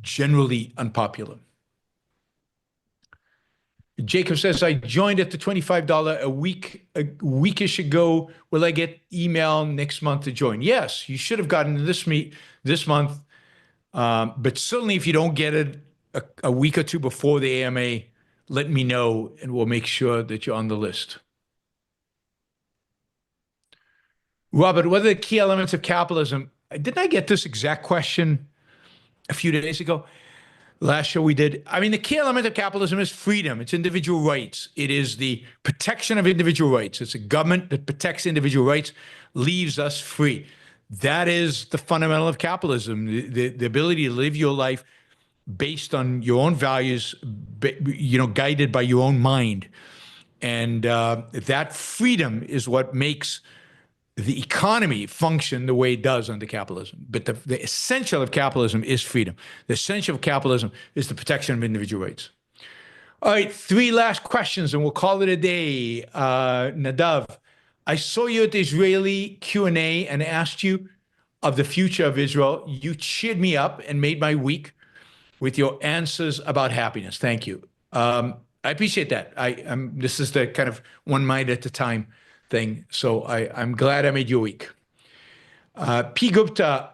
generally unpopular. Jacob says, I joined at the $25 a weekish ago. Will I get email next month to join? Yes, you should have gotten this month. But certainly if you don't get it a week or two before the AMA, let me know and we'll make sure that you're on the list. Robert, what are the key elements of capitalism? Didn't I get this exact question a few days ago? Last show we did. I mean, the key element of capitalism is freedom. It's individual rights. It is the protection of individual rights. It's a government that protects individual rights, leaves us free. That is the fundamental of capitalism, the ability to live your life based on your own values, guided by your own mind. And that freedom is what makes the economy function the way it does under capitalism. But the essential of capitalism is freedom. The essential of capitalism is the protection of individual rights. All right, 3 last questions and we'll call it a day. Nadav, I saw you at the Israeli Q&A and asked you of the future of Israel. You cheered me up and made my week with your answers about happiness. Thank you. I appreciate that. This is the kind of one mind at a time thing. So I'm glad I made your week. P. Gupta,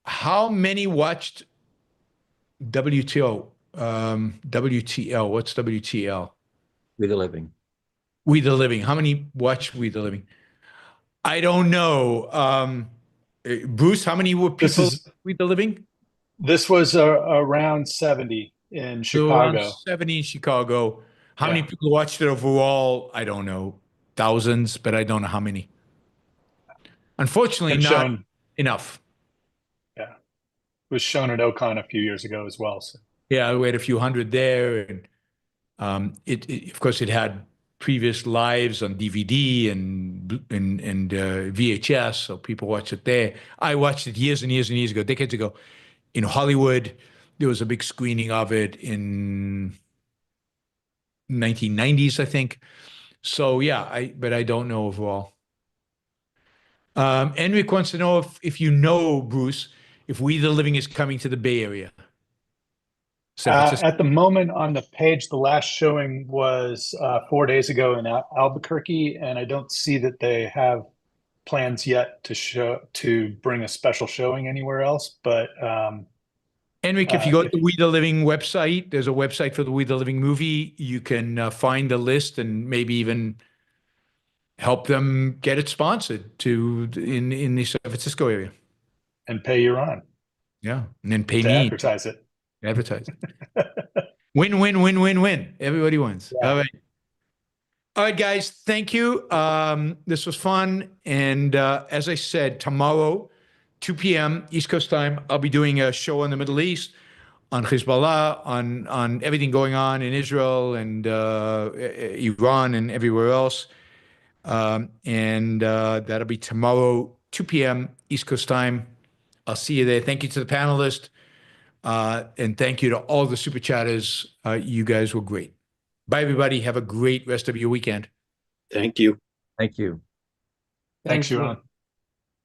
how many watched WTO? WTL, what's WTL? We the Living. We the Living. How many watched We the Living? I don't know. Bruce, how many were people We the Living? This was around 70 in So around Chicago. 70 in Chicago. How Yeah. many people watched it overall? I don't know. Thousands, but I don't know how many. Unfortunately, And not shown, enough. yeah, it was shown at Ocon a few years ago as well. So. Yeah, we had a few hundred there, and of course it had previous lives on DVD and VHS, so people watched it there. I watched it years and years and years ago, decades ago, in Hollywood. There was a big screening of it in 1990s, I think. So yeah, but I don't know overall. Enric wants to know if you know, Bruce, if We the Living is coming to the Bay Area. San Francisco. At the moment on the page, the last showing was 4 days ago in Albuquerque, and I don't see that they have plans yet to bring a special showing anywhere else. But Enric, if you go to the We the Living website, there's a website for the We the Living movie. You can find the list and maybe even help them get it sponsored in the San Francisco area. And pay Yaron. Yeah, and then pay to me. advertise it. Advertise it. Win, win, win, win, win. Everybody wins. Yeah. All right. All right, guys. Thank you. This was fun. And as I said, tomorrow, 2 p.m. East Coast time, I'll be doing a show on the Middle East, on Hezbollah, on everything going on in Israel and Iran and everywhere else. And that'll be tomorrow, 2 p.m. East Coast time. I'll see you there. Thank you to the panelists. And thank you to all the super chatters. You guys were great. Bye, everybody. Have a great rest of your weekend. Thank you. Thank you. Thanks, Thank you. Yaron.